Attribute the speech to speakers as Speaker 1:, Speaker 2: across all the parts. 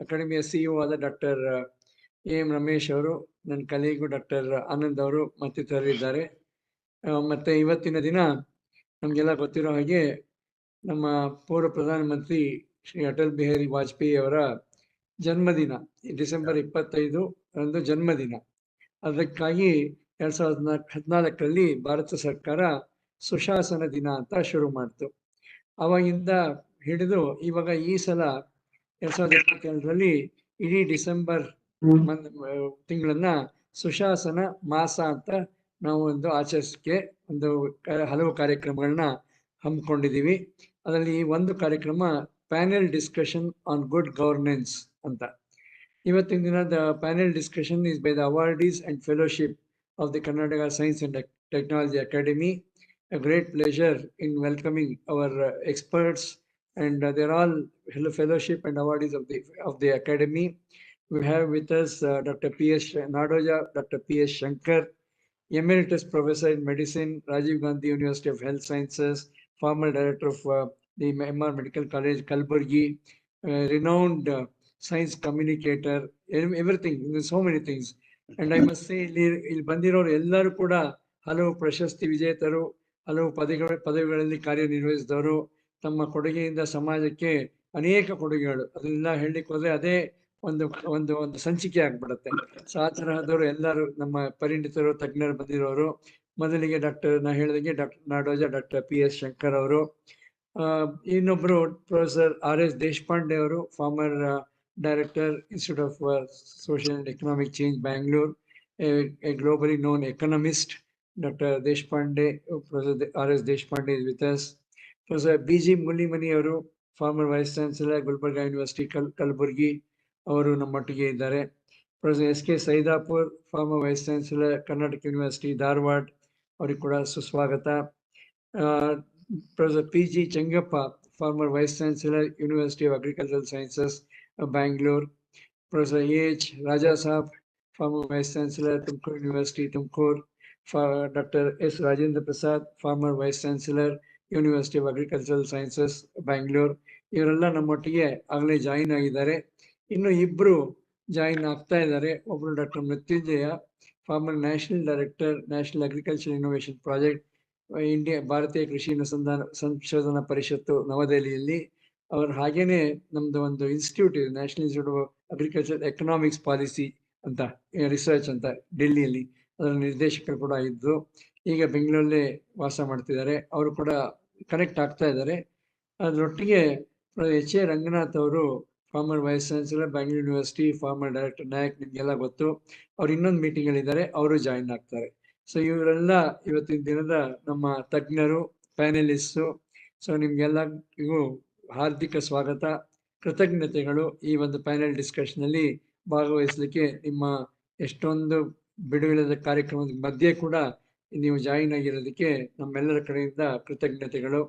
Speaker 1: ಅಕಾಡೆಮಿಯ ಸಿಇಒ ಆದ doctor M Ramesh ಅವರು, ನನ್ನ ಕಲೀಗು ಡಾಕ್ಟರ್ ಆನಂದ್ ಅವರು ಮತ್ತಿತರರಿದ್ದಾರೆ. ಮತ್ತೆ ಇವತ್ತಿನ ದಿನ ನಮಗೆಲ್ಲ ಗೊತ್ತಿರೋ ಹಾಗೆ ನಮ್ಮ ಪೂರ್ವ ಪ್ರಧಾನಮಂತ್ರಿ ಶ್ರೀ ಅಟಲ್ ಬಿಹಾರಿ ವಾಜಪೇಯಿ ಅವರ ಜನ್ಮದಿನ ಡಿಸೆಂಬರ್ 25 ರಂದು ಜನ್ಮದಿನ. ಅದಕ್ಕಾಗಿ 2014ರಲ್ಲಿ ಭಾರತ ಸರ್ಕಾರ ಸುಶಾಸನ ದಿನ ಅಂತ ಶುರು ಮಾಡ್ತು. ಅವಾಗಿಂದ ಹಿಡಿದು ಇವಾಗ ಈ ಸಲ 2022ರಲ್ಲಿ ಇಡೀ ಡಿಸೆಂಬರ್ ತಿಂಗಳನ್ನ ಸುಶಾಸನ ಮಾಸ ಅಂತ ನಾವು ಒಂದು ಆಚರಿಸಕ್ಕೆ ಹಲವು ಕಾರ್ಯಕ್ರಮಗಳನ್ನ ಹಮ್ಮಿಕೊಂಡಿದ್ದೀವಿ. ಅದರಲ್ಲಿ ಒಂದು ಕಾರ್ಯಕ್ರಮ panel discussion on good governance ಅಂತ. ಇವತ್ತಿನ ದಿನದ panel discussion is by the awardees and fellowship of the Karnataka Science and Technology Academy. A great pleasure in welcoming our experts, and they're all fellowship and awardees of the academy. We have with us Dr. P.S. Nadoja, Dr. P.S. Shankar, Emeritus Professor in Medicine, Rajiv Gandhi University of Health Sciences, former Director of the MR Medical College, Kalburgi, renowned science communicator, everything, so many things. And I must say, ಇಲ್ಲಿ ಬಂದಿರೋರು ಎಲ್ಲರೂ ಕೂಡ ಹಲವು ಪ್ರಶಸ್ತಿ ವಿಜೇತರು, ಹಲವು ಪದವಿಗಳಲ್ಲಿ ಕಾರ್ಯನಿರ್ವಹಿಸಿದವರು. ತಮ್ಮ ಕೊಡುಗೆಯಿಂದ ಸಮಾಜಕ್ಕೆ ಅನೇಕ ಕೊಡುಗೆಗಳು, ಅದನ್ನೆಲ್ಲ ಹೇಳಲಿಕ್ಕೆ ಹೋದ್ರೆ ಅದೇ ಒಂದು ಒಂದು ಒಂದು ಸಂಚಿಕೆ ಆಗ್ಬಿಡುತ್ತೆ. ಸೊ ಆ ತರಹದವರು ಎಲ್ಲರೂ ನಮ್ಮ ಪರಿಣಿತರು, ತಜ್ಞರು ಬಂದಿರೋರು. ಮೊದಲಿಗೆ ನಾ ಹೇಳಿದಂಗೆ ಡಾಕ್ಟರ್ ನಾಡೋಜ, ಡಾಕ್ಟರ್ P.S. ಶಂಕರ್ ಅವರು. ಇನ್ನೊಬ್ರು ಪ್ರೊಫೆಸರ್ R.S. ದೇಶಪಾಂಡೆ ಅವರು, farmer Director, Institute of Social and Economic Change, Bangalore, a globally known economist. Dr. Deshpande, Professor R.S. Deshpande is with us. Professor B.G. Mullimani ಅವರು, former Vice Chancellor, Gulbarga University, Kalburgi, ಅವರು ನಮ್ಮೊಟ್ಟಿಗೆ ಇದ್ದಾರೆ. Professor S.K. Saidapur, former Vice Chancellor, Karnataka University, Dharwad, ಅವರಿಗೆ ಕೂಡ ಸುಸ್ವಾಗತ. Professor P.G. Chengappa, former Vice Chancellor, University of Agricultural Sciences, Bangalore. Professor A.H. Raja Saab, former Vice Chancellor, Tumkur University, Tumkur. Dr. S. Rajendra Prasad, former Vice Chancellor, University of Agricultural Sciences, Bangalore. ಇವರೆಲ್ಲ ನಮ್ಮೊಟ್ಟಿಗೆ ಆಗಲೇ join ಆಗಿದ್ದಾರೆ. ಇನ್ನು ಇಬ್ರು join ಆಗ್ತಾ ಇದ್ದಾರೆ. ಒಬ್ರು doctor Mrityunjaya, former national director, national agriculture innovation project, India ಭಾರತೀಯ ಕೃಷಿ ಸಂಶೋಧನಾ ಪರಿಷತ್ತು ನವದೆಹಲಿಯಲ್ಲಿ. ಅವ್ರು ಹಾಗೇನೆ ನಮ್ದು ಒಂದು ಇನ್ಸ್ಟಿಟ್ಯೂಟ್ ಇದೆ, national institute of agriculture economics policy ಅಂತ, ರಿಸರ್ಚ್ ಅಂತ, ಡೆಲ್ಲಿಯಲ್ಲಿ. ಅದರ ನಿರ್ದೇಶಕರು ಕೂಡ ಇದ್ದು ಈಗ ಬೆಂಗಳೂರಲ್ಲೇ ವಾಸ ಮಾಡ್ತಿದ್ದಾರೆ. ಅವರು ಕೂಡ ಕನೆಕ್ಟ್ ಆಗ್ತಾ ಇದ್ದಾರೆ. ಅದರೊಟ್ಟಿಗೆ H. A. ರಂಗನಾಥ್ ಅವರು, former vice chancellor, Bangalore university, former director Nayak, ನಿಮ್ಗೆಲ್ಲ ಗೊತ್ತು. ಅವ್ರು ಇನ್ನೊಂದು ಮೀಟಿಂಗ್ ಅಲ್ಲಿ ಇದ್ದಾರೆ, ಅವರು ಜಾಯಿನ್ ಆಗ್ತಾರೆ. ಸೊ ಇವರೆಲ್ಲ ಇವತ್ತಿನ ದಿನದ ನಮ್ಮ ತಜ್ಞರು, ಪ್ಯಾನೆಲಿಸ್ಟು. ಸೊ ನಿಮ್ಗೆಲ್ಲರಿಗೂ ಹಾರ್ದಿಕ ಸ್ವಾಗತ, ಕೃತಜ್ಞತೆಗಳು. ಈ ಒಂದು ಪ್ಯಾನೆಲ್ ಡಿಸ್ಕಷನ್ ಅಲ್ಲಿ ಭಾಗವಹಿಸಲಿಕ್ಕೆ ನಿಮ್ಮ ಎಷ್ಟೊಂದು ಬಿಡುವಿಲ್ಲದ ಕಾರ್ಯಕ್ರಮದ ಮಧ್ಯೆ ಕೂಡ ನೀವು ಜಾಯಿನ್ ಆಗಿರೋದಕ್ಕೆ ನಮ್ಮೆಲ್ಲರ ಕಡೆಯಿಂದ ಕೃತಜ್ಞತೆಗಳು.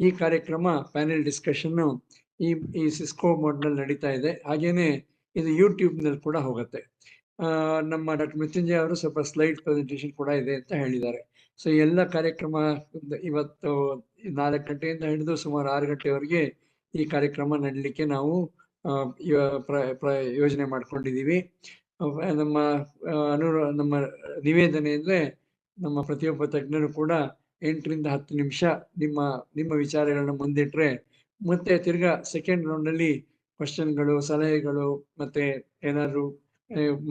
Speaker 1: ಈ ಕಾರ್ಯಕ್ರಮ ಪ್ಯಾನೆಲ್ ಡಿಸ್ಕಷನ್ ಈ ಸಿಸ್ಕೋ ಮೋಡ್ನಲ್ಲಿ ನಡೀತಾ ಇದೆ. ಹಾಗೇನೆ ಇದು ಯೂಟ್ಯೂಬ್ನಲ್ಲಿ ಕೂಡ ಹೋಗುತ್ತೆ. ನಮ್ಮ ಡಾಕ್ಟರ್ ಮೃತ್ಯುಂಜಯ ಅವರು ಸ್ವಲ್ಪ ಸ್ಲೈಡ್ ಪ್ರೆಸೆಂಟೇಷನ್ ಕೂಡ ಇದೆ ಅಂತ ಹೇಳಿದ್ದಾರೆ. ಸೊ ಎಲ್ಲ ಕಾರ್ಯಕ್ರಮ ಇವತ್ತು 4 ಗಂಟೆಯಿಂದ ಹಿಡಿದು ಸುಮಾರು 6 ಗಂಟೆವರೆಗೆ ಈ ಕಾರ್ಯಕ್ರಮ ನಡೀಲಿಕ್ಕೆ ನಾವು ಯೋಜನೆ ಮಾಡ್ಕೊಂಡಿದ್ದೀವಿ. ನಮ್ಮ ನಿವೇದನೆ ಅಂದ್ರೆ ನಮ್ಮ ಪ್ರತಿಯೊಬ್ಬ ತಜ್ಞರು ಕೂಡ 8 ರಿಂದ 10 ನಿಮಿಷ ನಿಮ್ಮ ವಿಚಾರಗಳನ್ನ ಮುಂದಿಟ್ರೆ, ಮತ್ತೆ ತಿರ್ಗಾ ಸೆಕೆಂಡ್ ರೌಂಡ್ ಅಲ್ಲಿ ಕ್ವಶನ್ಗಳು, ಸಲಹೆಗಳು, ಮತ್ತೆ ಏನಾದ್ರು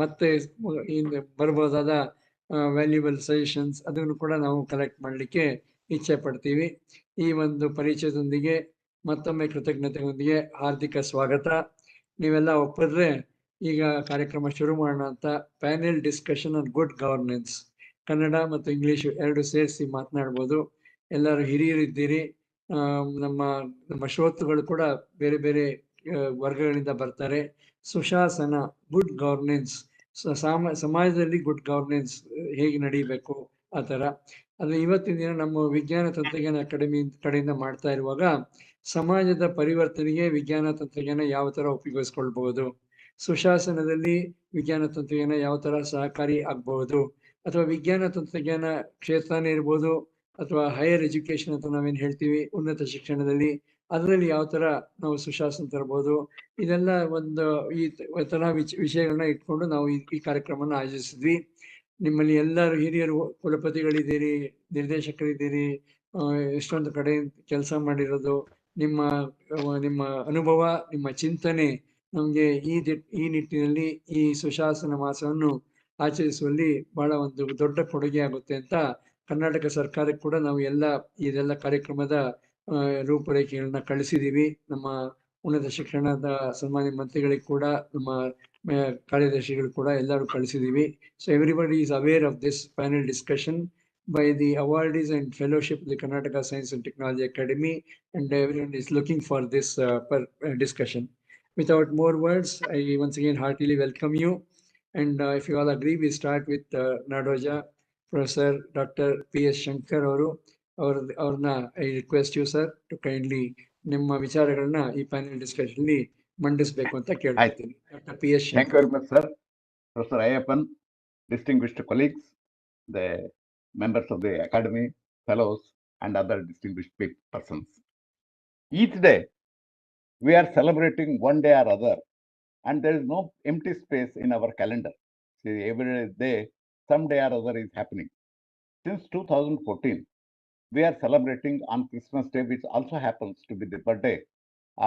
Speaker 1: ಮತ್ತೆ ಬರ್ಬೋದಾದ ವ್ಯಾಲ್ಯೂಬಲ್ ಸಜೆಷನ್ಸ್ ಅದನ್ನು ಕೂಡ ನಾವು ಕಲೆಕ್ಟ್ ಮಾಡಲಿಕ್ಕೆ ಇಚ್ಛೆ ಪಡ್ತೀವಿ. ಈ ಒಂದು ಪರಿಚಯದೊಂದಿಗೆ ಮತ್ತೊಮ್ಮೆ ಕೃತಜ್ಞತೆಯೊಂದಿಗೆ ಹಾರ್ದಿಕ ಸ್ವಾಗತ. ನೀವೆಲ್ಲ ಒಪ್ಪಿದ್ರೆ ಈಗ ಕಾರ್ಯಕ್ರಮ ಶುರು ಮಾಡೋಣ ಅಂತ. Panel discussion on good governance, Kannada ಮತ್ತು ಇಂಗ್ಲಿಷ್ ಎರಡು ಸೇರಿಸಿ ಮಾತನಾಡ್ಬೋದು. ಎಲ್ಲರೂ ಹಿರಿಯರಿದ್ದೀರಿ. ನಮ್ಮ ಶ್ರೋತೃಗಳು ಕೂಡ ಬೇರೆ ಬೇರೆ ವರ್ಗಗಳಿಂದ ಬರ್ತಾರೆ. ಸುಶಾಸನ, ಗುಡ್ ಗವರ್ನೆನ್ಸ್, ಸಮಾಜದಲ್ಲಿ ಗುಡ್ ಗವರ್ನೆನ್ಸ್ ಹೇಗೆ ನಡೀಬೇಕು ಆ ಥರ. ಅದು ಇವತ್ತಿನ ದಿನ ನಮ್ಮ ವಿಜ್ಞಾನ ತಂತ್ರಜ್ಞಾನ ಅಕಾಡೆಮಿ ಕಡೆಯಿಂದ ಮಾಡ್ತಾ ಇರುವಾಗ ಸಮಾಜದ ಪರಿವರ್ತನೆಗೆ ವಿಜ್ಞಾನ ತಂತ್ರಜ್ಞಾನ ಯಾವ ಥರ ಉಪಯೋಗಿಸ್ಕೊಳ್ಬಹುದು, ಸುಶಾಸನದಲ್ಲಿ ವಿಜ್ಞಾನ ತಂತ್ರಜ್ಞಾನ ಯಾವ ಥರ ಸಹಕಾರಿ ಆಗಬಹುದು, ಅಥವಾ ವಿಜ್ಞಾನ ತಂತ್ರಜ್ಞಾನ ಕ್ಷೇತ್ರನೇ ಇರ್ಬೋದು, ಅಥವಾ ಹೈಯರ್ ಎಜುಕೇಶನ್ ಅಂತ ನಾವೇನು ಹೇಳ್ತೀವಿ, ಉನ್ನತ ಶಿಕ್ಷಣದಲ್ಲಿ ಅದರಲ್ಲಿ ಯಾವ ಥರ ನಾವು ಸುಶಾಸನ ತರ್ಬೋದು, ಇದೆಲ್ಲ ಒಂದು ಥರ ವಿಷಯಗಳನ್ನ ಇಟ್ಕೊಂಡು ನಾವು ಈ ಕಾರ್ಯಕ್ರಮನ ಆಯೋಜಿಸಿದ್ವಿ. ನಿಮ್ಮಲ್ಲಿ ಎಲ್ಲರೂ ಹಿರಿಯರು ಕುಲಪತಿಗಳಿದ್ದೀರಿ, ನಿರ್ದೇಶಕರಿದ್ದೀರಿ, ಎಷ್ಟೊಂದು ಕಡೆ ಕೆಲಸ ಮಾಡಿರೋದು, ನಿಮ್ಮ ನಿಮ್ಮ ಅನುಭವ, ನಿಮ್ಮ ಚಿಂತನೆ ನಮಗೆ ಈ ನಿಟ್ಟಿನಲ್ಲಿ ಈ ಸುಶಾಸನ ಮಾಸವನ್ನು ಆಚರಿಸುವಲ್ಲಿ ಬಹಳ ಒಂದು ದೊಡ್ಡ ಕೊಡುಗೆ ಆಗುತ್ತೆ ಅಂತ ಕರ್ನಾಟಕ ಸರ್ಕಾರಕ್ಕೆ ಕೂಡ ನಾವು ಇದೆಲ್ಲ ಕಾರ್ಯಕ್ರಮದ ರೂಪುರೇಖೆಗಳನ್ನ ಕಳಿಸಿದ್ದೀವಿ. ನಮ್ಮ ಉನ್ನತ ಶಿಕ್ಷಣದ ಸನ್ಮಾನ್ಯ ಮಂತ್ರಿಗಳಿಗೆ ಕೂಡ, ನಮ್ಮ ಕಾರ್ಯದರ್ಶಿಗಳು ಕೂಡ ಎಲ್ಲರೂ ಕಳಿಸಿದ್ದೀವಿ. So everybody is aware of this panel discussion by the awardees and fellowship of the Karnataka Science and Technology Academy, and everyone is looking for this discussion. Without more words, I once again heartily welcome you. And if you all agree, we start with Nadoja, Professor Dr. P.S. Shankar ಅವ್ರನ್ನ I request you sir to kindly ನಿಮ್ಮ ವಿಚಾರಗಳನ್ನ ಈ panel discussion ಅಲ್ಲಿ ಮಂಡಿಸಬೇಕು ಅಂತ ಕೇಳ್ತೀನಿ. Doctor P S
Speaker 2: Thank you very much, sir. Professor Ayappan, distinguished colleagues, the members of the academy, fellows, and other distinguished persons. Each day, we are celebrating one day or other, and there is no empty space in our calendar. See, every day, some day or other is happening. Since 2014, we are celebrating on Christmas Day, which also happens to be the birthday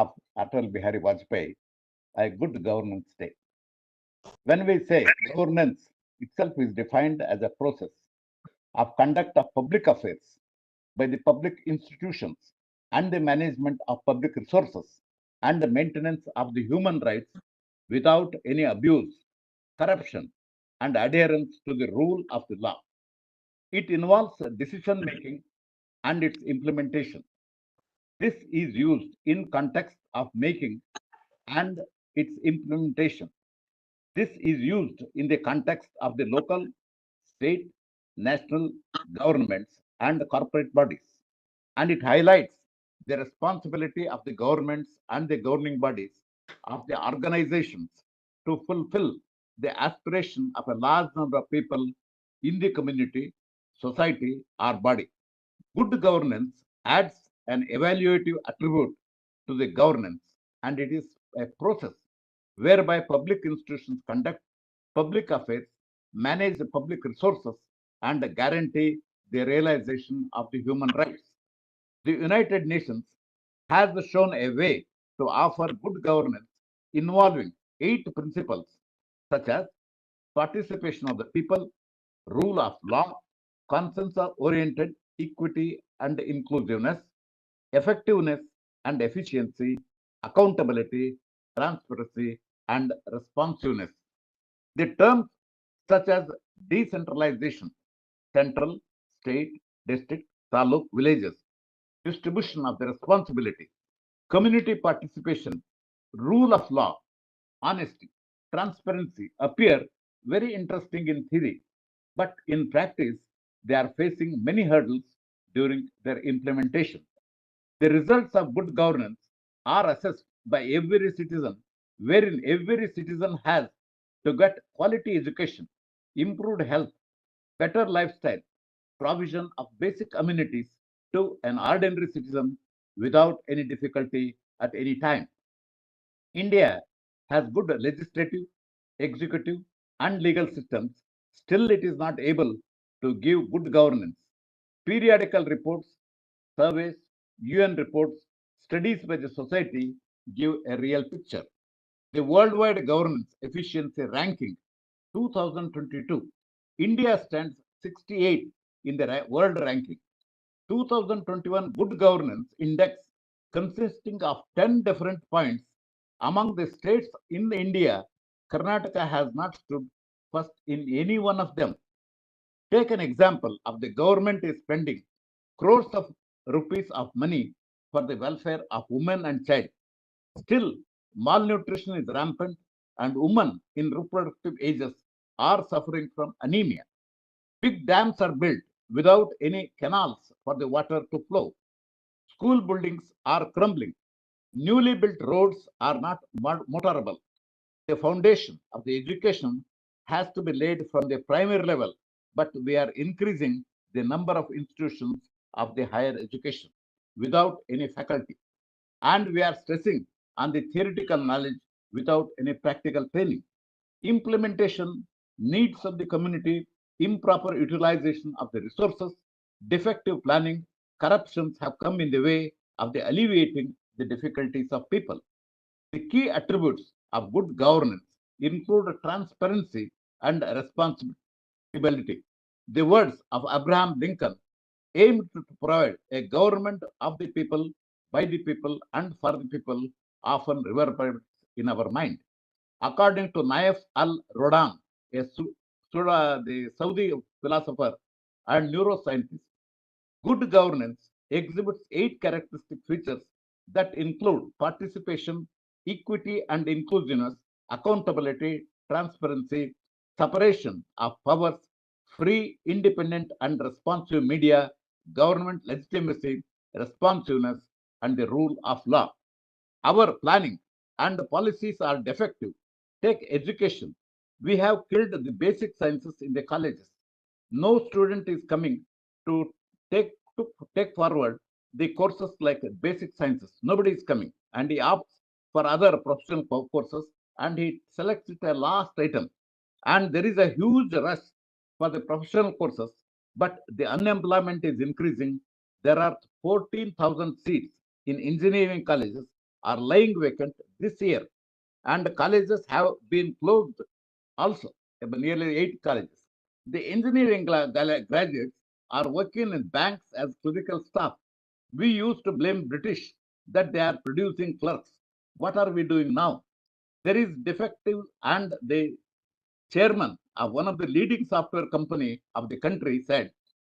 Speaker 2: of Atal Bihari Vajpayee, a good governance day. When we say governance itself is defined as a process of conduct of public affairs by the public institutions and the management of public resources and the maintenance of the human rights without any abuse, corruption, and adherence to the rule of the law. It involves decision making and its implementation. This is used in context of making and its implementation. This is used in the context of the local, state, national governments and corporate bodies. And it highlights the responsibility of the governments and the governing bodies of the organizations to fulfill the aspiration of a large number of people in the community, society, or body. Good governance adds an evaluative attribute to the governance, and it is a process whereby public institutions conduct public affairs, manage the public resources, and guarantee the realization of the human rights. The United Nations has shown a way to offer good governance involving 8 principles such as participation of the people, rule of law, consensus-oriented equity and inclusiveness, effectiveness and efficiency, accountability, transparency, and responsiveness. The terms such as decentralization, central, state, district, taluk, villages, distribution of the responsibility, community participation, rule of law, honesty, transparency appear very interesting in theory, but in practice, they are facing many hurdles during their implementation. The results of good governance are assessed by every citizen, wherein every citizen has to get quality education, improved health, better lifestyle, provision of basic amenities to an ordinary citizen without any difficulty at any time. India has good legislative, executive, and legal systems. Still, it is not able to give good governance. Periodical reports, surveys, UN reports, studies by the society give a real picture. The Worldwide Governance Efficiency Ranking 2022, India stands 68 in the world ranking. 2021 Good Governance Index, consisting of 10 different points. Among the states in India, Karnataka has not stood first in any one of them. Take an example of the government is spending crores of rupees of money for the welfare of women and child. Still, malnutrition is rampant and women in reproductive ages are suffering from anemia. Big dams are built without any canals for the water to flow. School buildings are crumbling. Newly built roads are not motorable. The foundation of the education has to be laid from the primary level, but we are increasing the number of institutions of the higher education without any faculty. And we are stressing on the theoretical knowledge without any practical training. Implementation, needs of the community, improper utilization of the resources, defective planning, corruptions have come in the way of the alleviating the difficulties of people. The key attributes of good governance include transparency and responsibility. The words of Abraham Lincoln aimed to provide a government of the people, by the people, and for the people often reverberates in our mind. According to Naif al-Rodan, the Saudi philosopher and neuroscientist, good governance exhibits 8 characteristic features that include participation, equity and inclusiveness, accountability, transparency, separation of powers, free, independent and responsive media, government legitimacy, responsiveness, and the rule of law. Our planning and policies are defective. Take education. We have killed the basic sciences in the colleges. No student is coming to take forward the courses like basic sciences. Nobody is coming, and he opts for other professional courses, and he selects it a last item. And there is a huge rush for the professional courses, but the unemployment is increasing. There are 14,000 seats in engineering colleges are lying vacant this year, and colleges have been closed also, nearly 8 colleges. The engineering graduates are working in banks as clerical staff. We used to blame British that they are producing clerks. What are we doing now? There is defective, and the chairman of one of the leading software company of the country said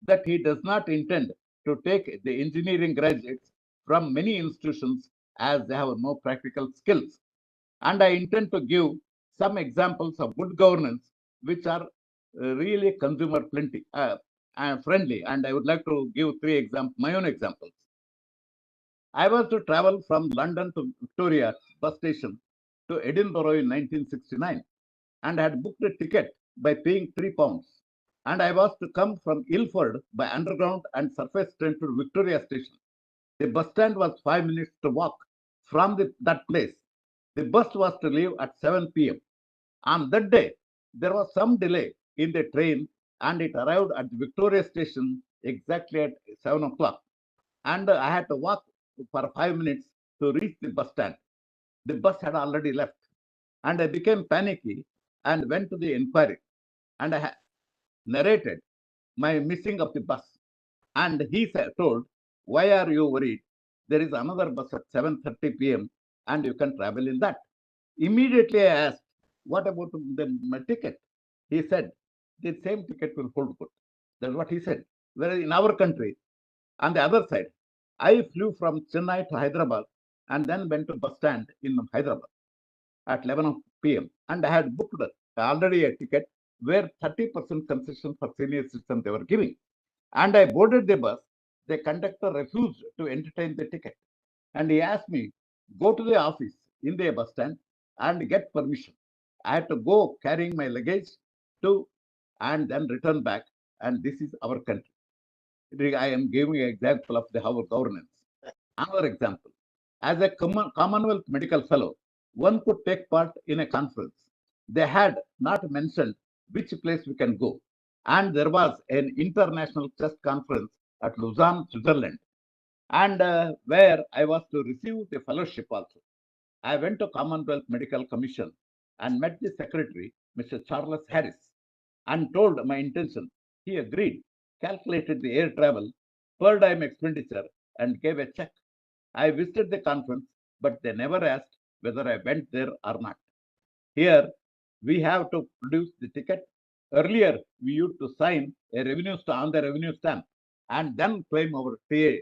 Speaker 2: that he does not intend to take the engineering graduates from many institutions as they have no practical skills. And I intend to give some examples of good governance which are really consumer friendly. And I would like to give my own examples. I was to travel from London to Victoria bus station to Edinburgh in 1969 and had booked a ticket by paying £3. And I was to come from Ilford by underground and surface train to Victoria station. The bus stand was 5 minutes to walk from that place. The bus was to leave at 7 p.m. On that day, there was some delay in the train, and it arrived at the Victoria station exactly at 7 o'clock. And I had to walk for 5 minutes to reach the bus stand. The bus had already left, and I became panicky and went to the inquiry. And I narrated my missing of the bus. And he told, "Why are you worried? There is another bus at 7:30 p.m. and you can travel in that." Immediately I asked, "What about my ticket?" He said, "The same ticket will hold good." That's what he said. Whereas in our country, on the other side, I flew from Chennai to Hyderabad and then went to bus stand in Hyderabad at 11 p.m. and I had booked already a ticket where 30% concession for senior citizens they were giving. And I boarded the bus. The conductor refused to entertain the ticket. And he asked me, "Go to the office in the bus stand and get permission." I had to go carrying my luggage to and then return back. And this is our country. I am giving an example of our governance. Another example. As a Commonwealth Medical Fellow, one could take part in a conference. They had not mentioned which place we can go. And there was an international chess conference at Lausanne, Switzerland, and where I was to receive the fellowship also. I went to Commonwealth Medical Commission and met the secretary, Mr. Charles Harris, and told my intention. He agreed, calculated the air travel, per diem expenditure, and gave a check. I visited the conference, but they never asked whether I went there or not. Here, we have to produce the ticket. Earlier, we used to sign a on the revenue stamp and then claim our TA.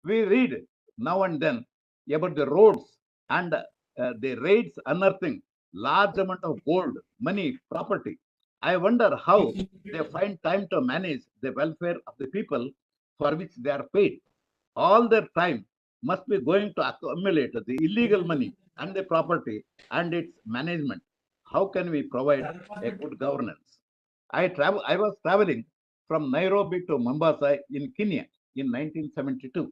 Speaker 2: We read now and then about the roads and the raids unearthing large amount of gold, money, property. I wonder how they find time to manage the welfare of the people for which they are paid. All their time must be going to accumulate the illegal money and the property and its management. How can we provide a good governance? I was traveling from Nairobi to Mombasa in Kenya in 1972.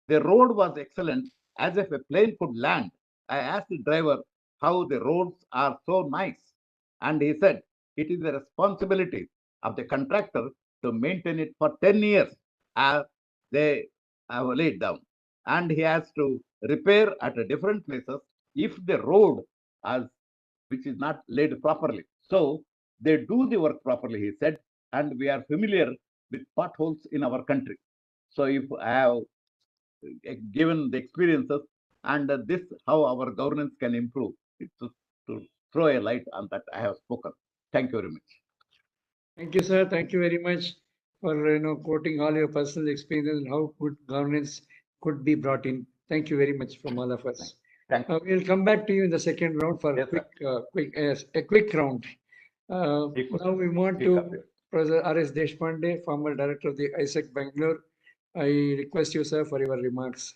Speaker 2: The road was excellent, as if a plane could land. I asked the driver how the roads are so nice, and he said it is the responsibility of the contractor to maintain it for 10 years as they have laid down. And he has to repair at a different places if the road as which is not laid properly. So they do the work properly, he said, and we are familiar with potholes in our country. So if I have given the experiences and this how our governance can improve, it's to throw a light on that I have spoken. Thank you very much.
Speaker 1: Thank you, sir. Thank you very much for quoting all your personal experiences and how good governance could be brought in. Thank you very much from all of us.
Speaker 2: Thank you.
Speaker 1: We'll come back to you in the second round for
Speaker 2: Yes,
Speaker 1: a quick round.
Speaker 2: Equal.
Speaker 1: Now we want
Speaker 2: Speak up.
Speaker 1: to Professor R.S. Deshpande, former director of the ISEC Bangalore. I request you, sir, for your remarks.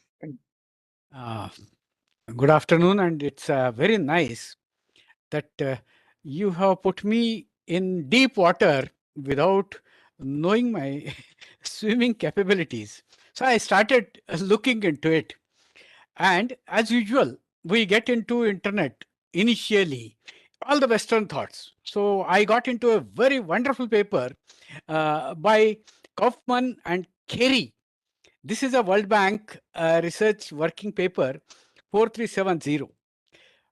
Speaker 3: Good afternoon, and it's very nice that you have put me in deep water without knowing my swimming capabilities. So I started looking into it. And as usual, we get into internet initially, all the Western thoughts. So I got into a very wonderful paper by Kaufman and Carey. This is a World Bank research working paper 4370.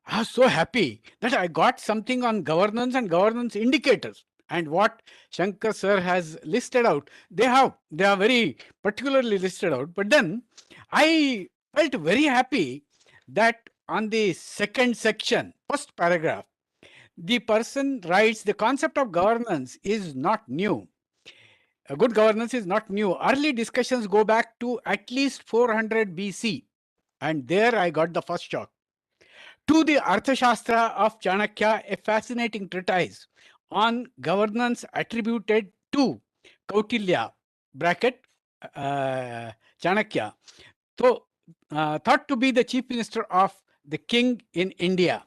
Speaker 3: I was so happy that I got something on governance and governance indicators. And what Shankar sir has listed out, they are very particularly listed out. But then I felt very happy that on the second section, first paragraph, the person writes the concept of governance is not new. A good governance is not new. Early discussions go back to at least 400 BC. And there I got the first shock. To the Arthashastra of Chanakya, a fascinating treatise on governance attributed to Kautilya, bracket, Chanakya, so thought to be the chief minister of the king in India.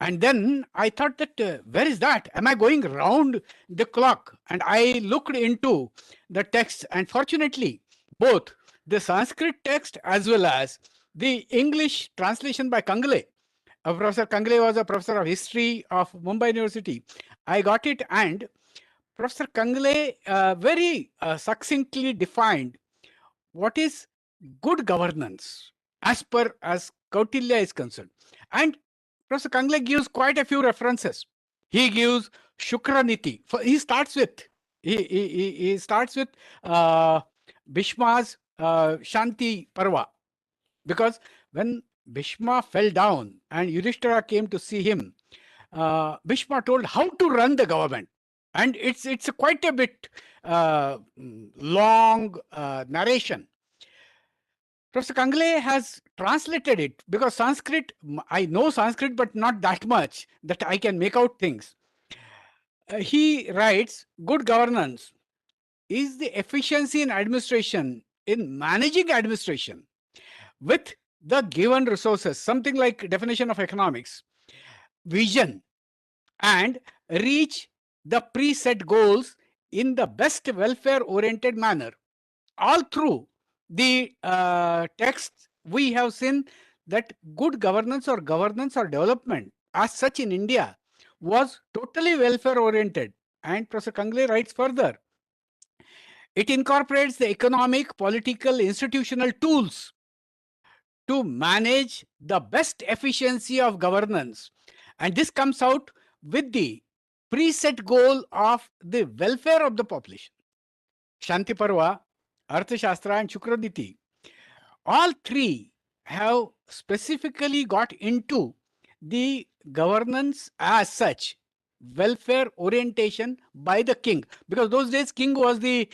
Speaker 3: And then I thought that, where is that? Am I going round the clock? And I looked into the text, and fortunately, both the Sanskrit text as well as the English translation by Kangle. Professor Kangle was a professor of history of Mumbai University. I got it, and Professor Kangle very succinctly defined what is good governance as Kautilya is concerned. And Professor Kangle gives quite a few references. He gives Shukraniti. He starts with Bhishma's Shanti Parva, because when Bhishma fell down and Yudhishthira came to see him, Bhishma told how to run the government, and it's quite a bit long narration. Professor Kangle has translated it, because Sanskrit, I know Sanskrit, but not that much that I can make out things. He writes, good governance is the efficiency in administration, in managing administration with the given resources, something like definition of economics, vision, and reach the preset goals in the best welfare-oriented manner. All through the text, we have seen that good governance or development as such in India was totally welfare-oriented. And Professor Kangle writes further, it incorporates the economic, political, institutional tools to manage the best efficiency of governance. And this comes out with the preset goal of the welfare of the population. Shanti Parva, Arthashastra, and Shukraniti, all three have specifically got into the governance as such, welfare orientation by the king, because those days king was the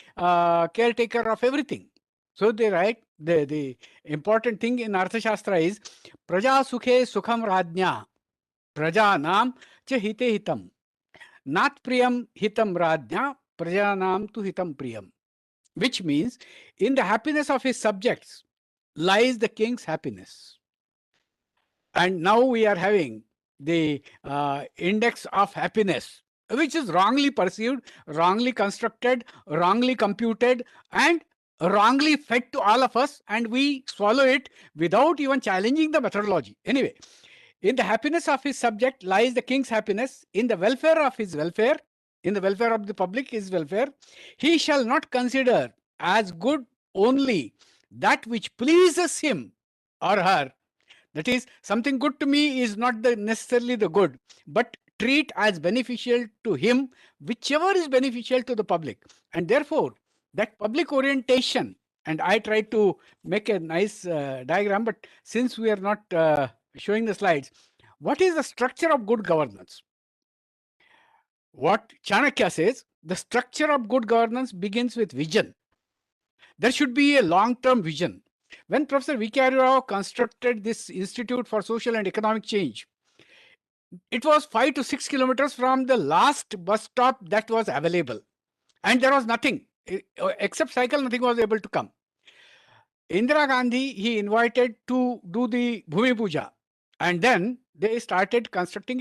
Speaker 3: caretaker of everything. So they write, the important thing in Arthashastra is Praja Sukhe Sukham Rajnya, Praja Nam Cha Hite Hitam, Nat Priyam Hitam Rajnya, Praja Nam Tu Hitam Priyam, which means in the happiness of his subjects lies the king's happiness. And now we are having the index of happiness, which is wrongly perceived, wrongly constructed, wrongly computed, and wrongly fed to all of us, and we swallow it without even challenging the methodology. Anyway, in the happiness of his subject lies the king's happiness. In the welfare of his welfare, in the welfare of the public, his welfare, he shall not consider as good only that which pleases him or her. That is, something good to me is not necessarily the good, but treat as beneficial to him whichever is beneficial to the public. And therefore, that public orientation, and I tried to make a nice diagram, but since we are not showing the slides, what is the structure of good governance? What Chanakya says, the structure of good governance begins with vision. There should be a long-term vision. When Professor V.K. Rao constructed this Institute for Social and Economic Change, it was 5 to 6 kilometers from the last bus stop that was available. And there was nothing, except cycle, nothing was able to come. Indira Gandhi, he invited to do the Bhumi Puja. And then they started constructing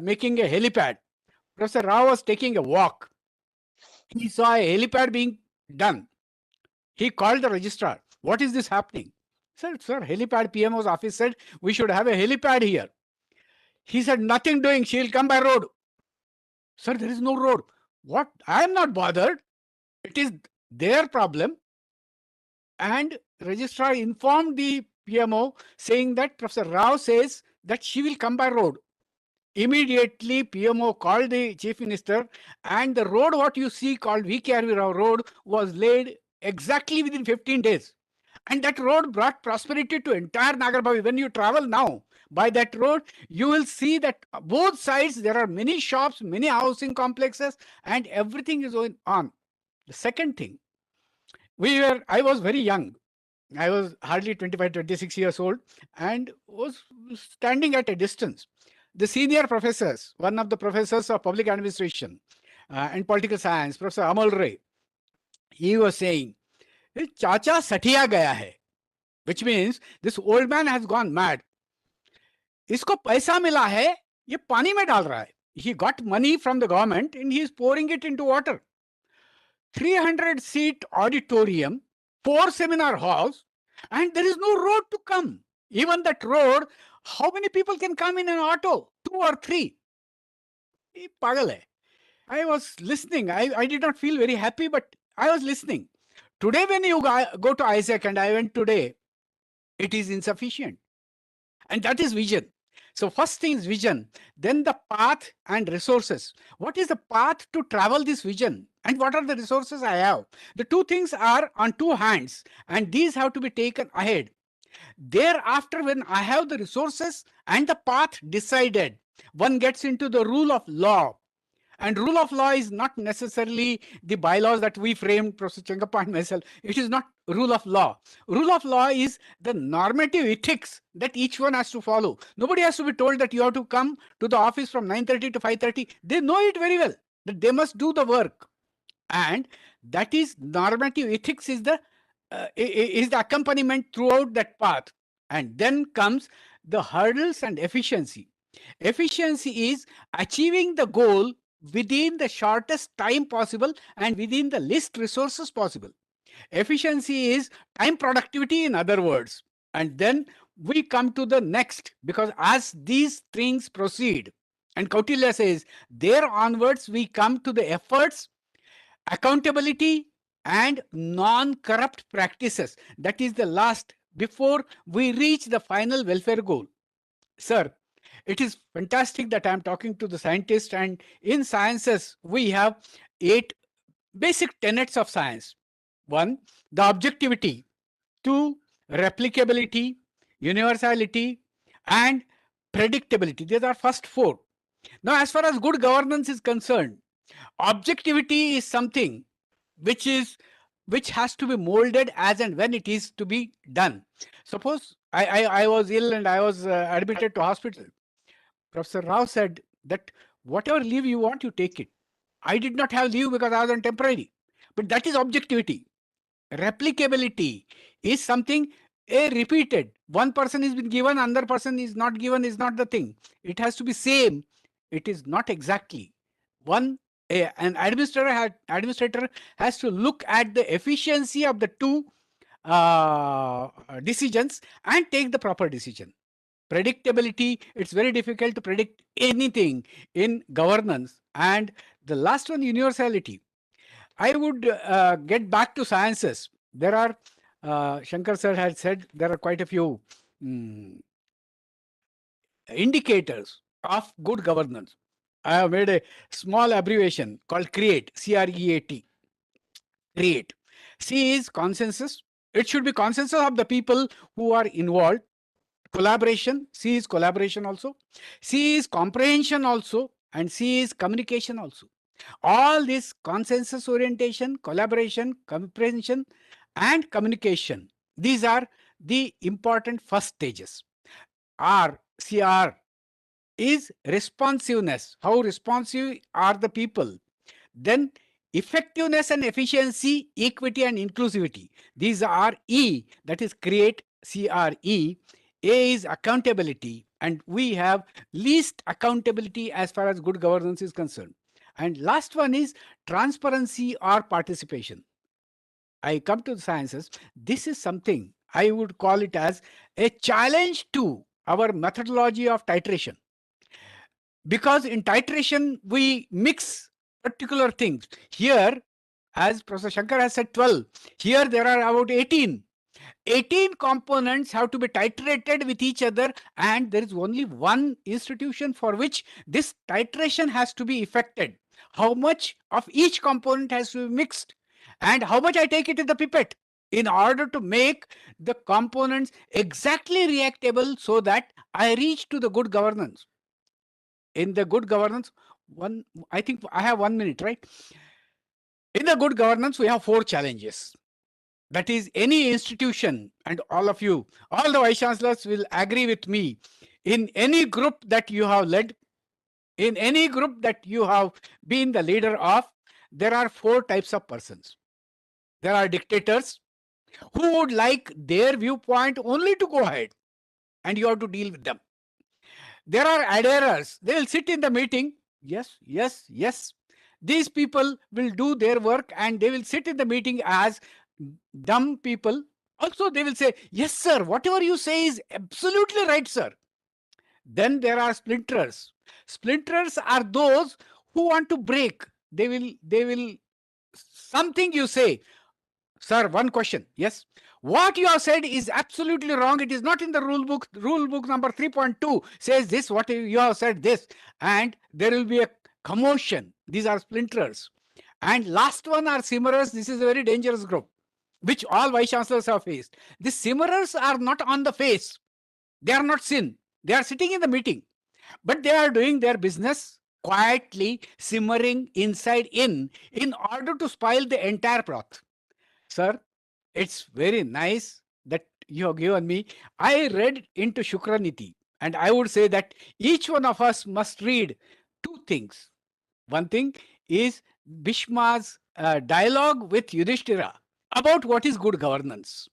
Speaker 3: making a helipad. Professor Rao was taking a walk. He saw a helipad being done. He called the registrar. What is this happening? He said, sir, helipad, PMO's office said we should have a helipad here. He said, nothing doing. She'll come by road. Sir, there is no road. What? I am not bothered. It is their problem. And registrar informed the PMO saying that Professor Rao says that she will come by road. Immediately, PMO called the chief minister, and the road what you see called V.K. Rao Road was laid exactly within 15 days. And that road brought prosperity to entire Nagarbavi. When you travel now by that road, you will see that both sides there are many shops, many housing complexes, and everything is going on. The second thing, I was very young. I was hardly 25, 26 years old and was standing at a distance. The senior professors, one of the professors of public administration and political science, Professor Amal Ray, he was saying, Chacha Satiya gaya hai, which means this old man has gone mad. Isko paisa mila hai, ye pani mein dal raha hai. He got money from the government and he is pouring it into water. 300-seat auditorium, 4 seminar halls, and there is no road to come. Even that road, how many people can come in an auto? 2 or 3. Pagal hai. I was listening. I did not feel very happy, but I was listening. Today, when you go to Isaac, and I went today, it is insufficient. And that is vision. So first thing is vision, then the path and resources. What is the path to travel this vision? And what are the resources I have? The two things are on two hands, and these have to be taken ahead. Thereafter, when I have the resources and the path decided, one gets into the rule of law. And rule of law is not necessarily the bylaws that we framed, Professor Chengappa and myself. It is not rule of law. Rule of law is the normative ethics that each one has to follow. Nobody has to be told that you have to come to the office from 9:30 to 5:30. They know it very well, that they must do the work. And that is normative ethics is the accompaniment throughout that path. And then comes the hurdles and efficiency. Efficiency is achieving the goal within the shortest time possible and within the least resources possible. Efficiency is time productivity, in other words. And then we come to the next, because as these things proceed, and Kautilya says, there onwards we come to the efforts, accountability, and non-corrupt practices. That is the last, before we reach the final welfare goal. Sir, it is fantastic that I am talking to the scientists, and in sciences, we have 8 basic tenets of science. 1, the objectivity. 2, replicability, universality, and predictability. These are first 4. Now, as far as good governance is concerned, objectivity is something which has to be molded as and when it is to be done. Suppose I was ill and I was admitted to hospital. Professor Rao said that whatever leave you want, you take it. I did not have leave because I was on temporary. But that is objectivity. Replicability is something repeated. One person has been given, another person is not given, is not the thing. It has to be same. It is not exactly. One An administrator has to look at the efficiency of the two decisions and take the proper decision. Predictability, it's very difficult to predict anything in governance. And the last one, universality. I would get back to sciences. There are, Shankar sir had said, there are quite a few indicators of good governance. I have made a small abbreviation called CREATE, CREAT. CREATE. C is consensus. It should be consensus of the people who are involved. Collaboration, C is collaboration also. C is comprehension also. And C is communication also. All this consensus orientation, collaboration, comprehension, and communication. These are the important first stages. R, CR, is responsiveness. How responsive are the people? Then effectiveness and efficiency, equity and inclusivity. These are E, that is create, CRE. A is accountability, and we have least accountability as far as good governance is concerned. And last one is transparency or participation. I come to the sciences. This is something I would call it as a challenge to our methodology of titration. Because in titration, we mix particular things. Here, as Professor Shankar has said 12, here there are about 18. 18 components have to be titrated with each other, and there is only one institution for which this titration has to be effected. How much of each component has to be mixed, and how much I take it in the pipette in order to make the components exactly reactable so that I reach to the good governance. In the good governance, I think I have 1 minute, right? In the good governance, we have 4 challenges. That is, any institution, and all of you, all the vice chancellors will agree with me. In any group that you have led, in any group that you have been the leader of, there are 4 types of persons. There are dictators who would like their viewpoint only to go ahead, and you have to deal with them. There are adherers. They will sit in the meeting. Yes, yes, yes. These people will do their work and they will sit in the meeting as dumb people. Also, they will say, yes, sir, whatever you say is absolutely right, sir. Then there are splinters. Splinters are those who want to break. They will, something you say, sir, one question. Yes. What you have said is absolutely wrong. It is not in the rule book. Rule book number 3.2 says this, what you have said this. And there will be a commotion. These are splinters. And last one are simmerers. This is a very dangerous group, which all vice chancellors have faced. The simmerers are not on the face. They are not sin. They are sitting in the meeting. But they are doing their business quietly, simmering inside in order to spoil the entire broth. Sir, it's very nice that you have given me. I read into Shukraniti, and I would say that each one of us must read 2 things. One thing is Bhishma's dialogue with Yudhishthira about what is good governance.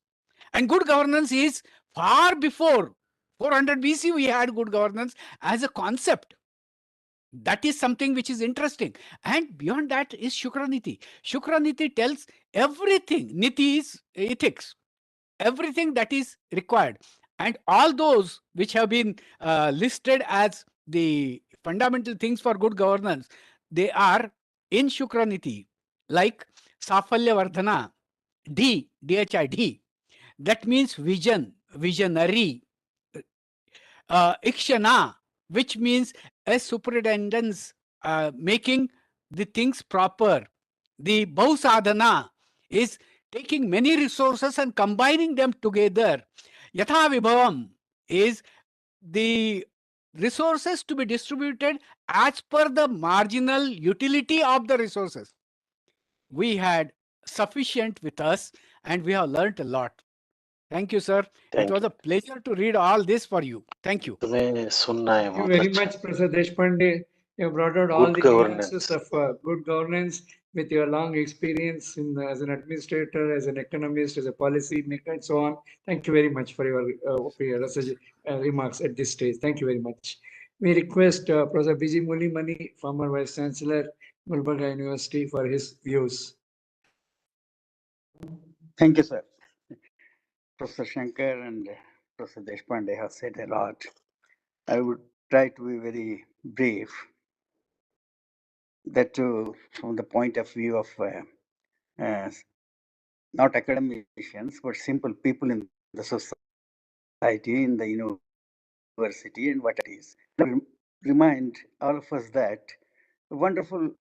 Speaker 3: And good governance is far before 400 BC, we had good governance as a concept. That is something which is interesting. And beyond that is Shukraniti. Shukraniti tells everything. Niti is ethics. Everything that is required. And all those which have been listed as the fundamental things for good governance, they are in Shukraniti. Like Safalya Vardhana, D, DHI. That means vision, visionary. Ikshana, which means a superintendence, making the things proper. The Bausadhana is taking many resources and combining them together. Yatha Vibhavam is the resources to be distributed as per the marginal utility of the resources. We had sufficient with us and we have learnt a lot. Thank you, sir.
Speaker 4: Thank
Speaker 3: It was a pleasure to read all this for you. Thank you.
Speaker 4: तुम्हें सुनना है
Speaker 1: Thank you
Speaker 4: बहुत
Speaker 1: very
Speaker 4: अच्छा
Speaker 1: much, Professor Deshpande. You have brought out all
Speaker 4: Good
Speaker 1: the
Speaker 4: governance.
Speaker 1: nuances of good governance with your long experience as an administrator, as an economist, as a policy maker, and so on. Thank you very much for your remarks at this stage. Thank you very much. We request Professor B.G. Mulimani, former Vice Chancellor, Gulbarga University, for his views.
Speaker 4: Thank you, sir. Professor Shankar and Professor Deshpande have said a lot. I would try to be very brief. That too, from the point of view of not academicians, but simple people in the society, in the university, and what it is. Remind all of us that wonderful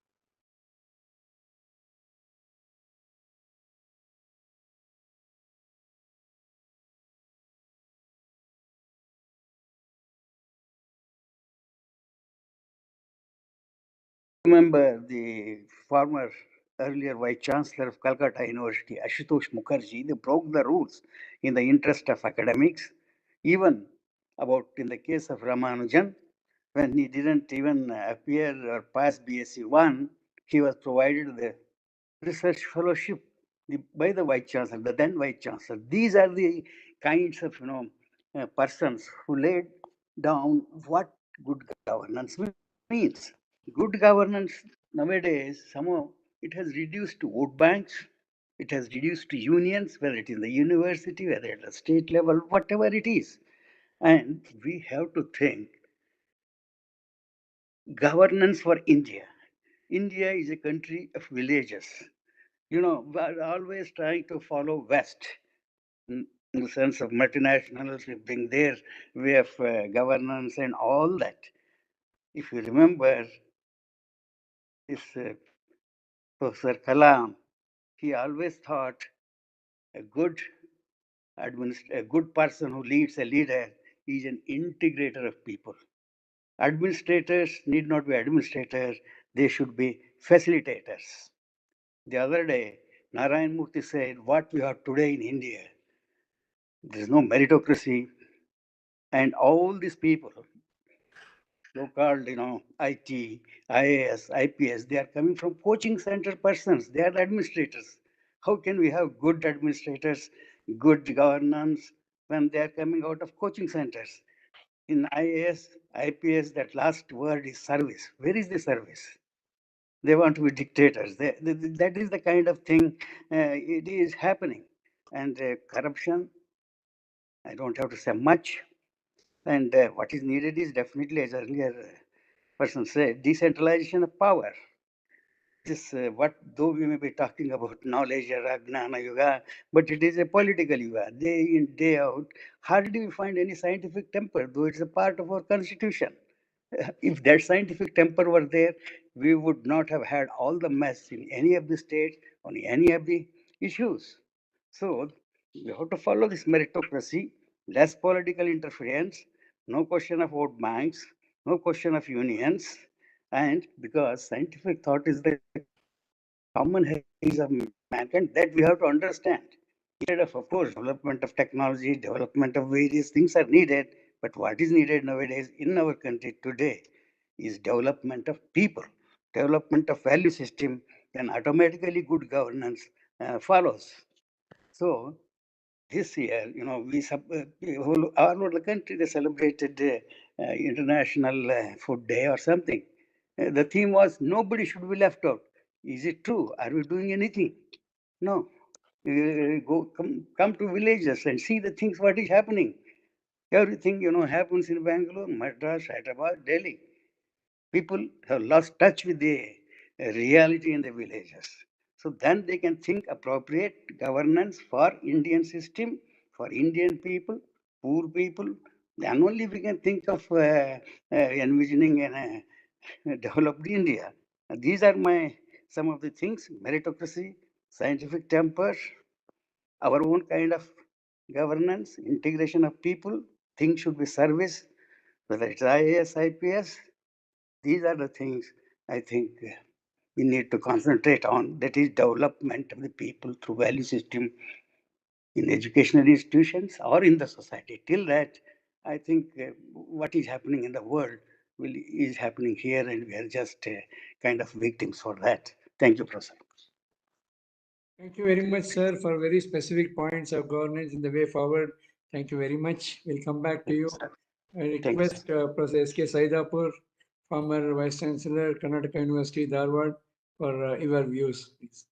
Speaker 4: remember the former earlier Vice Chancellor of Calcutta University, Ashutosh Mukherjee, they broke the rules in the interest of academics, even about in the case of Ramanujan, when he didn't even appear or pass BSc 1, he was provided the research fellowship by the Vice Chancellor, the then Vice Chancellor. These are the kinds of persons who laid down what good governance means. Good governance nowadays, somehow it has reduced to vote banks, it has reduced to unions, whether it is the university, whether at the state level, whatever it is. And we have to think governance for India. India is a country of villages. We're always trying to follow West in the sense of multinationals, we bring their way of governance and all that. If you remember, this Professor Kalam, he always thought a good a good person who leads a leader is an integrator of people. Administrators need not be administrators, they should be facilitators. The other day, Narayan Murthy said, what we have today in India, there is no meritocracy, and all these people, so-called, IT, IAS, IPS, they are coming from coaching center persons. They are administrators. How can we have good administrators, good governance when they are coming out of coaching centers? In IAS, IPS, that last word is service. Where is the service? They want to be dictators. That is the kind of thing it is happening. And corruption, I don't have to say much. And what is needed is definitely, as earlier person said, decentralization of power. This what though we may be talking about knowledge or Gnana Yuga, but it is a political Yuga. Day in, day out, hardly we find any scientific temper, though it's a part of our constitution. If that scientific temper were there, we would not have had all the mess in any of the states on any of the issues. So we have to follow this meritocracy, less political interference, no question of vote banks, no question of unions, and because scientific thought is the common heritage of mankind that we have to understand. Instead of course, development of technology, development of various things are needed, but what is needed nowadays in our country today is development of people, development of value system, then automatically good governance follows. So this year, all over the country, they celebrated International Food Day or something. The theme was nobody should be left out. Is it true? Are we doing anything? No. Come to villages and see the things what is happening. Everything happens in Bangalore, Madras, Hyderabad, Delhi. People have lost touch with the reality in the villages. So then they can think appropriate governance for Indian system, for Indian people, poor people. Then only we can think of envisioning a developed India. These are some of the things: meritocracy, scientific temper, our own kind of governance, integration of people. Things should be service, whether it's IAS, IPS. These are the things I think we need to concentrate on. That is development of the people through value system in educational institutions or in the society. Till that, I think what is happening in the world is happening here, and we are just kind of victims for that. Thank you, Professor.
Speaker 1: Thank you very much, sir, for very specific points of governance in the way forward. Thank you very much. We'll come back to you. I
Speaker 4: Thank you,
Speaker 1: request Professor S.K. Saidapur, former Vice Chancellor, Karnataka University, Dharwad, for your views, please.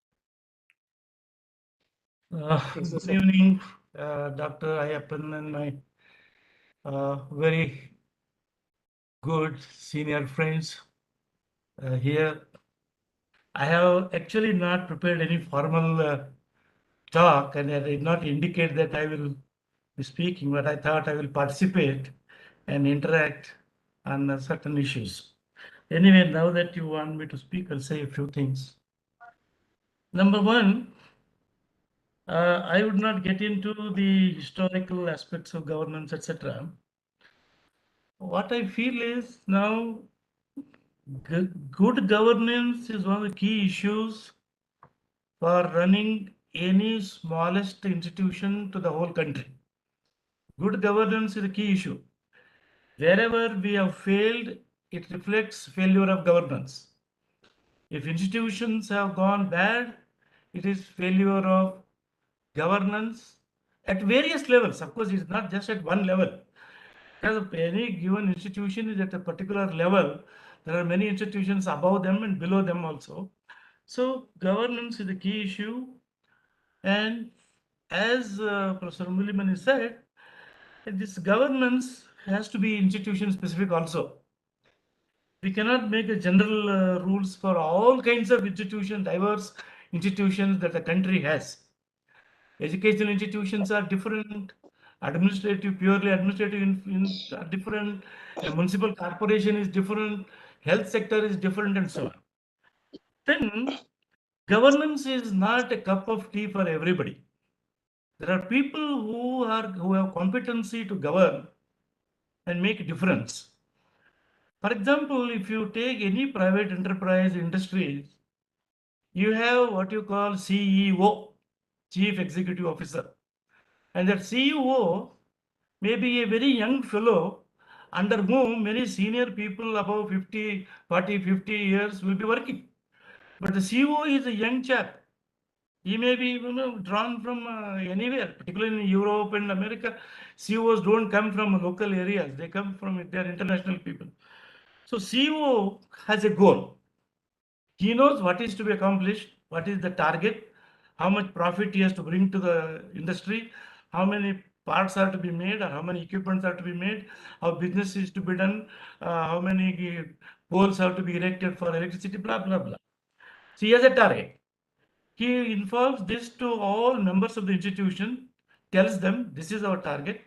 Speaker 5: Good evening, Dr. Ayappan and my very good senior friends here. I have actually not prepared any formal talk, and I did not indicate that I will be speaking, but I thought I will participate and interact on certain issues. Anyway, now that you want me to speak, I'll say a few things. Number one, I would not get into the historical aspects of governance, etc. What I feel is now good governance is one of the key issues for running any smallest institution to the whole country. Good governance is a key issue. Wherever we have failed, it reflects failure of governance. If institutions have gone bad, it is failure of governance at various levels. Of course, it's not just at one level. Because any given institution is at a particular level, there are many institutions above them and below them also. So governance is the key issue. And as Professor Mulliman said, this governance has to be institution specific also. We cannot make a general rules for all kinds of institutions, diverse institutions that a country has. Educational institutions are different, administrative, purely administrative are different, a municipal corporation is different, health sector is different, and so on. Then governance is not a cup of tea for everybody. There are people who have competency to govern and make a difference. For example, if you take any private enterprise industries, you have what you call CEO, Chief Executive Officer. And that CEO may be a very young fellow under whom many senior people above 50, 40, 50 years will be working. But the CEO is a young chap. He may be drawn from anywhere, particularly in Europe and America. CEOs don't come from local areas. They come from, they're international people. So CEO has a goal. He knows what is to be accomplished, what is the target, how much profit he has to bring to the industry, how many parts are to be made, or how many equipments are to be made, how business is to be done, how many poles have to be erected for electricity, blah, blah, blah. So he has a target. He informs this to all members of the institution, tells them this is our target,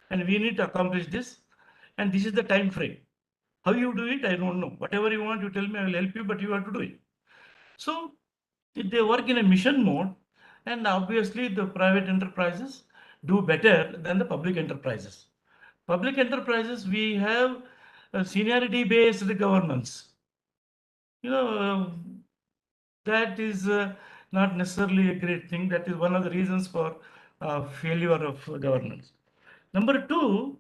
Speaker 5: and we need to accomplish this, and this is the time frame. How you do it, I don't know. Whatever you want, you tell me, I will help you, but you have to do it. So they work in a mission mode, and obviously the private enterprises do better than the public enterprises. Public enterprises, we have a seniority based governance. That is not necessarily a great thing. That is one of the reasons for failure of governance. Number two,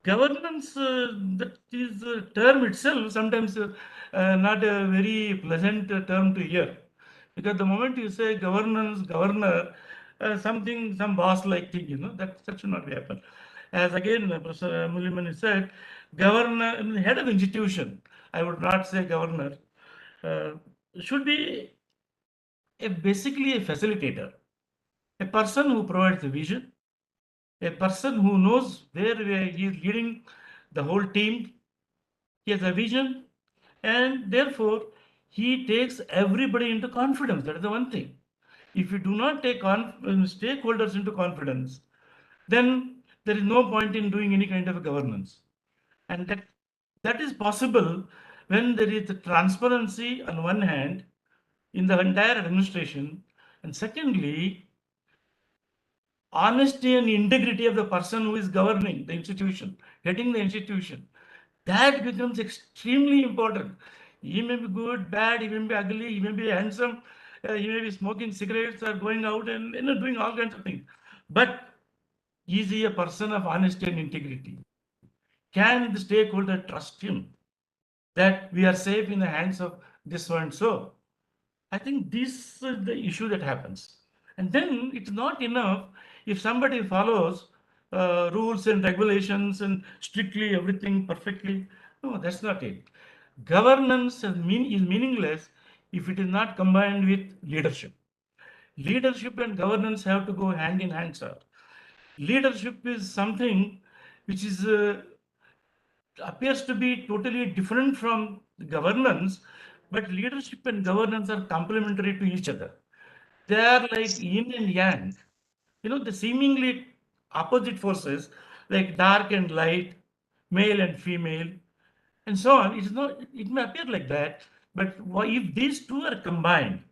Speaker 5: governance, that is a term itself sometimes not a very pleasant term to hear. Because the moment you say governance, governor, some boss-like thing, that should not happen. As again, Professor Mulliman said, governor, head of institution, I would not say governor, should be basically a facilitator, a person who provides a vision, a person who knows where he is leading the whole team. He has a vision, and therefore he takes everybody into confidence. That is the one thing. If you do not take stakeholders into confidence, then there is no point in doing any kind of a governance. And that is possible when there is transparency on one hand in the entire administration, and secondly, honesty and integrity of the person who is governing the institution, heading the institution. That becomes extremely important. He may be good, bad, he may be ugly, he may be handsome, he may be smoking cigarettes or going out and doing all kinds of things. But is he a person of honesty and integrity? Can the stakeholder trust him that we are safe in the hands of this so and so? I think this is the issue that happens. And then it's not enough if somebody follows rules and regulations and strictly everything perfectly. No, that's not it. Governance is meaningless if it is not combined with leadership. Leadership and governance have to go hand in hand, sir. Leadership is something which is appears to be totally different from governance, but leadership and governance are complementary to each other. They are like yin and yang. You know, the seemingly opposite forces like dark and light, male and female, and so on. It is not. It may appear like that, but if these two are combined,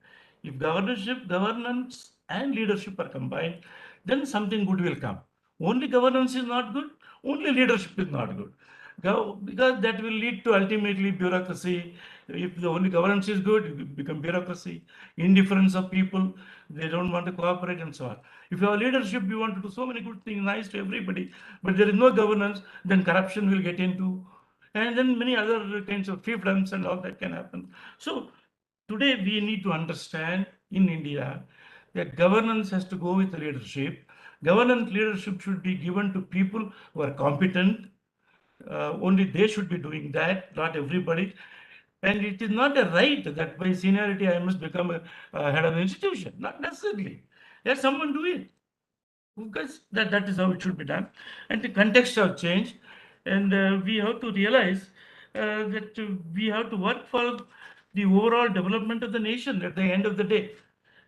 Speaker 5: if governance and leadership are combined, then something good will come. Only governance is not good. Only leadership is not good. Because that will lead to ultimately bureaucracy. If the only governance is good, it will become bureaucracy, indifference of people, they don't want to cooperate and so on. If you have leadership, you want to do so many good things, nice to everybody, but there is no governance, then corruption will get into, and then many other kinds of fiefdoms and all that can happen. So today we need to understand in India that governance has to go with leadership. Governance leadership should be given to people who are competent. Only they should be doing that, not everybody. And it is not a right that by seniority I must become a head of an institution. Not necessarily. Let someone do it. Because that is how it should be done. And the context have changed. And we have to realize that we have to work for the overall development of the nation at the end of the day,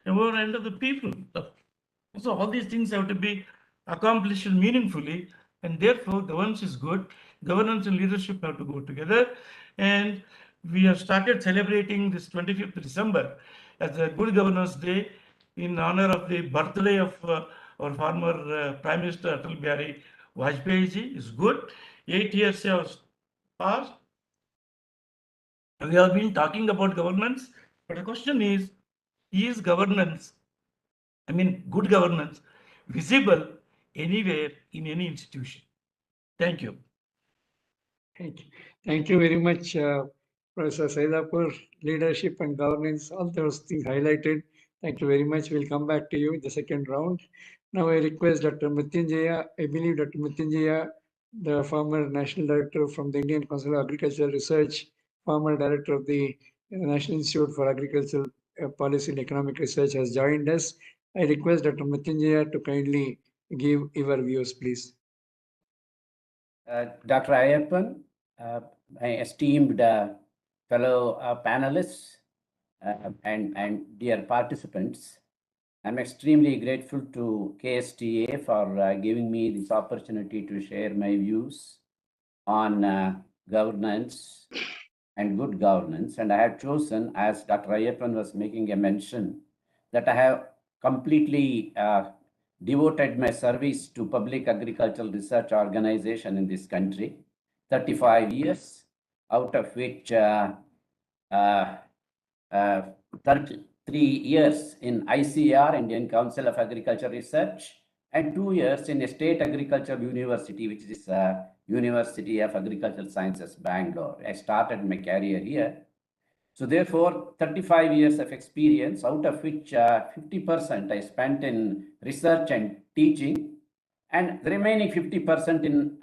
Speaker 5: the overall end of the people. So all these things have to be accomplished meaningfully, and therefore governance is good. Governance and leadership have to go together. And we have started celebrating this 25th December as a Good Governance Day in honor of the birthday of our former Prime Minister Atal Bihari Vajpayee ji. Is good. 8 years have passed. We have been talking about governance, but the question is governance, I mean, good governance, visible anywhere in any institution? Thank you.
Speaker 1: Thank you very much, Professor Saidapur. Leadership and governance, all those things highlighted. Thank you very much. We'll come back to you in the second round. Now I request Dr. Mrityunjaya. I believe Dr. Mrityunjaya, the former National Director from the Indian Council of Agricultural Research, former Director of the National Institute for Agricultural Policy and Economic Research, has joined us. I request Dr. Mrityunjaya to kindly give your views, please.
Speaker 6: Dr. Ayyappan, my esteemed fellow panelists and dear participants, I'm extremely grateful to KSTA for giving me this opportunity to share my views on governance and good governance. And I have chosen, as Dr. Ayyappan was making a mention, that I have completely devoted my service to Public Agricultural Research Organization in this country, 35 years, out of which 33 years in ICR, Indian Council of Agriculture Research, and 2 years in a state agricultural university, which is University of Agricultural Sciences, Bangalore. I started my career here. So therefore, 35 years of experience, out of which 50% I spent in research and teaching, and the remaining 50% in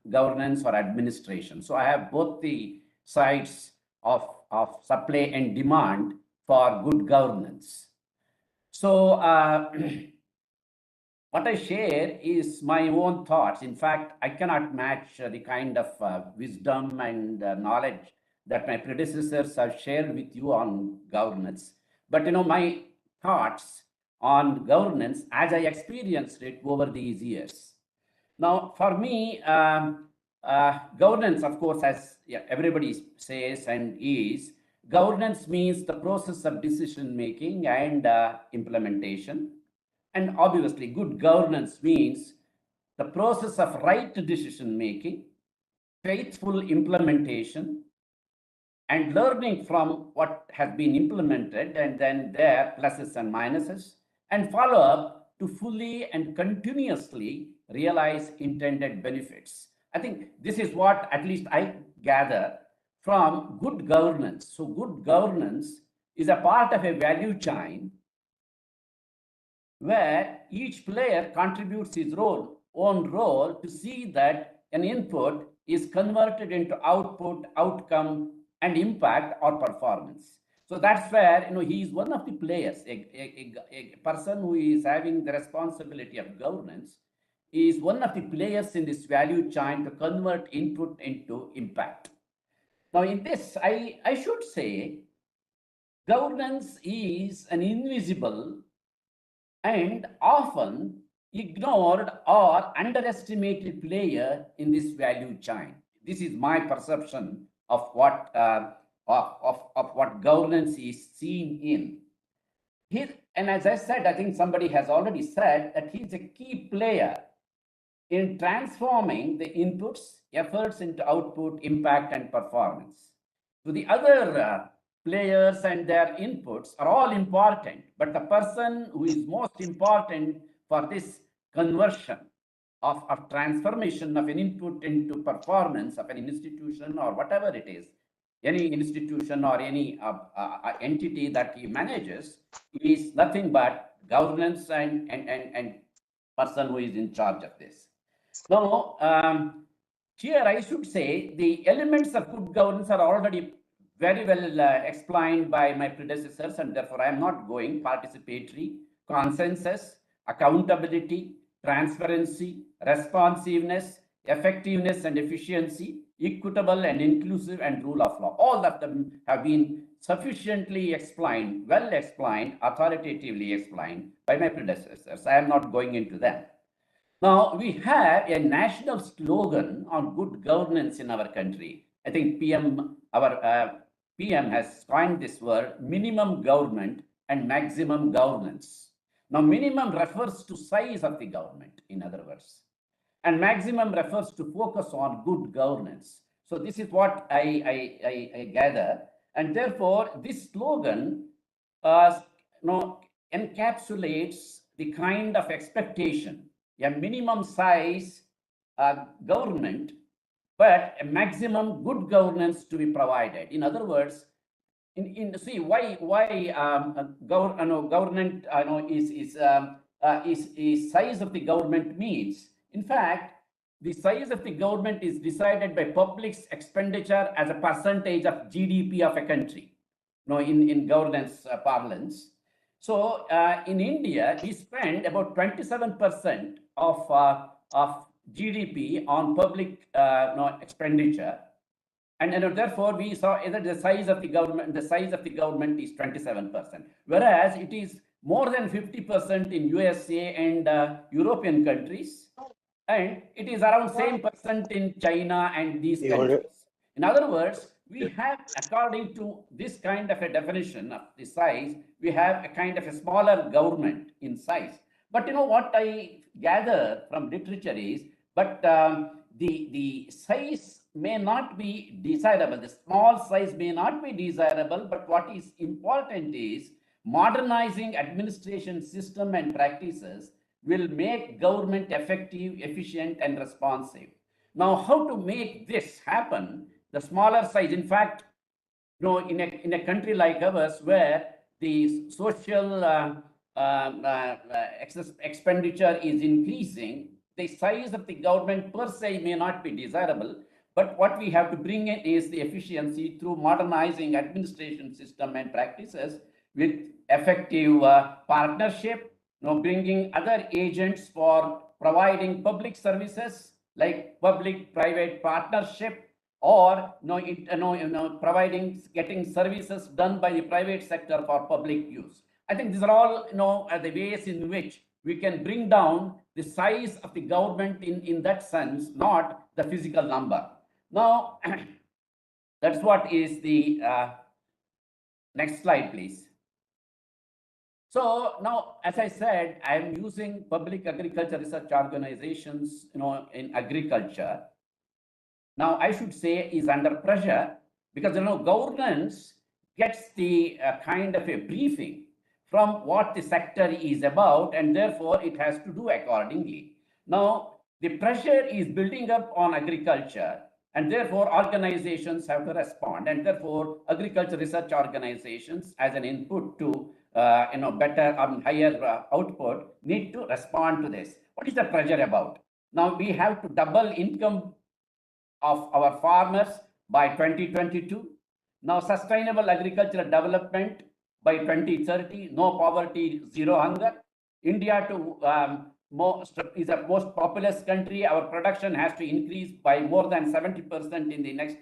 Speaker 6: governance or administration. So I have both the sides of supply and demand for good governance. So what I share is my own thoughts. In fact, I cannot match the kind of wisdom and knowledge that my predecessors have shared with you on governance. But my thoughts on governance as I experienced it over these years. Now, for me, governance, of course, as everybody says and is, governance means the process of decision making and implementation. And obviously, good governance means the process of right decision making, faithful implementation, and learning from what has been implemented, and then their pluses and minuses, and follow up to fully and continuously realize intended benefits. I think this is what at least I gather from good governance. So good governance is a part of a value chain where each player contributes his role own role to see that an input is converted into output, outcome, and impact or performance. So that's where he is one of the players, a person who is having the responsibility of governance is one of the players in this value chain to convert input into impact. Now, in this, I should say governance is an invisible and often ignored or underestimated player in this value chain. This is my perception of what of what governance is seen in. And as I said, I think somebody has already said that he's a key player in transforming the inputs, efforts into output, impact, and performance. So the other players and their inputs are all important, but the person who is most important for this conversion of transformation of an input into performance of an institution or whatever it is, any institution or any entity that he manages is nothing but governance and person who is in charge of this. Now, here I should say the elements of good governance are already very well explained by my predecessors, and therefore I am not going. Participatory, consensus, accountability, transparency, responsiveness, effectiveness and efficiency, equitable and inclusive, and rule of law. All of them have been sufficiently explained, well explained, authoritatively explained by my predecessors. I am not going into them. Now, we have a national slogan on good governance in our country. I think our PM has coined this word, minimum government and maximum governance. Now, minimum refers to size of the government, in other words, and maximum refers to focus on good governance. So this is what I gather, and therefore this slogan encapsulates the kind of expectation, a minimum size government, but a maximum good governance to be provided. In other words, see why government is size of the government means. In fact, the size of the government is decided by public's expenditure as a percentage of GDP of a country. In governance parlance. So in India, we spend about 27% of GDP on public expenditure, and therefore we saw either the size of the government is 27%, whereas it is more than 50% in USA and European countries, and it is around same percent in China and these countries. In other words, we have, according to this kind of a definition of the size, we have a kind of a smaller government in size. But what I gather from literature is, but the size may not be desirable. The small size may not be desirable, but what is important is modernizing administration system and practices will make government effective, efficient, and responsive. Now, how to make this happen? The smaller size, in fact, in a country like ours, where the social expenditure is increasing, the size of the government per se may not be desirable. But what we have to bring in is the efficiency through modernizing administration system and practices with effective partnership, bringing other agents for providing public services like public-private partnership, or getting services done by the private sector for public use. I think these are all the ways in which we can bring down the size of the government in that sense, not the physical number. Now, that's what is the next slide, please. So now, as I said, I am using public agriculture research organizations, in agriculture. Now, I should say is under pressure because, governance gets the kind of a briefing from what the sector is about, and therefore it has to do accordingly. Now, the pressure is building up on agriculture, and therefore organizations have to respond, and therefore agriculture research organizations as an input to better higher output need to respond to this. What is the pressure about? Now we have to double income of our farmers by 2022. Now sustainable agricultural development by 2030, no poverty, zero hunger. India is the most populous country. Our production has to increase by more than 70% in the next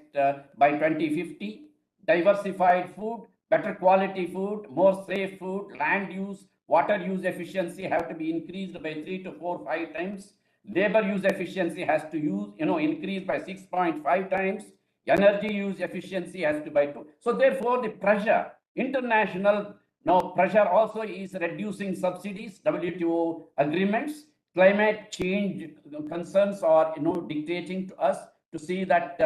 Speaker 6: by 2050. Diversified food, better quality food, more safe food, land use, water use efficiency have to be increased by 3 to 4, 5 times. Labor use efficiency has to increase by 6.5 times. Energy use efficiency has to by 2. So therefore, the pressure, international pressure also is reducing subsidies, WTO agreements, climate change concerns are dictating to us to see that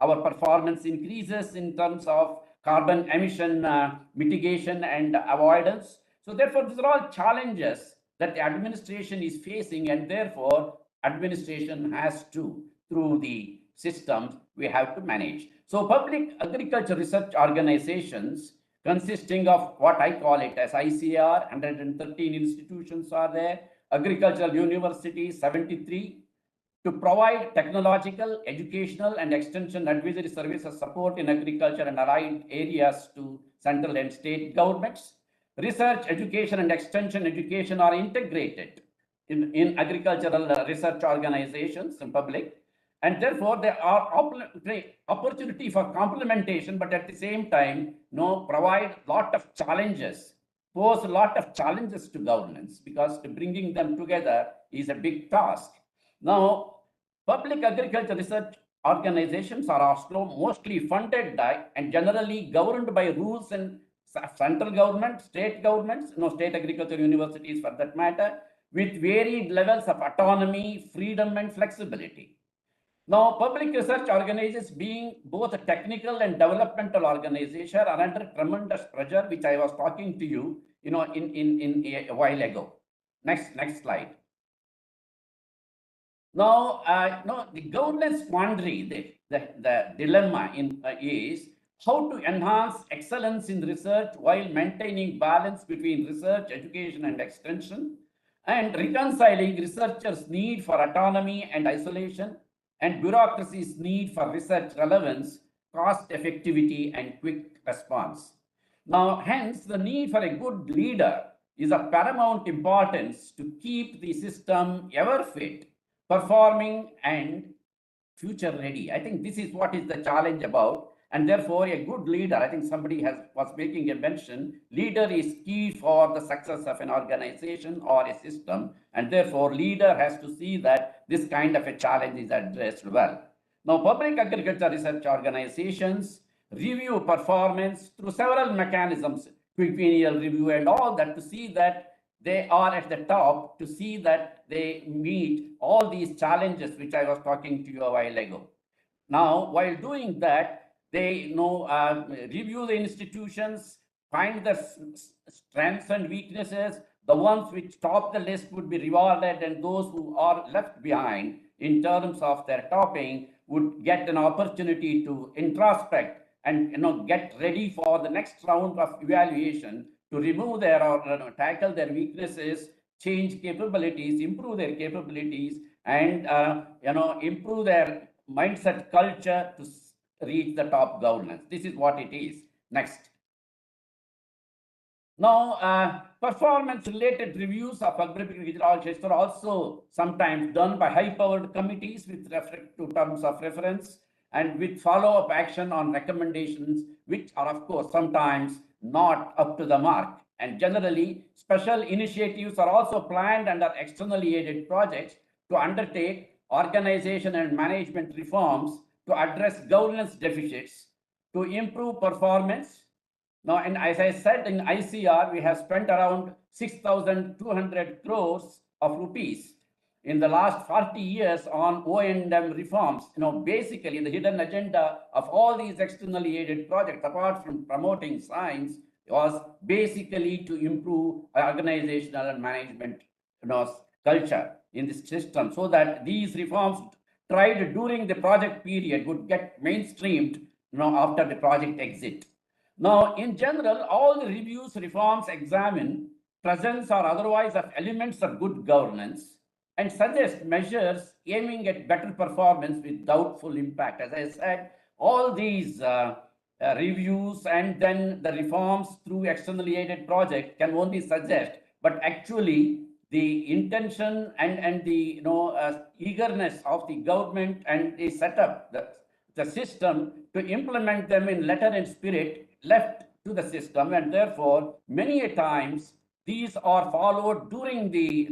Speaker 6: our performance increases in terms of carbon emission mitigation and avoidance. So therefore, these are all challenges that the administration is facing, and therefore administration has to, through the systems, we have to manage. So public agriculture research organizations consisting of what I call it as ICR, 113 institutions are there, agricultural universities, 73, to provide technological, educational, and extension advisory services support in agriculture and allied areas to central and state governments. Research, education, and extension education are integrated in agricultural research organizations in public, and therefore there are opportunity for complementation, but at the same time, provide lot of challenges, pose a lot of challenges to governance, because bringing them together is a big task. Now, public agriculture research organizations are also mostly funded by and generally governed by rules and central government, state governments, state agriculture universities for that matter, with varied levels of autonomy, freedom, and flexibility. Now, public research organizations, being both a technical and developmental organization, are under tremendous pressure, which I was talking to you, in a while ago. Next slide. Now, the governance quandary, the dilemma is how to enhance excellence in research while maintaining balance between research, education, and extension, and reconciling researchers' need for autonomy and isolation, and bureaucracy's need for research relevance, cost effectivity, and quick response. Now, hence, the need for a good leader is of paramount importance to keep the system ever fit, performing, and future ready. I think this is what is the challenge about. And therefore, a good leader, I think somebody was making a mention, leader is key for the success of an organization or a system. And therefore, leader has to see that this kind of a challenge is addressed well. Now, public agriculture research organizations review performance through several mechanisms, quinquennial review and all that, to see that they are at the top, to see that they meet all these challenges which I was talking to you a while ago. Now, while doing that, they review the institutions, find the strengths and weaknesses. The ones which top the list would be rewarded, and those who are left behind in terms of their topping would get an opportunity to introspect and get ready for the next round of evaluation, to remove their or tackle their weaknesses, change capabilities, improve their capabilities, and improve their mindset culture to reach the top governance. This is what it is. Next. Now, performance-related reviews of agricultural organizations are also sometimes done by high-powered committees with respect to terms of reference and with follow-up action on recommendations, which are, of course, sometimes not up to the mark. And generally, special initiatives are also planned under externally aided projects to undertake organization and management reforms to address governance deficits, to improve performance. Now, and as I said, in ICR, we have spent around 6,200 crores of rupees in the last 40 years on O&M reforms. Basically, the hidden agenda of all these externally aided projects, apart from promoting science, was basically to improve organizational and management culture in this system, so that these reforms tried during the project period would get mainstreamed after the project exit. Now, in general, all the reviews, reforms examine presence or otherwise of elements of good governance, and suggest measures aiming at better performance with doubtful impact. As I said, all these reviews and then the reforms through externally aided project can only suggest, but actually the intention and the eagerness of the government and the setup, the system to implement them in letter and spirit left to the system, and therefore many a times these are followed during the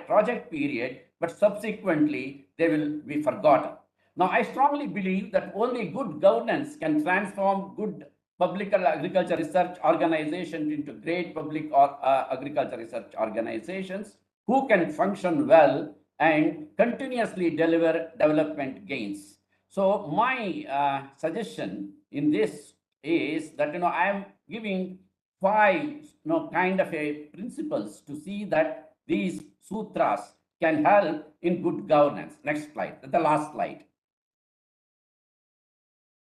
Speaker 6: project period, but subsequently they will be forgotten. Now, I strongly believe that only good governance can transform good public agriculture research organizations into great public or agriculture research organizations who can function well and continuously deliver development gains. So my suggestion in this is that I am giving 5 kind of a principles to see that these sutras can help in good governance. Next slide, the last slide.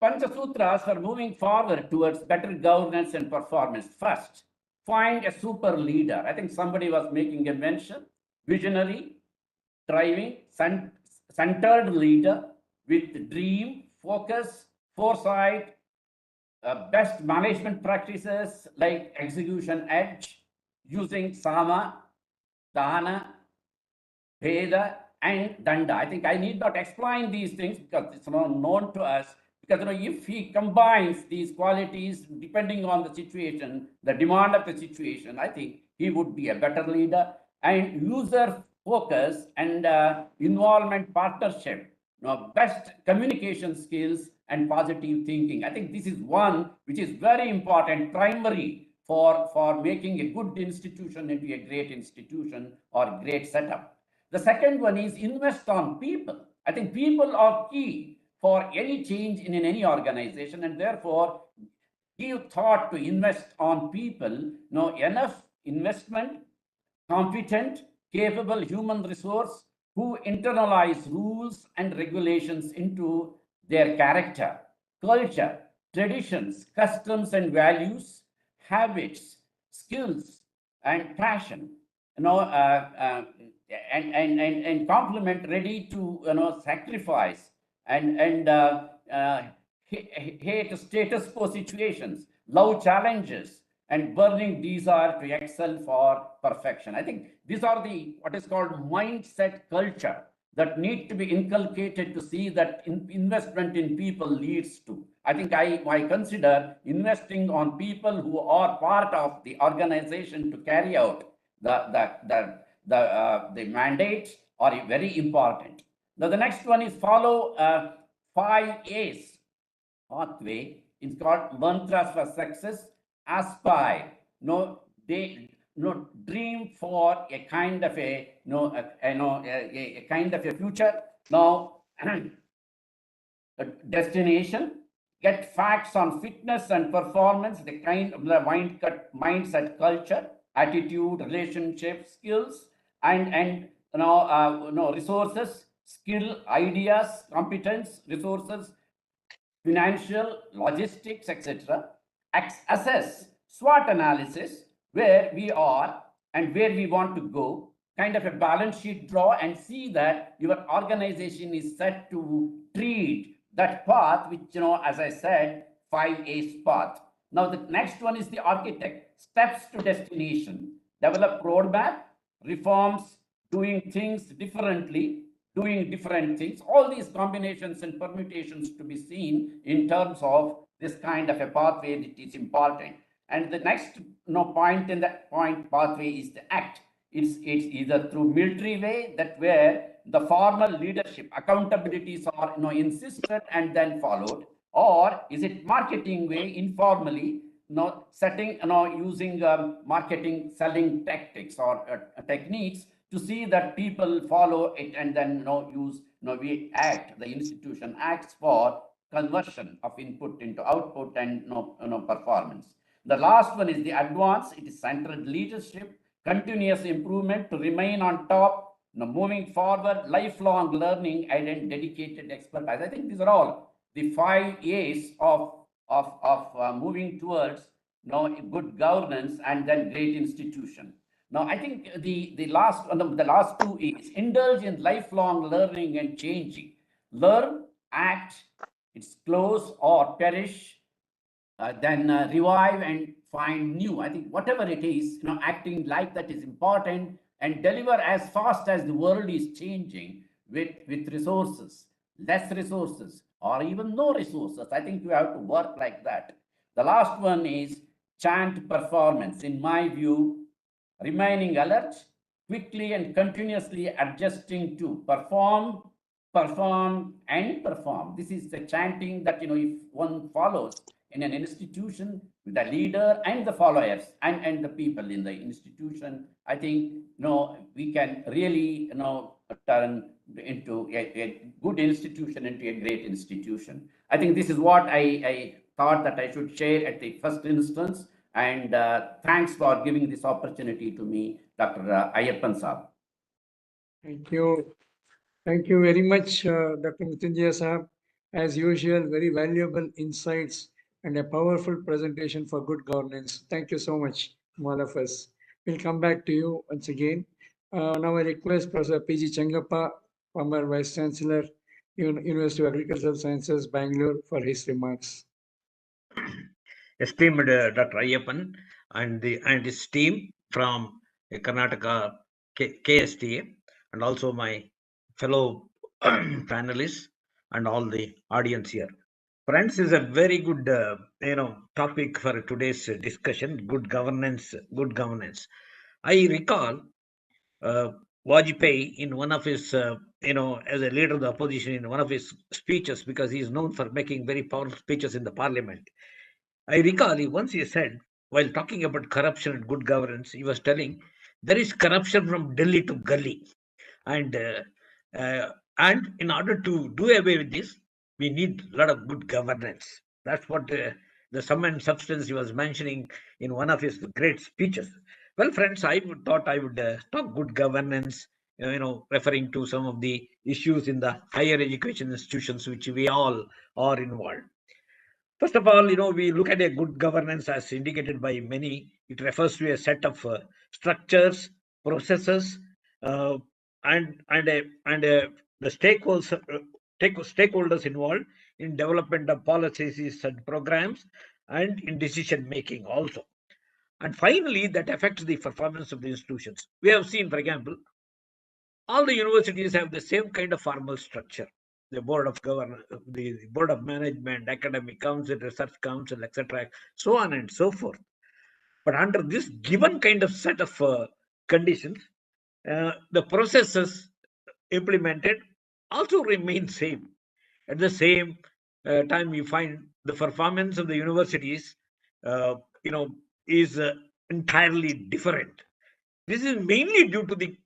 Speaker 6: Panchasutras for moving forward towards better governance and performance. First, find a super leader. I think somebody was making a mention. Visionary, driving, centered leader with dream, focus, foresight, best management practices like execution edge, using Sama, Dana, Veda, and Danda. I think I need not explain these things because it's not known to us. Because if he combines these qualities depending on the situation, the demand of the situation, I think he would be a better leader. And user focus and involvement partnership, best communication skills and positive thinking. I think this is one which is very important, primary for making a good institution into a great institution or great setup. The second one is invest on people. I think people are key for any change in any organization, and therefore give thought to invest on people. Enough investment, competent, capable human resource who internalize rules and regulations into their character, culture, traditions, customs and values, habits, skills, and passion. And complement, ready to sacrifice and hate status quo situations, love challenges, and burning desire to excel for perfection. I think these are the what is called mindset culture that need to be inculcated to see that investment in people leads to. I think I consider investing on people who are part of the organization to carry out the mandates are very important. Now the next one is follow 5 A's pathway. It's called mantras for success. Aspire, dream for a kind of a kind of a future. Now destination, get facts on fitness and performance, the kind of the mindset culture, attitude, relationship, skills, and resources, skill, ideas, competence, resources, financial, logistics, etc. Assess SWOT analysis, where we are and where we want to go, kind of a balance sheet draw and see that your organization is set to treat that path, which, as I said, 5 A's path. Now, the next one is the architect, steps to destination, develop roadmap, reforms, doing things differently, doing different things, all these combinations and permutations to be seen in terms of this kind of a pathway that is important. And the next point in that pathway is the act. It's either through military way, that where the formal leadership accountabilities are insisted and then followed, or is it marketing way, informally, setting, using marketing selling tactics or techniques to see that people follow it and then we act, the institution acts for conversion of input into output and performance. The last one is the advance. It is centered leadership, continuous improvement to remain on top, moving forward, lifelong learning, and dedicated expertise. I think these are all the 5 A's of moving towards good governance and then great institution. Now, I think the last two is indulge in lifelong learning and changing. Learn, act, it's close or perish, then revive and find new. I think whatever it is, acting like that is important, and deliver as fast as the world is changing with resources, less resources, or even no resources. I think you have to work like that. The last one is chant performance. In my view, remaining alert, quickly and continuously adjusting to perform, perform, and perform. This is the chanting that, if one follows in an institution with the leader and the followers and the people in the institution, I think, we can really, turn into a good institution into a great institution. I think this is what I thought that I should share at the first instance. And thanks for giving this opportunity to me, Dr. Ayyappan Saab.
Speaker 1: Thank you. Thank you very much, Dr. Mrityunjaya Saab. As usual, very valuable insights and a powerful presentation for good governance. Thank you so much from all of us. We'll come back to you once again. Now I request Professor P.G. Changappa, former Vice Chancellor, University of Agricultural Sciences, Bangalore, for his remarks.
Speaker 7: Esteemed Dr. Ayyappan and his team from Karnataka KSTA, and also my fellow panelists and all the audience here. Friends, is a very good topic for today's discussion. Good governance. Good governance. I recall Vajpayee in one of his as a leader of the opposition, in one of his speeches, because he is known for making very powerful speeches in the parliament. I recall once he said, while talking about corruption and good governance, he was telling there is corruption from Delhi to Gully, and in order to do away with this, we need a lot of good governance. That's what the sum and substance he was mentioning in one of his great speeches. Well, friends, I thought I would talk good governance, referring to some of the issues in the higher education institutions which we all are involved. First of all, we look at a good governance as indicated by many. It refers to a set of structures, processes, and the stakeholders involved in development of policies and programs and in decision making also. And finally, that affects the performance of the institutions. We have seen, for example, all the universities have the same kind of formal structure. The board of governors, the board of management, academic council, research council, etc., so on and so forth. But under this given kind of set of conditions, the processes implemented also remain same. At the same time, you find the performance of the universities, is entirely different. This is mainly due to the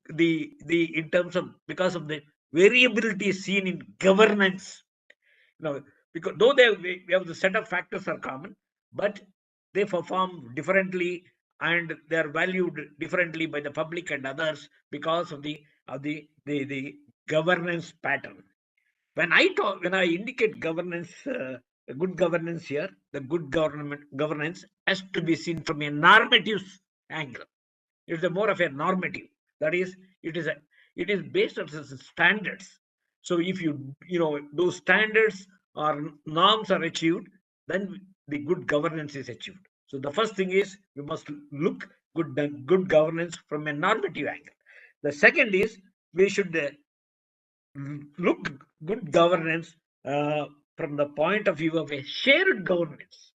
Speaker 7: in terms of because of the variability seen in governance. Because though we have the set of factors are common, but they perform differently and they are valued differently by the public and others because of the governance pattern. When I indicate governance, good governance here, the good governance has to be seen from a normative angle. It's more of a normative. That is, it is based on standards. So if those standards or norms are achieved, then the good governance is achieved. So the first thing is we must look good governance from a normative angle. The second is we should look good governance from the point of view of a shared governance.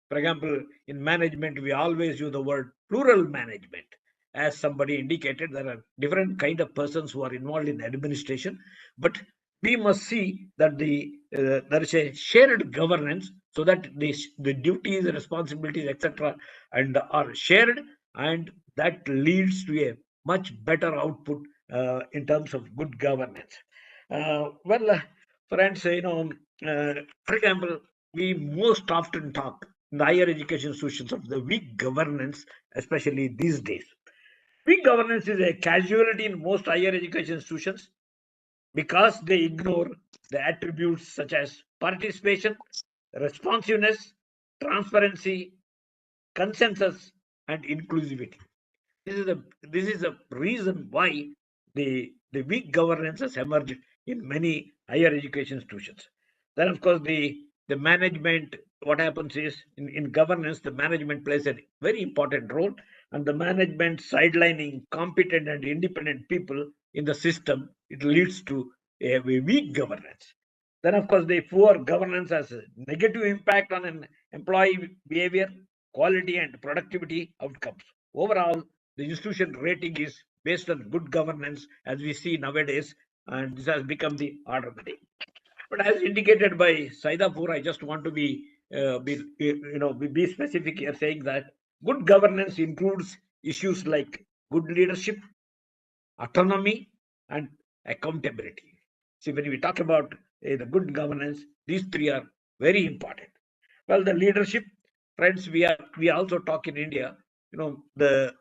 Speaker 7: For example, in management, we always use the word plural management. As somebody indicated, there are different kind of persons who are involved in administration, but we must see that there is a shared governance so that the duties, responsibilities, etc., and are shared, and that leads to a much better output in terms of good governance. Friends, for example, we most often talk in the higher education institutions of the weak governance, especially these days. Weak governance is a casualty in most higher education institutions because they ignore the attributes such as participation, responsiveness, transparency, consensus, and inclusivity. This is a reason why the weak governance has emerged in many higher education institutions. Then, of course, the management. What happens is in governance, the management plays a very important role, and the management sidelining competent and independent people in the system, it leads to a weak governance. Then, of course, the poor governance has a negative impact on an employee behavior, quality, and productivity outcomes. Overall, the institution rating is based on good governance, as we see nowadays, and this has become the order of the day. But as indicated by Saidapur, I just want to be specific here, saying that good governance includes issues like good leadership, autonomy, and accountability. See, when we talk about the good governance, these three are very important. Well, the leadership, friends, we also talk in India. The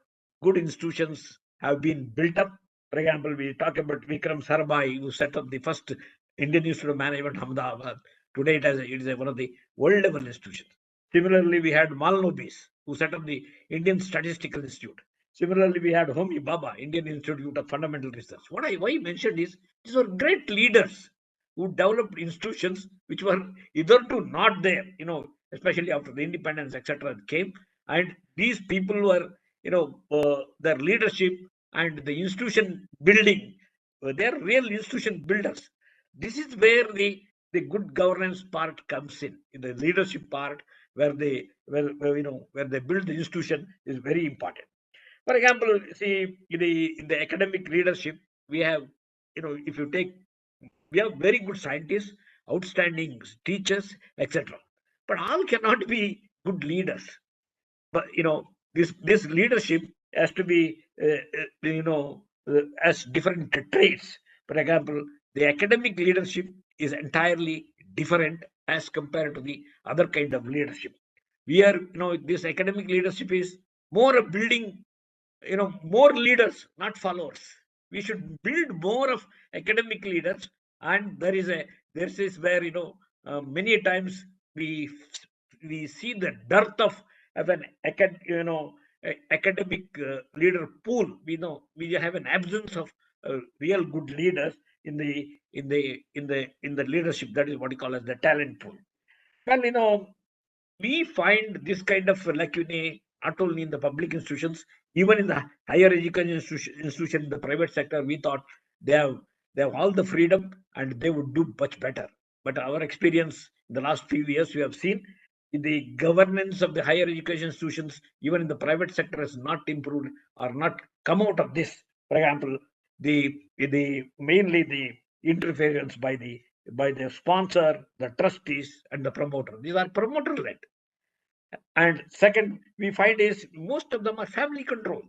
Speaker 7: good institutions have been built up. For example, we talk about Vikram Sarabhai, who set up the first Indian Institute of Management, Ahmedabad. Today, it is one of the world-level institutions. Similarly, we had Malnobis, who set up the Indian Statistical Institute. Similarly, we had Homi Bhabha, Indian Institute of Fundamental Research. Why I mentioned is these were great leaders who developed institutions which were hitherto not there, especially after the independence, etc. came. And these people were, their leadership and the institution building, they're real institution builders. This is where the good governance part comes in the leadership part, where they build the institution is very important. For example, see, in the academic leadership, we have, if you take, we have very good scientists, outstanding teachers, etc. But all cannot be good leaders. But this leadership has to be, as different traits. For example, the academic leadership is entirely different as compared to the other kind of leadership. We are, this academic leadership is more of building, more leaders, not followers. We should build more of academic leaders, and this is where many times we see the dearth of an academic leader pool. We have an absence of real good leaders in the leadership. That is what you call as the talent pool. Well, we find this kind of lacunae not only in the public institutions, even in the higher education institution in the private sector. We thought they have all the freedom and they would do much better. But our experience in the last few years, we have seen the governance of the higher education institutions, even in the private sector, has not improved or not come out of this. For example, mainly the interference by the sponsor, the trustees, and the promoter. These are promoter-led. And second, we find is most of them are family controlled.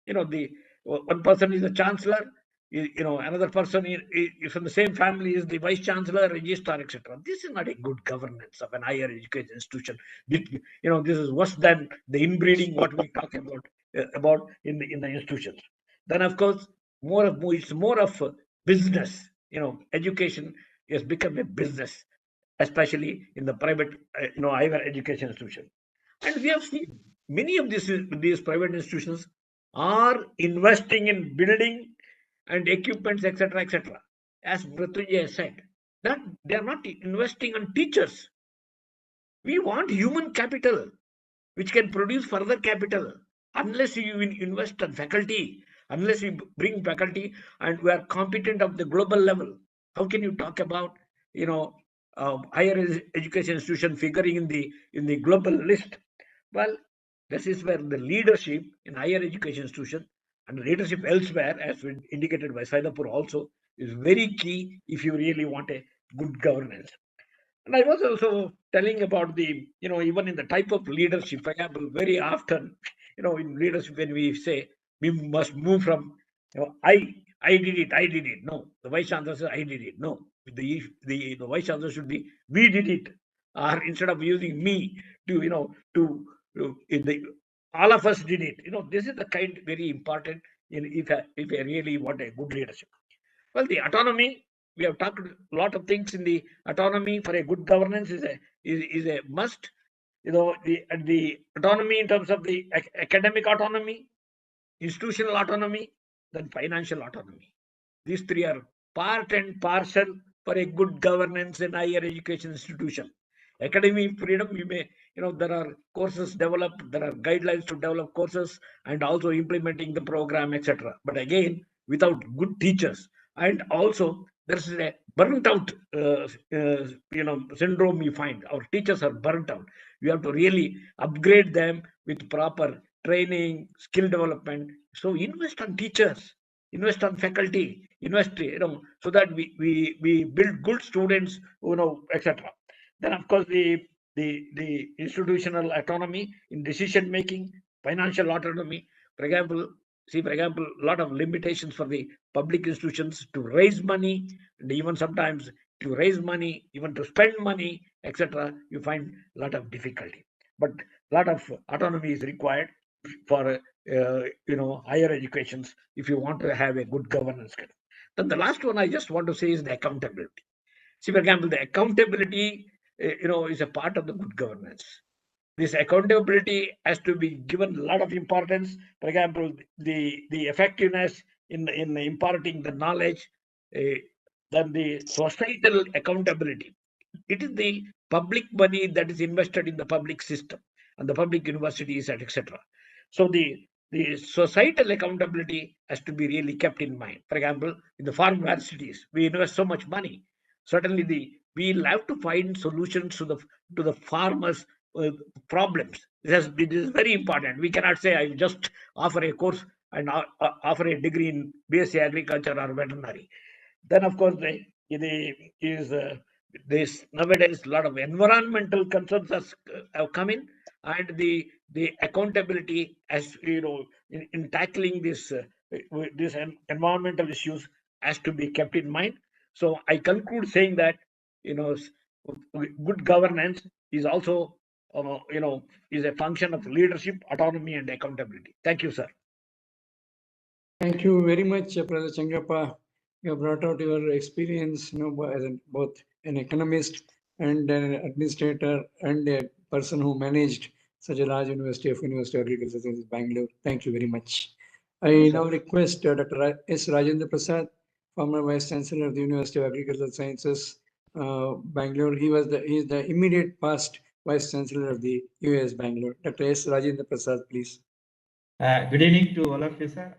Speaker 7: The one person is the chancellor, another person is from the same family is the vice chancellor, registrar, etc. This is not a good governance of an higher education institution. This is worse than the inbreeding what we talk about in the institutions. Then, of course, it's more of a business. Education has become a business, especially in the private, higher education institution. And we have seen many of these private institutions are investing in building and equipments, etc., etc. As Mrityunjay said, that they are not investing on teachers. We want human capital, which can produce further capital. Unless you invest on faculty, unless you bring faculty and we are competent of the global level, how can you talk about higher education institution figuring in the global list? Well, this is where the leadership in higher education institution and leadership elsewhere, as indicated by Saidapur also, is very key if you really want a good governance. And I was also telling about the, even in the type of leadership, for example, very often, in leadership, when we say we must move from, I did it. No, the vice chancellor says I did it. No, the vice chancellor should be we did it, or instead of using me to, all of us did it. This is the kind very important if I really want a good leadership. Well, the autonomy, we have talked a lot of things in the autonomy for a good governance is a must. The autonomy in terms of the academic autonomy, institutional autonomy, then financial autonomy. These three are part and parcel for a good governance in higher education institution. Academic freedom, we may, there are courses developed, there are guidelines to develop courses and also implementing the program, etc. But again, without good teachers, and also there's a burnt out, syndrome we find. Our teachers are burnt out. We have to really upgrade them with proper training, skill development. So invest on teachers, invest on faculty, invest, so that we build good students, etc. Then of course the institutional autonomy in decision making, financial autonomy. For example, a lot of limitations for the public institutions to raise money, and even sometimes to raise money, even to spend money, etc. You find a lot of difficulty. But a lot of autonomy is required for higher educations if you want to have a good governance. Then the last one I just want to say is the accountability. See, for example, the accountability, is a part of the good governance. This accountability has to be given a lot of importance. For example, the effectiveness in imparting the knowledge, then the societal accountability. It is the public money that is invested in the public system and the public universities and etc. So the societal accountability has to be really kept in mind. For example, in the farm universities, we invest so much money. Certainly, we'll have to find solutions to the farmers' problems. It is very important. We cannot say I just offer a course and offer a degree in BSc Agriculture or veterinary. Then, of course, this nowadays a lot of environmental concerns have come in, and the accountability as in tackling this environmental issues has to be kept in mind. So I conclude saying that good governance is also is a function of leadership, autonomy, and accountability. Thank you, sir.
Speaker 1: Thank you very much, Brother Changappa. You have brought out your experience, as both an economist and an administrator and a person who managed such a large University of Agricultural Sciences, Bangalore. Thank you very much. I now request Dr. S. Rajendra Prasad, former Vice Chancellor of the University of Agricultural Sciences, Bangalore. He is the immediate past Vice Chancellor of the UAS Bangalore. Dr. S. Rajendra Prasad, please.
Speaker 8: Good evening to all of you, sir.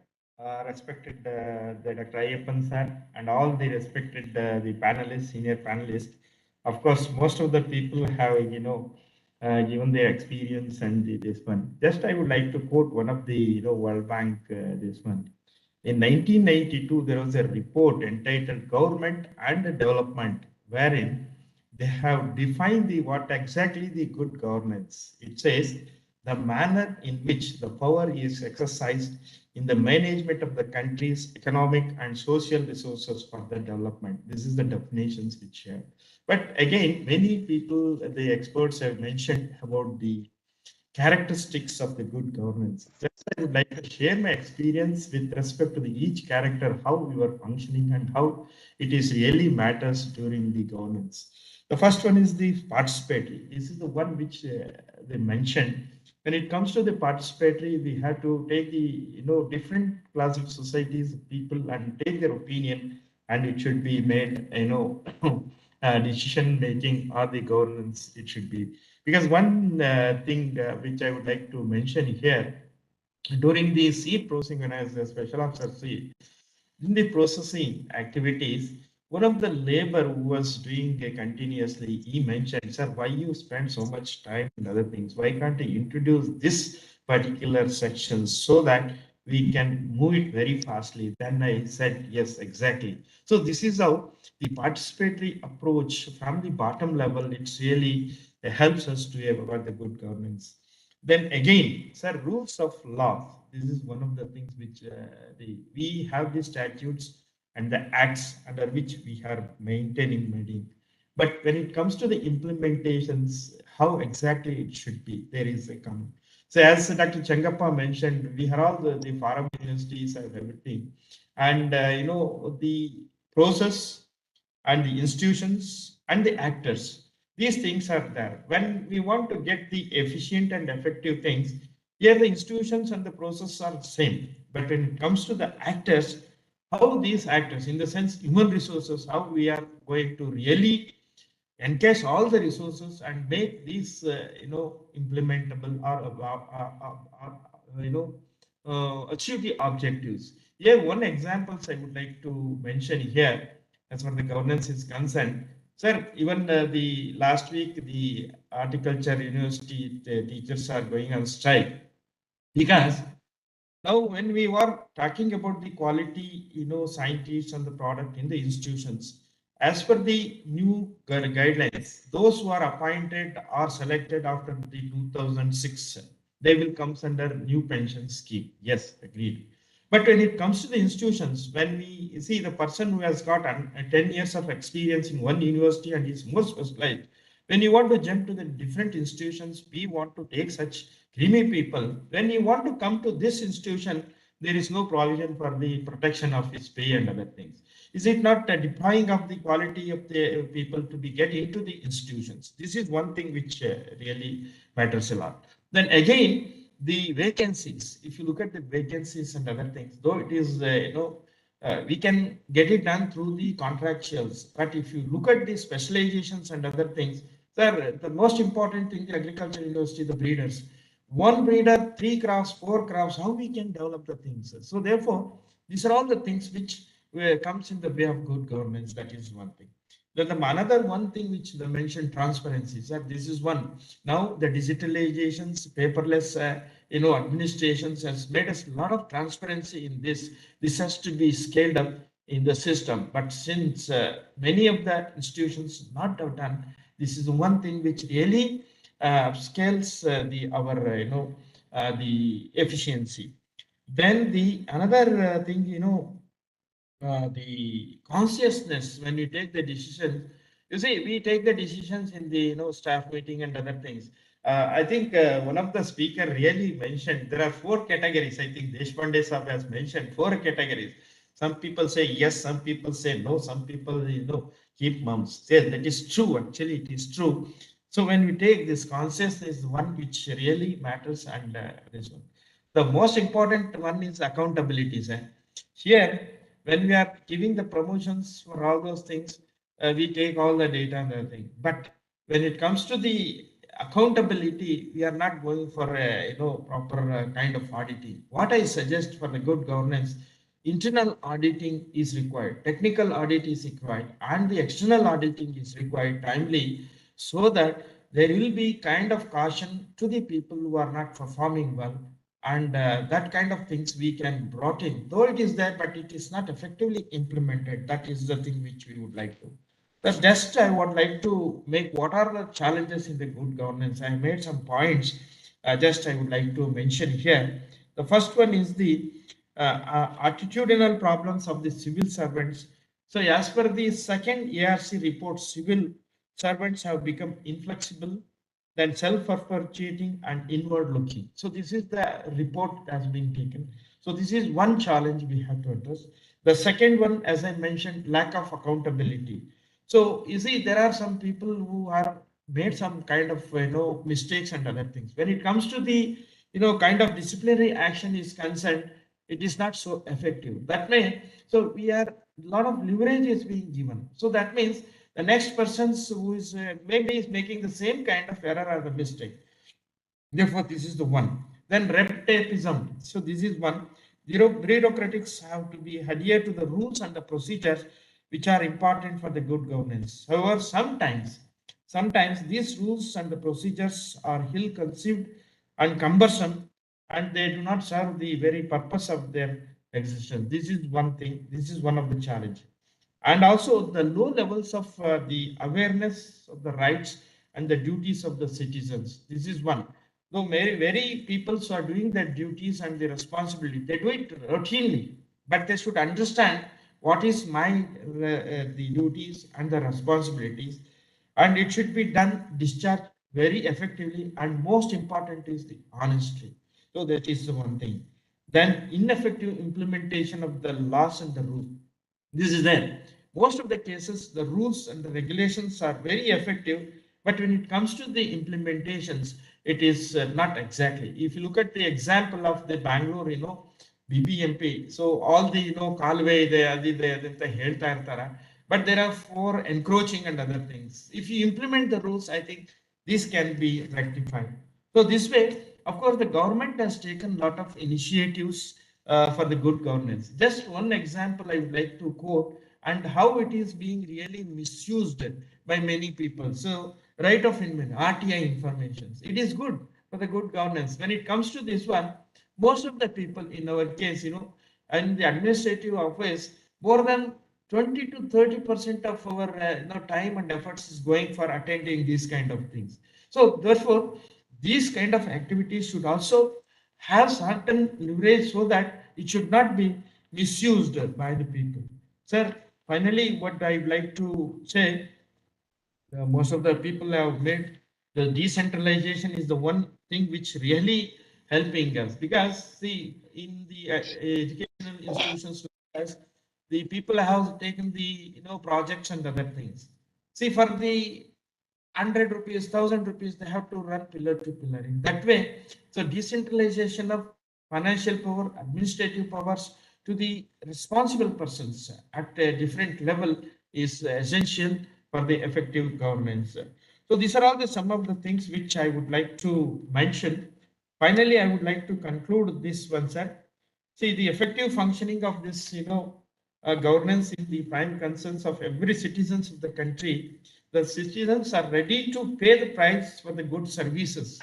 Speaker 8: Respected the Dr. Ayyappan sir, and all the respected the panelists, senior panelists. Of course, most of the people have given their experience and this one. Just I would like to quote one of the World Bank this one. In 1992, there was a report entitled "Government and Development," wherein they have defined what exactly the good governance. It says the manner in which the power is exercised in the management of the country's economic and social resources for the development. This is the definitions which share. But again, many people, the experts have mentioned about the characteristics of the good governance. Just I would like to share my experience with respect to each character, how we were functioning and how it is really matters during the governance. The first one is the participatory. This is the one which they mentioned. When it comes to the participatory, we have to take the different class of societies, people, and take their opinion, and it should be made decision making or the governance. It should be. Because one thing which I would like to mention here, during the seed processing, when I was a special officer seed, in the processing activities, one of the labor who was doing continuously, he mentioned, sir, why you spend so much time and other things? Why can't you introduce this particular section so that we can move it very fastly? Then I said, yes, exactly. So this is how the participatory approach from the bottom level, it's really helps us to have about the good governance. Then again, sir, rules of law. This is one of the things which we have the statutes and the acts under which we are maintaining. But when it comes to the implementations, how exactly it should be, there is a comment. So as Dr. Changappa mentioned, we have all the foreign universities and everything. And, the process and the institutions and the actors, these things are there. When we want to get the efficient and effective things, Here the institutions and the process are the same, but when it comes to the actors, how these actors, in the sense human resources, how we are going to really encash all the resources and make these implementable or achieve the objectives. Here one examples I would like to mention here as far as the governance is concerned. Sir, even the last week the horticulture university teachers are going on strike because now, when we were talking about the quality, scientists and the product in the institutions, as per the new guidelines, those who are appointed or selected after the 2006, they will come under new pension scheme. Yes, agreed. But when it comes to the institutions, when we see the person who has got 10 years of experience in one university and is more specialized, when you want to jump to the different institutions, we want to take such creamy people. When you want to come to this institution, there is no provision for the protection of his pay and other things. Is it not a depriving of the quality of the people to be get into the institutions? This is one thing which really matters a lot. Then again, the vacancies. If you look at the vacancies and other things, though it is we can get it done through the contractuals. But if you look at the specializations and other things, sir, the most important thing, the agriculture industry, the breeders, one breeder, 3 crops, 4 crops, how we can develop the things. So therefore, these are all the things which comes in the way of good governance. That is one thing. Then the another one thing which they mentioned, transparency. Sir, this is one. Now the digitalizations, paperless, administrations has made us a lot of transparency in this. This has to be scaled up in the system. But since many of the institutions not have done, this is one thing which really scales the efficiency. Then the another thing, the consciousness when we take the decision. You see, we take the decisions in the staff meeting and other things. I think one of the speaker really mentioned there are 4 categories. I think Deshpande Sahab has mentioned 4 categories. Some people say yes, some people say no, some people keep mums. Yes, that is true. Actually, it is true. So when we take this consciousness, one which really matters, and this one. The most important one is accountability, sir. Here, when we are giving the promotions for all those things, we take all the data and everything. But when it comes to the accountability, we are not going for a proper kind of auditing. What I suggest for the good governance, internal auditing is required, technical audit is required, and the external auditing is required timely, so that there will be kind of caution to the people who are not performing well, and that kind of things we can brought in, though it is there, but it is not effectively implemented. That is the thing which we would like to. But just I would like to make what are the challenges in the good governance. I made some points. Just I would like to mention here. The first one is the attitudinal problems of the civil servants. So as per the second ARC report, civil servants have become inflexible, then self-perpetuating and inward looking. So this is the report that has been taken. So this is one challenge we have to address. The second one, as I mentioned, lack of accountability. So you see, there are some people who are made some kind of mistakes and other things. When it comes to the kind of disciplinary action is concerned, it is not so effective. That may, so we are, a lot of leverage is being given. So that means the next person who is maybe is making the same kind of error or the mistake. Therefore, this is the one. Then red tapeism. So this is one. Bureaucratics have to be adhere to the rules and the procedures which are important for the good governance. However, sometimes these rules and the procedures are ill-conceived and cumbersome, and they do not serve the very purpose of their existence. This is one thing. This is one of the challenges. And also the low levels of the awareness of the rights and the duties of the citizens. This is one. Though very people who are doing their duties and their responsibility, they do it routinely, but they should understand what is my the duties and the responsibilities, and it should be done discharged very effectively, and most important is the honesty. So that is the one thing. Then ineffective implementation of the laws and the rules. This is there. Most of the cases, the rules and the regulations are very effective, but when it comes to the implementations, it is not exactly. If you look at the example of the Bangalore, BBMP, so all the, Kalve, they ಹೇಳ್ತಾ ಇರ್ತಾರೆ, but there are 4 encroaching and other things. If you implement the rules, I think this can be rectified. So this way, of course, the government has taken a lot of initiatives for the good governance. Just one example I would like to quote, and how it is being really misused by many people. So right of RTI information, it is good for the good governance. When it comes to this one, most of the people in our case, in the administrative office, more than 20 to 30% of our time and efforts is going for attending these kind of things. So therefore, these kind of activities should also have certain leverage so that it should not be misused by the people. Sir, finally, what I would like to say, most of the people have made the decentralization is the one thing which really helping us, because see, in the educational institutions, the people have taken the projects and other things. See, for the 100 rupees, 1000 rupees, they have to run pillar to pillar. In that way, so decentralization of financial power, administrative powers to the responsible persons at a different level is essential for the effective governance. So these are all the some of the things which I would like to mention. Finally, I would like to conclude this one, sir. See, the effective functioning of this, governance in the prime concerns of every citizens of the country. The citizens are ready to pay the price for the good services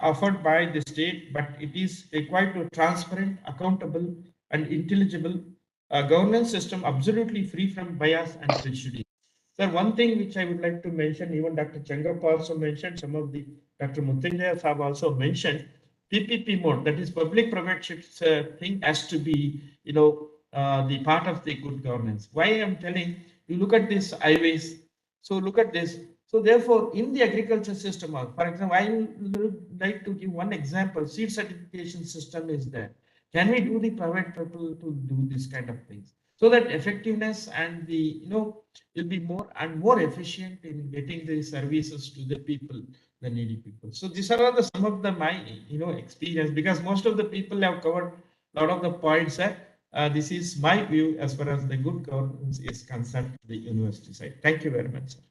Speaker 8: offered by the state, but it is required to transparent, accountable, and intelligible governance system, absolutely free from bias and prejudice. Sir, one thing which I would like to mention, even Dr. Changappa also mentioned, some of the Dr. Muthinjayas have also mentioned, PPP mode, that is public-private thing, has to be, the part of the good governance. Why I am telling, you look at this highways, so look at this. So therefore, in the agriculture system, for example, I would like to give one example. Seed certification system is there. Can we do the private people to do this kind of things, so that effectiveness and the will be more and more efficient in getting the services to the people, the needy people. So these are all the some of the my experience, because most of the people have covered a lot of the points. This is my view as far as the good governance is concerned to the university side. Thank you very much, sir.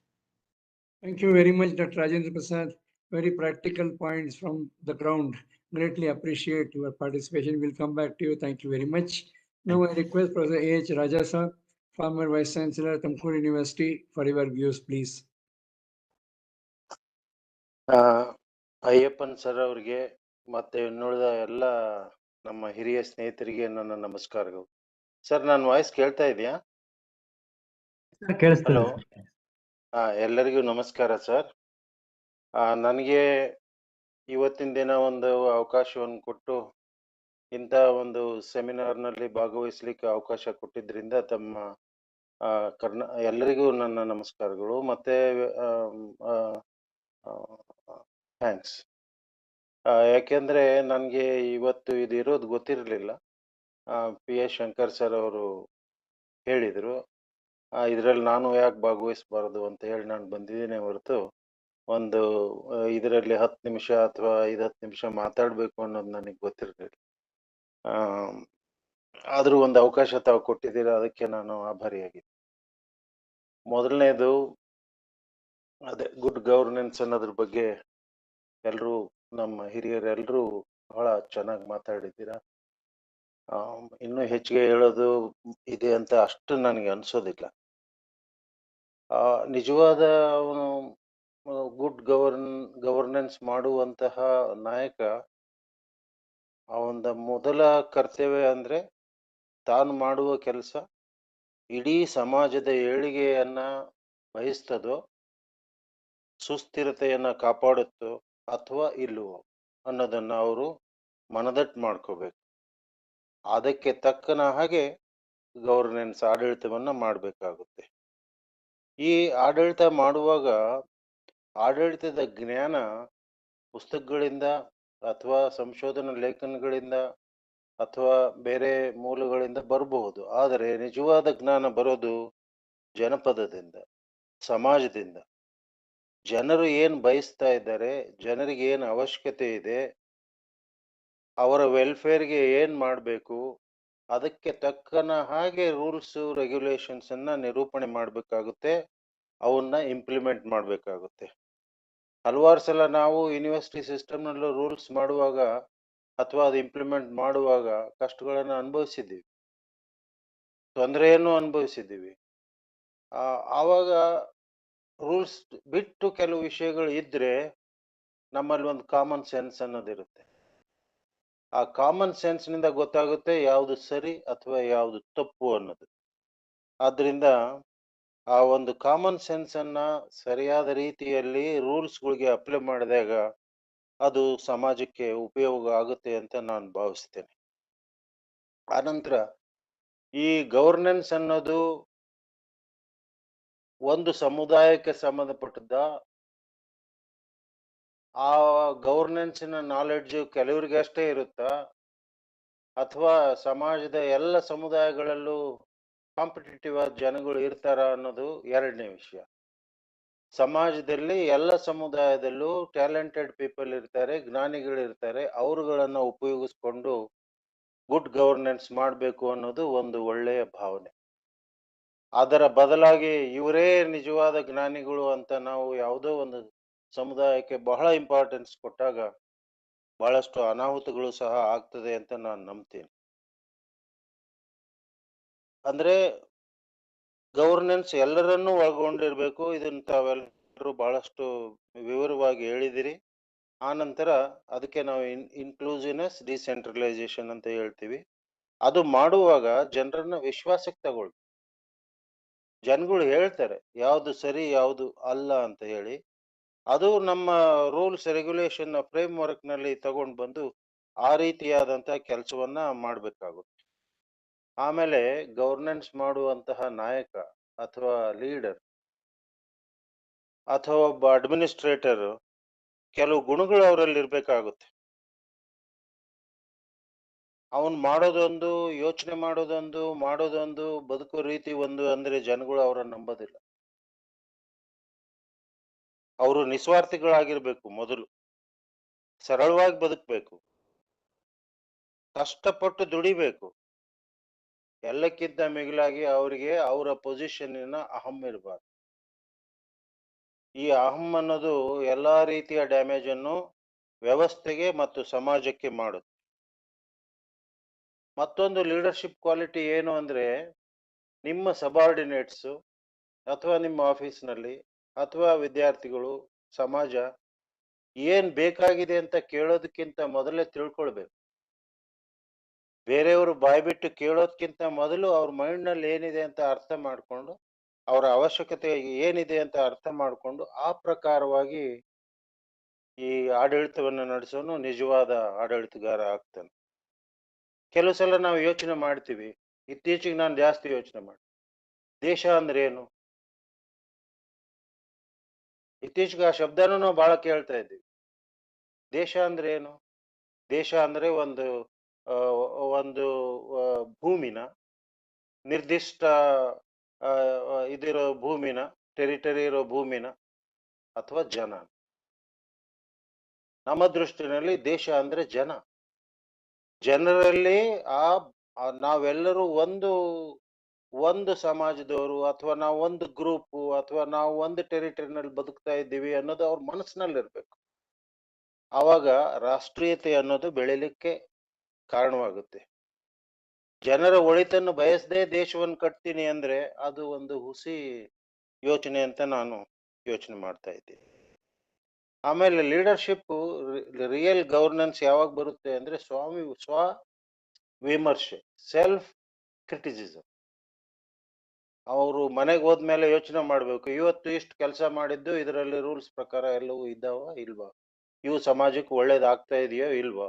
Speaker 1: Thank you very much, Dr. Rajendra Prasad. Very practical points from the ground. Greatly appreciate your participation. We'll come back to you. Thank you very much. Now I request Professor A.H. Rajasa, former Vice Chancellor, Tumkur University, for your views, please.
Speaker 9: Ayyappan sir ಅವರಿಗೆ ಮತ್ತೆ ಇನ್ನುಳಿದ ಎಲ್ಲ ನಮ್ಮ ಹಿರಿಯ ಸ್ನೇಹಿತರಿಗೆ ನನ್ನ ನಮಸ್ಕಾರಗಳು. Sir, ನನ್ನ ವಾಯ್ಸ್ ಕೇಳ್ತಾ ಇದೆಯಾ? ಹಲೋ. ಎಲ್ಲರಿಗೂ ನಮಸ್ಕಾರ ಸರ್. ನನಗೆ ಇವತ್ತಿನ ದಿನ ಒಂದು ಅವಕಾಶವನ್ನು ಕೊಟ್ಟು ಇಂಥ ಒಂದು ಸೆಮಿನಾರ್ನಲ್ಲಿ ಭಾಗವಹಿಸ್ಲಿಕ್ಕೆ ಅವಕಾಶ ಕೊಟ್ಟಿದ್ರಿಂದ ತಮ್ಮ ಎಲ್ಲರಿಗೂ ನನ್ನ ನಮಸ್ಕಾರಗಳು ಮತ್ತೆ ಥ್ಯಾಂಕ್ಸ್. ಯಾಕೆಂದ್ರೆ ನನಗೆ ಇವತ್ತು ಇದು ಇರೋದು ಗೊತ್ತಿರಲಿಲ್ಲ. P.S. ಶಂಕರ್ ಸರ್ ಅವರು ಹೇಳಿದರು, ಇದರಲ್ಲಿ ನಾನು ಯಾಕೆ ಭಾಗವಹಿಸಬಾರದು ಅಂತ ಹೇಳಿ ನಾನು ಬಂದಿದ್ದೇನೆ ಹೊರತು ಒಂದು ಇದರಲ್ಲಿ 10 ನಿಮಿಷ ಅಥವಾ 5-10 ನಿಮಿಷ ಮಾತಾಡಬೇಕು ಅನ್ನೋದು ನನಗೆ ಗೊತ್ತಿರಲಿಲ್ಲ. ಆದರೂ ಒಂದು ಅವಕಾಶ ತಾವು ಕೊಟ್ಟಿದ್ದೀರಾ, ಅದಕ್ಕೆ ನಾನು ಆಭಾರಿಯಾಗಿದ್ದೀನಿ. ಮೊದಲನೇದು ಅದೇ ಗುಡ್ ಗವರ್ನೆನ್ಸ್ ಅನ್ನೋದ್ರ ಬಗ್ಗೆ ಎಲ್ಲರೂ ನಮ್ಮ ಹಿರಿಯರೆಲ್ಲರೂ ಬಹಳ ಚೆನ್ನಾಗಿ ಮಾತಾಡಿದ್ದೀರಾ. ಇನ್ನೂ ಹೆಚ್ಚಿಗೆ ಹೇಳೋದು ಇದೆ ಅಂತ ಅಷ್ಟು ನನಗೆ ಅನ್ಸೋದಿಲ್ಲ. ನಿಜವಾದ ಗುಡ್ ಗವರ್ನೆನ್ಸ್ ಮಾಡುವಂತಹ ನಾಯಕ ಅವನ ಮೊದಲ ಕರ್ತವ್ಯ ಅಂದ್ರೆ ತಾನು ಮಾಡುವ ಕೆಲಸ ಇಡೀ ಸಮಾಜದ ಏಳಿಗೆಯನ್ನ ಬಯಸ್ತದೋ, ಸುಸ್ಥಿರತೆಯನ್ನ ಕಾಪಾಡುತ್ತೋ ಅಥವಾ ಇಲ್ಲವೋ ಅನ್ನೋದನ್ನ ಅವರು ಮನದಟ್ಟು ಮಾಡ್ಕೋಬೇಕು. ಅದಕ್ಕೆ ತಕ್ಕನ ಹಾಗೆ ಗವರ್ನೆನ್ಸ್ ಆಡಳಿತವನ್ನ ಮಾಡಬೇಕಾಗುತ್ತೆ. ಈ ಆಡಳಿತ ಮಾಡುವಾಗ ಆಡಳಿತದ ಜ್ಞಾನ ಪುಸ್ತಕಗಳಿಂದ ಅಥವಾ ಸಂಶೋಧನಾ ಲೇಖನಗಳಿಂದ ಅಥವಾ ಬೇರೆ ಮೂಲಗಳಿಂದ ಬರಬಹುದು. ಆದರೆ ನಿಜವಾದ ಜ್ಞಾನ ಬರೋದು ಜನಪದದಿಂದ, ಸಮಾಜದಿಂದ. ಜನರು ಏನು ಬಯಸ್ತಾ ಇದ್ದಾರೆ, ಜನರಿಗೆ ಏನು ಅವಶ್ಯಕತೆ ಇದೆ, ಅವರ ವೆಲ್ಫೇರ್ಗೆ ಏನು ಮಾಡಬೇಕು, ಅದಕ್ಕೆ ತಕ್ಕನ ಹಾಗೆ ರೂಲ್ಸು ರೆಗ್ಯುಲೇಷನ್ಸನ್ನು ನಿರೂಪಣೆ ಮಾಡಬೇಕಾಗುತ್ತೆ, ಅವನ್ನ ಇಂಪ್ಲಿಮೆಂಟ್ ಮಾಡಬೇಕಾಗುತ್ತೆ. ಹಲವಾರು ಸಲ ನಾವು ಯೂನಿವರ್ಸಿಟಿ ಸಿಸ್ಟಮ್ನಲ್ಲೂ ರೂಲ್ಸ್ ಮಾಡುವಾಗ ಅಥವಾ ಅದು ಇಂಪ್ಲಿಮೆಂಟ್ ಮಾಡುವಾಗ ಕಷ್ಟಗಳನ್ನು ಅನುಭವಿಸಿದ್ದೀವಿ, ತೊಂದರೆಯನ್ನು ಅನುಭವಿಸಿದ್ದೀವಿ. ಆವಾಗ ರೂಲ್ಸ್ ಬಿಟ್ಟು ಕೆಲವು ವಿಷಯಗಳು ಇದ್ರೆ ನಮ್ಮಲ್ಲಿ ಒಂದು ಕಾಮನ್ ಸೆನ್ಸ್ ಅನ್ನೋದಿರುತ್ತೆ. ಆ ಕಾಮನ್ ಸೆನ್ಸ್ನಿಂದ ಗೊತ್ತಾಗುತ್ತೆ ಯಾವುದು ಸರಿ ಅಥವಾ ಯಾವುದು ತಪ್ಪು ಅನ್ನೋದು. ಆದ್ರಿಂದ ಆ ಒಂದು ಕಾಮನ್ ಸೆನ್ಸ್ ಅನ್ನ ಸರಿಯಾದ ರೀತಿಯಲ್ಲಿ ರೂಲ್ಸ್ಗಳಿಗೆ ಅಪ್ಲೈ ಮಾಡಿದಾಗ ಅದು ಸಮಾಜಕ್ಕೆ ಉಪಯೋಗ ಆಗುತ್ತೆ ಅಂತ ನಾನು ಭಾವಿಸ್ತೇನೆ. ಆನಂತರ ಈ ಗವರ್ನೆನ್ಸ್ ಅನ್ನೋದು ಒಂದು ಸಮುದಾಯಕ್ಕೆ ಸಂಬಂಧಪಟ್ಟದ್ದ, ಆ ಗವರ್ನೆನ್ಸಿನ ನಾಲೆಡ್ಜ್ ಕೆಲವರಿಗೆ ಅಷ್ಟೇ ಇರುತ್ತಾ ಅಥವಾ ಸಮಾಜದ ಎಲ್ಲ ಸಮುದಾಯಗಳಲ್ಲೂ ಕಾಂಪಿಟೇಟಿವ್ ಆದ ಜನಗಳು ಇರ್ತಾರ ಅನ್ನೋದು ಎರಡನೇ ವಿಷಯ. ಸಮಾಜದಲ್ಲಿ ಎಲ್ಲ ಸಮುದಾಯದಲ್ಲೂ ಟ್ಯಾಲೆಂಟೆಡ್ ಪೀಪಲ್ ಇರ್ತಾರೆ, ಜ್ಞಾನಿಗಳು ಇರ್ತಾರೆ, ಅವರುಗಳನ್ನ ಉಪಯೋಗಿಸ್ಕೊಂಡು ಗುಡ್ ಗವರ್ನೆನ್ಸ್ ಮಾಡಬೇಕು ಅನ್ನೋದು ಒಂದು ಒಳ್ಳೆಯ ಭಾವನೆ. ಅದರ ಬದಲಾಗಿ ಇವರೇ ನಿಜವಾದ ಜ್ಞಾನಿಗಳು ಅಂತ ನಾವು ಯಾವುದೋ ಒಂದು ಸಮುದಾಯಕ್ಕೆ ಬಹಳ ಇಂಪಾರ್ಟೆನ್ಸ್ ಕೊಟ್ಟಾಗ ಬಹಳಷ್ಟು ಅನಾಹುತಗಳು ಸಹ ಆಗ್ತದೆ ಅಂತ ನಾನು ನಂಬ್ತೀನಿ. ಅಂದ್ರೆ ಗವರ್ನೆನ್ಸ್ ಎಲ್ಲರನ್ನೂ ಒಳಗೊಂಡಿರ್ಬೇಕು. ಇದನ್ನ ತಾವೆಲ್ಲರೂ ಬಹಳಷ್ಟು ವಿವರವಾಗಿ ಹೇಳಿದಿರಿ. ಆ ನಂತರ ಅದಕ್ಕೆ ನಾವು ಇನ್ಕ್ಲೂಸಿವ್ನೆಸ್ ಡಿಸೆಂಟ್ರಲೈಸೇಷನ್ ಅಂತ ಹೇಳ್ತೀವಿ. ಅದು ಮಾಡುವಾಗ ಜನರನ್ನ ವಿಶ್ವಾಸಕ್ಕೆ ತಗೊಳ್ಳಿ. ಜನಗಳು ಹೇಳ್ತಾರೆ ಯಾವುದು ಸರಿ ಯಾವುದು ಅಲ್ಲ ಅಂತ ಹೇಳಿ. ಅದು ನಮ್ಮ ರೂಲ್ಸ್ ರೆಗ್ಯುಲೇಷನ್ ಫ್ರೇಮ್ ವರ್ಕ್ ನಲ್ಲಿ ತಗೊಂಡು ಬಂದು ಆ ರೀತಿಯಾದಂತಹ ಕೆಲಸವನ್ನ ಮಾಡಬೇಕಾಗುತ್ತೆ. ಆಮೇಲೆ ಗವರ್ನೆನ್ಸ್ ಮಾಡುವಂತಹ ನಾಯಕ ಅಥವಾ ಲೀಡರ್ ಅಥವಾ ಒಬ್ಬ ಅಡ್ಮಿನಿಸ್ಟ್ರೇಟರ್ ಕೆಲವು ಗುಣಗಳು ಅವರಲ್ಲಿ ಇರ್ಬೇಕಾಗುತ್ತೆ. ಅವನ್ ಮಾಡೋದೊಂದು, ಯೋಚನೆ ಮಾಡೋದೊಂದು, ಬದುಕೋ ರೀತಿ ಒಂದು ಅಂದ್ರೆ ಜನಗಳು ಅವರನ್ನು ನಂಬೋದಿಲ್ಲ. ಅವರು ನಿಸ್ವಾರ್ಥಿಗಳಾಗಿರ್ಬೇಕು. ಮೊದಲು ಸರಳವಾಗಿ ಬದುಕಬೇಕು, ಕಷ್ಟಪಟ್ಟು ದುಡಿಬೇಕು. ಎಲ್ಲಕ್ಕಿಂತ ಮಿಗಿಲಾಗಿ ಅವರಿಗೆ ಅವರ ಪೊಸಿಷನ್ನಿನ ಅಹಂ ಇರಬಾರ್ದು. ಈ ಅಹಂ ಅನ್ನೋದು ಎಲ್ಲಾ ರೀತಿಯ ಡ್ಯಾಮೇಜ್ ಅನ್ನು ವ್ಯವಸ್ಥೆಗೆ ಮತ್ತು ಸಮಾಜಕ್ಕೆ ಮಾಡುತ್ತೆ. ಮತ್ತೊಂದು ಲೀಡರ್ಶಿಪ್ ಕ್ವಾಲಿಟಿ ಏನು ಅಂದ್ರೆ, ನಿಮ್ಮ ಸಬಾರ್ಡಿನೇಟ್ಸು ಅಥವಾ ನಿಮ್ಮ ಆಫೀಸ್ನಲ್ಲಿ ಅಥವಾ ವಿದ್ಯಾರ್ಥಿಗಳು, ಸಮಾಜ ಏನ್ ಬೇಕಾಗಿದೆ ಅಂತ ಕೇಳೋದಕ್ಕಿಂತ ಮೊದಲೇ ತಿಳ್ಕೊಳ್ಬೇಕು. ಬೇರೆಯವರು ಬಾಯ್ಬಿಟ್ಟು ಕೇಳೋದಕ್ಕಿಂತ ಮೊದಲು ಅವ್ರ ಮೈಂಡ್ನಲ್ಲಿ ಏನಿದೆ ಅಂತ ಅರ್ಥ ಮಾಡಿಕೊಂಡು, ಅವರ ಅವಶ್ಯಕತೆ ಏನಿದೆ ಅಂತ ಅರ್ಥ ಮಾಡಿಕೊಂಡು ಆ ಪ್ರಕಾರವಾಗಿ ಈ ಆಡಳಿತವನ್ನು ನಡೆಸೋನು ನಿಜವಾದ ಆಡಳಿತಗಾರ ಆಗ್ತಾನೆ. ಕೆಲವು ಸಲ ನಾವು ಯೋಚನೆ ಮಾಡ್ತೀವಿ, ಇತ್ತೀಚೆಗೆ ನಾನು ಜಾಸ್ತಿ ಯೋಚನೆ ಮಾಡಿ, ದೇಶ ಅಂದ್ರೆ ಏನು? ಇತ್ತೀಚೆಗೆ ಆ ಶಬ್ದನೂ ನಾವು ಬಹಳ ಕೇಳ್ತಾ ಇದ್ದೀವಿ. ದೇಶ ಅಂದ್ರೆ ಏನು? ದೇಶ ಅಂದ್ರೆ ಒಂದು ಭೂಮಿನ, ನಿರ್ದಿಷ್ಟ ಇದಿರೋ ಭೂಮಿನ, ಟೆರಿಟರಿ ಇರೋ ಭೂಮಿನ ಅಥವಾ ಜನ. ನಮ್ಮ ದೃಷ್ಟಿನಲ್ಲಿ ದೇಶ ಅಂದ್ರೆ ಜನ. ಜನರಲ್ಲಿ ನಾವೆಲ್ಲರೂ ಒಂದು ಸಮಾಜದವರು ಅಥವಾ ನಾವು ಒಂದು ಗ್ರೂಪು ಅಥವಾ ನಾವು ಒಂದು ಟೆರಿಟರಿನಲ್ಲಿ ಬದುಕ್ತಾ ಇದ್ದೀವಿ ಅನ್ನೋದು ಅವ್ರ ಮನಸ್ಸಿನಲ್ಲಿರ್ಬೇಕು. ಆವಾಗ ರಾಷ್ಟ್ರೀಯತೆ ಅನ್ನೋದು ಬೆಳಿಲಿಕ್ಕೆ ಕಾರಣವಾಗುತ್ತೆ. ಜನರ ಒಳಿತನ್ನು ಬಯಸದೆ ದೇಶವನ್ನು ಕಟ್ತೀನಿ ಅಂದ್ರೆ ಅದು ಒಂದು ಹುಸಿ ಯೋಚನೆ ಅಂತ ನಾನು ಯೋಚನೆ ಮಾಡ್ತಾ ಇದ್ದೀನಿ. ಆಮೇಲೆ ಲೀಡರ್ಶಿಪ್, ರಿಯಲ್ ಗವರ್ನೆನ್ಸ್ ಯಾವಾಗ ಬರುತ್ತೆ ಅಂದ್ರೆ ಸ್ವ ವಿಮರ್ಶೆ, ಸೆಲ್ಫ್ ಕ್ರಿಟಿಸಿಸಮ್. ಅವರು ಮನೆಗೆ ಹೋದ್ಮೇಲೆ ಯೋಚನೆ ಮಾಡ್ಬೇಕು, ಇವತ್ತು ಇಷ್ಟು ಕೆಲಸ ಮಾಡಿದ್ದು ಇದರಲ್ಲಿ ರೂಲ್ಸ್ ಪ್ರಕಾರ ಎಲ್ಲವೂ ಇದ್ದಾವ ಇಲ್ವಾ, ಇವು ಸಮಾಜಕ್ಕೆ ಒಳ್ಳೇದಾಗ್ತಾ ಇದೆಯೋ ಇಲ್ವೋ,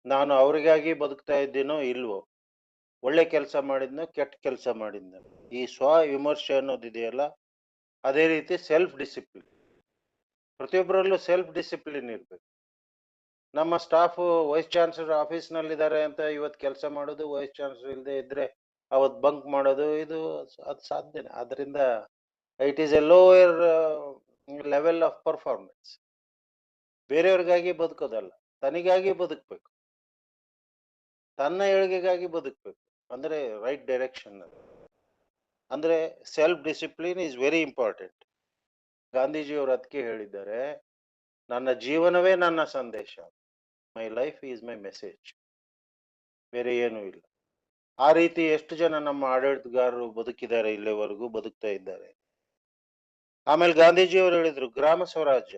Speaker 9: ನಾನು ಅವರಿಗಾಗಿ ಬದುಕ್ತಾ ಇದ್ದೀನೋ ಇಲ್ವೋ, ಒಳ್ಳೆ ಕೆಲಸ ಮಾಡಿದ್ನೋ ಕೆಟ್ಟ ಕೆಲಸ ಮಾಡಿದ್ನೋ. ಈ ಸ್ವ ವಿಮರ್ಶೆ ಅನ್ನೋದಿದೆಯಲ್ಲ, ಅದೇ ರೀತಿ ಸೆಲ್ಫ್ ಡಿಸಿಪ್ಲಿನ್. ಪ್ರತಿಯೊಬ್ಬರಲ್ಲೂ ಸೆಲ್ಫ್ ಡಿಸಿಪ್ಲಿನ್ ಇರ್ಬೇಕು. ನಮ್ಮ ಸ್ಟಾಫ್ ವೈಸ್ ಚಾನ್ಸಲರ್ ಆಫೀಸ್ನಲ್ಲಿದ್ದಾರೆ ಅಂತ ಇವತ್ತು ಕೆಲಸ ಮಾಡೋದು, ವೈಸ್ ಚಾನ್ಸಲರ್ ಇಲ್ಲದೆ ಇದ್ರೆ ಅವತ್ತು ಬಂಕ್ ಮಾಡೋದು, ಅದು ಸಾಧ್ಯನೇ. ಆದ್ರಿಂದ it is a lower level of performance. ಬೇರೆಯವ್ರಿಗಾಗಿ ಬದುಕೋದಲ್ಲ, ತನಿಗಾಗಿ ಬದುಕಬೇಕು, ತನ್ನ ಏಳಿಗೆಗಾಗಿ ಬದುಕಬೇಕು. ಅಂದ್ರೆ ರೈಟ್ ಡೈರೆಕ್ಷನ್. ಅಂದ್ರೆ self discipline is very important. ಗಾಂಧೀಜಿಯವರು ಅದಕ್ಕೆ ಹೇಳಿದ್ದಾರೆ, ನನ್ನ ಜೀವನವೇ ನನ್ನ ಸಂದೇಶ, my life is my message, ಬೇರೆ ಏನೂ ಇಲ್ಲ. ಆ ರೀತಿ ಎಷ್ಟು ಜನ ನಮ್ಮ ಆಡಳಿತಗಾರರು ಬದುಕಿದ್ದಾರೆ, ಇಲ್ಲಿವರೆಗೂ ಬದುಕ್ತಾ ಇದ್ದಾರೆ. ಆಮೇಲೆ ಗಾಂಧೀಜಿಯವರು ಹೇಳಿದ್ರು ಗ್ರಾಮ ಸ್ವರಾಜ್ಯ,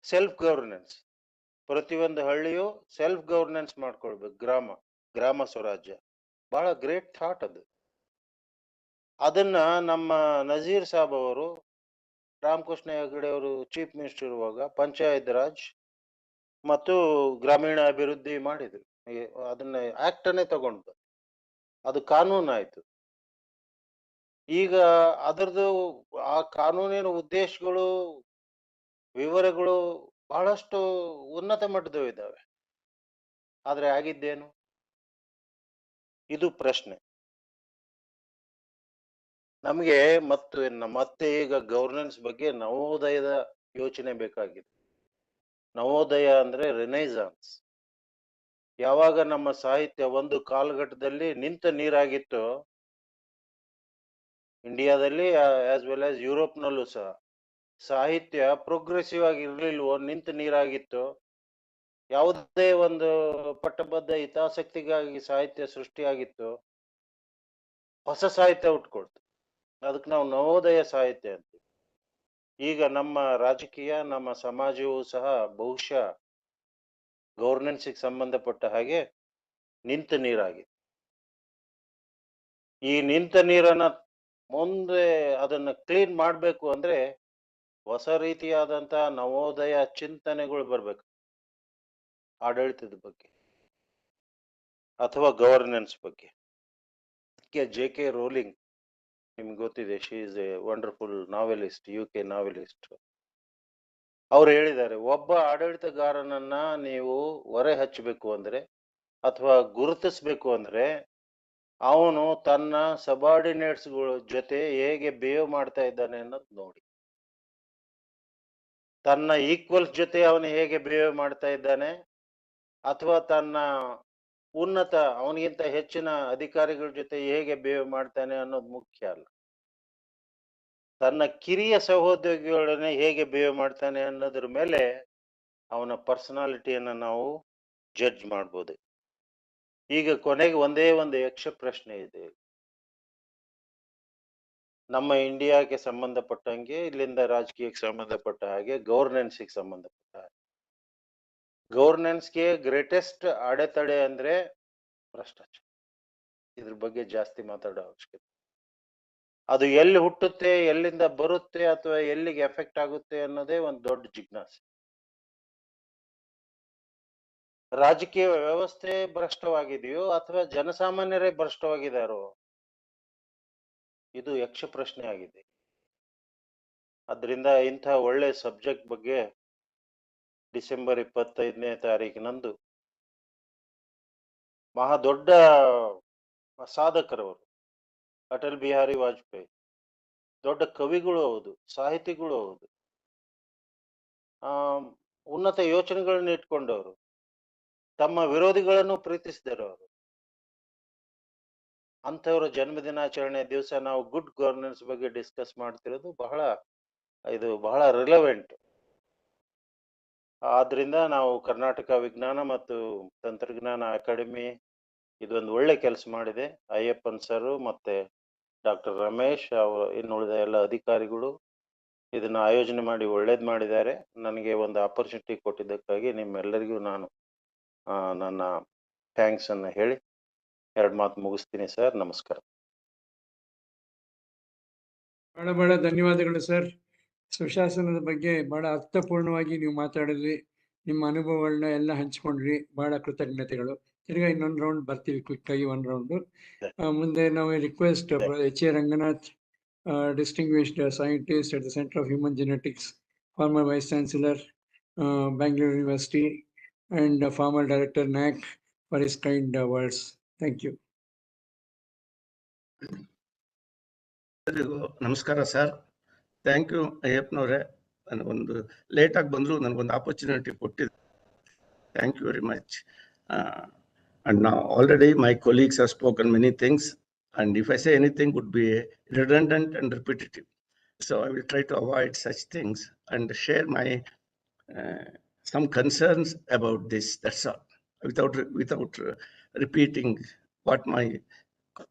Speaker 9: ಸೆಲ್ಫ್ ಗವರ್ನೆನ್ಸ್. ಪ್ರತಿಯೊಂದು ಹಳ್ಳಿಯು ಸೆಲ್ಫ್ ಗವರ್ನೆನ್ಸ್ ಮಾಡ್ಕೊಳ್ಬೇಕು, ಗ್ರಾಮ ಸ್ವರಾಜ್ಯ. ಬಹಳ ಗ್ರೇಟ್ ಥಾಟ್ ಅದು. ಅದನ್ನ ನಮ್ಮ ನಜೀರ್ ಸಾಬ್ ಅವರು, ರಾಮಕೃಷ್ಣ ಹೆಗಡೆ ಅವರು ಚೀಫ್ ಮಿನಿಸ್ಟರ್ ಇರುವಾಗ ಪಂಚಾಯತ್ ರಾಜ್ ಮತ್ತು ಗ್ರಾಮೀಣ ಅಭಿವೃದ್ಧಿ ಮಾಡಿದ್ರು. ಅದನ್ನ ಆಕ್ಟ್ ಅನ್ನೇ ತಗೊಂಡು ಅದು ಕಾನೂನು ಆಯ್ತು. ಈಗ ಅದರದ್ದು ಆ ಕಾನೂನಿನ ಉದ್ದೇಶಗಳು, ವಿವರಗಳು ಬಹಳಷ್ಟು ಉನ್ನತ ಮಟ್ಟದವು ಇದ್ದಾವೆ. ಆದ್ರೆ ಆಗಿದ್ದೇನು? ಇದು ಪ್ರಶ್ನೆ ನಮಗೆ. ಮತ್ತೆ ಈಗ ಗವರ್ನೆನ್ಸ್ ಬಗ್ಗೆ ನವೋದಯದ ಯೋಚನೆ ಬೇಕಾಗಿದೆ. ನವೋದಯ ಅಂದ್ರೆ ರಿನೈಸಾನ್ಸ್. ಯಾವಾಗ ನಮ್ಮ ಸಾಹಿತ್ಯ ಒಂದು ಕಾಲಘಟ್ಟದಲ್ಲಿ ನಿಂತ ನೀರಾಗಿತ್ತು, ಇಂಡಿಯಾದಲ್ಲಿ ಆಸ್ ವೆಲ್ ಆಸ್ ಯುರೋಪ್ನಲ್ಲೂ ಸಹ ಸಾಹಿತ್ಯ ಪ್ರೋಗ್ರೆಸಿವ್ ಆಗಿ ಇರ್ಲಿಲ್ವೋ, ನಿಂತ ನೀರಾಗಿತ್ತು. ಯಾವುದೇ ಒಂದು ಪಟ್ಟಬದ್ಧ ಹಿತಾಸಕ್ತಿಗಾಗಿ ಸಾಹಿತ್ಯ ಸೃಷ್ಟಿಯಾಗಿತ್ತು, ಹೊಸ ಸಾಹಿತ್ಯ ಉಟ್ಕೊಳ್ತು. ಅದಕ್ಕೆ ನಾವು ನವೋದಯ ಸಾಹಿತ್ಯ ಅಂತೀವಿ. ಈಗ ನಮ್ಮ ರಾಜಕೀಯ, ನಮ್ಮ ಸಮಾಜವೂ ಸಹ ಬಹುಶಃ ಗವರ್ನೆನ್ಸ್ಗೆ ಸಂಬಂಧಪಟ್ಟ ಹಾಗೆ ನಿಂತ ನೀರಾಗಿದೆ. ಈ ನಿಂತ ನೀರನ್ನ ಮುಂದೆ ಅದನ್ನ ಕ್ಲೀನ್ ಮಾಡಬೇಕು ಅಂದ್ರೆ ಹೊಸ ರೀತಿಯಾದಂತ ನವೋದಯ ಚಿಂತನೆಗಳು ಬರ್ಬೇಕು, ಆಡಳಿತದ ಬಗ್ಗೆ ಅಥವಾ ಗವರ್ನೆನ್ಸ್ ಬಗ್ಗೆ. ಅದಕ್ಕೆ JK ರೋಲಿಂಗ್, ನಿಮ್ಗೆ ಗೊತ್ತಿದೆ, she is A wonderful novelist, UK novelist. ಅವ್ರು ಹೇಳಿದ್ದಾರೆ, ಒಬ್ಬ ಆಡಳಿತಗಾರನನ್ನ ನೀವು ಹೊರೆ ಹಚ್ಚಬೇಕು ಅಂದ್ರೆ ಅಥವಾ ಗುರುತಿಸ್ಬೇಕು ಅಂದ್ರೆ ಅವನು ತನ್ನ ಸಬಾರ್ಡಿನೇಟ್ಸ್ಗಳ ಜೊತೆ ಹೇಗೆ ಬಿಹೇವ್ ಮಾಡ್ತಾ ಇದ್ದಾನೆ ಅನ್ನೋದು ನೋಡಿ. ತನ್ನ ಈಕ್ವಲ್ಸ್ ಜೊತೆ ಅವನು ಹೇಗೆ ಬಿಹೇವ್ ಮಾಡ್ತಾ ಇದ್ದಾನೆ, ಅಥವಾ ತನ್ನ ಉನ್ನತ ಅವನಿಗಿಂತ ಹೆಚ್ಚಿನ ಅಧಿಕಾರಿಗಳ ಜೊತೆ ಹೇಗೆ ಬಿಹೇವ್ ಮಾಡ್ತಾನೆ ಅನ್ನೋದು ಮುಖ್ಯ ಅಲ್ಲ. ತನ್ನ ಕಿರಿಯ ಸಹೋದ್ಯೋಗಿಗಳನ್ನೇ ಹೇಗೆ ಬಿಹೇವ್ ಮಾಡ್ತಾನೆ ಅನ್ನೋದ್ರ ಮೇಲೆ ಅವನ ಪರ್ಸನಾಲಿಟಿಯನ್ನ ನಾವು ಜಡ್ಜ್ ಮಾಡ್ಬೋದು. ಈಗ ಕೊನೆಗೆ ಒಂದೇ ಒಂದು ಯಕ್ಷ ಪ್ರಶ್ನೆ ಇದೆ. ನಮ್ಮ ಇಂಡಿಯಾಕ್ಕೆ ಸಂಬಂಧಪಟ್ಟಂಗೆ, ಇಲ್ಲಿಂದ ರಾಜಕೀಯಕ್ಕೆ ಸಂಬಂಧಪಟ್ಟ ಹಾಗೆ, ಗವರ್ನೆನ್ಸ್ಗೆ ಸಂಬಂಧಪಟ್ಟ ಹಾಗೆ. ಗವರ್ನೆನ್ಸ್ಗೆ ಗ್ರೇಟೆಸ್ಟ್ ಅಡೆತಡೆ ಅಂದ್ರೆ ಭ್ರಷ್ಟಾಚಾರ. ಇದ್ರ ಬಗ್ಗೆ ಜಾಸ್ತಿ ಮಾತಾಡೋ ಅವಶ್ಯಕತೆ. ಅದು ಎಲ್ಲಿ ಹುಟ್ಟುತ್ತೆ, ಎಲ್ಲಿಂದ ಬರುತ್ತೆ, ಅಥವಾ ಎಲ್ಲಿಗೆ ಎಫೆಕ್ಟ್ ಆಗುತ್ತೆ ಅನ್ನೋದೇ ಒಂದು ದೊಡ್ಡ ಜಿಜ್ಞಾಸೆ. ರಾಜಕೀಯ ವ್ಯವಸ್ಥೆ ಭ್ರಷ್ಟವಾಗಿದೆಯೋ ಅಥವಾ ಜನಸಾಮಾನ್ಯರೇ ಭ್ರಷ್ಟವಾಗಿದ್ದಾರೋ, ಇದು ಯಕ್ಷ ಪ್ರಶ್ನೆ ಆಗಿದೆ. ಅದರಿಂದ ಇಂಥ ಒಳ್ಳೆ ಸಬ್ಜೆಕ್ಟ್ ಬಗ್ಗೆ ಡಿಸೆಂಬರ್ 25ನೇ ತಾರೀಕಿನಂದು ಮಹಾ ದೊಡ್ಡ ಸಾಧಕರವರು, ಅಟಲ್ ಬಿಹಾರಿ ವಾಜಪೇಯಿ, ದೊಡ್ಡ ಕವಿಗಳು ಹೌದು, ಸಾಹಿತಿಗಳು ಹೌದು, ಉನ್ನತ ಯೋಚನೆಗಳನ್ನ ಇಟ್ಕೊಂಡವರು, ತಮ್ಮ ವಿರೋಧಿಗಳನ್ನು ಪ್ರೀತಿಸಿದವರು. ಅಂಥವ್ರ ಜನ್ಮದಿನಾಚರಣೆ ದಿವಸ ನಾವು ಗುಡ್ ಗವರ್ನೆನ್ಸ್ ಬಗ್ಗೆ ಡಿಸ್ಕಸ್ ಮಾಡ್ತಿರೋದು ಬಹಳ ರಿಲೆವೆಂಟ್. ಆದ್ರಿಂದ ನಾವು ಕರ್ನಾಟಕ ವಿಜ್ಞಾನ ಮತ್ತು ತಂತ್ರಜ್ಞಾನ ಅಕಾಡೆಮಿ ಇದೊಂದು ಒಳ್ಳೆ ಕೆಲಸ ಮಾಡಿದೆ. ಅಯ್ಯಪ್ಪನ್ ಸರ್ ಮತ್ತೆ ಡಾಕ್ಟರ್ ರಮೇಶ್ ಅವರು, ಇನ್ನುಳಿದ ಎಲ್ಲ ಅಧಿಕಾರಿಗಳು ಇದನ್ನ ಆಯೋಜನೆ ಮಾಡಿ ಒಳ್ಳೇದು ಮಾಡಿದ್ದಾರೆ. ನನಗೆ ಒಂದು ಆಪರ್ಚುನಿಟಿ ಕೊಟ್ಟಿದ್ದಕ್ಕಾಗಿ ನಿಮ್ಮೆಲ್ಲರಿಗೂ ನಾನು ನನ್ನ ಥ್ಯಾಂಕ್ಸ್ ಅನ್ನ ಹೇಳಿ 2 ಮಾತು ಮುಗಿಸ್ತೀನಿ ಸರ್. ನಮಸ್ಕಾರ.
Speaker 1: ಬಹಳ ಧನ್ಯವಾದಗಳು ಸರ್. ಸುಶಾಸನದ ಬಗ್ಗೆ ಬಹಳ ಅರ್ಥಪೂರ್ಣವಾಗಿ ನೀವು ಮಾತಾಡಿದ್ರಿ, ನಿಮ್ಮ ಅನುಭವಗಳನ್ನ ಎಲ್ಲ ಹಂಚ್ಕೊಂಡ್ರಿ. ಬಹಳ ಕೃತಜ್ಞತೆಗಳು. ತಿರ್ಗಾ ಇನ್ನೊಂದು ರೌಂಡ್ ಬರ್ತೀವಿ, ಕ್ವಿಕ್ ಆಗಿ 1 ರೌಂಡ್. ಮುಂದೆ ನಾವು request H.A. Ranganath, distinguished scientist at the Center of Human Genetics, former Vice Chancellor, Bangalore University, and former Director NAC, for his kind words. Thank you.
Speaker 10: ನಮಸ್ಕಾರ ಸರ್. ಥ್ಯಾಂಕ್ ಯು ಅಯ್ಯಪ್ಪನವ್ರೆ. ಒಂದು ಲೇಟಾಗಿ ಬಂದರೂ ನನಗೊಂದು ಆಪರ್ಚುನಿಟಿ ಕೊಟ್ಟಿದೆ. Thank you very much. And now already my colleagues have spoken many things, and if I say anything would be redundant and repetitive. So I will try to avoid such things and share my some concerns about this. That's all, without repeating what my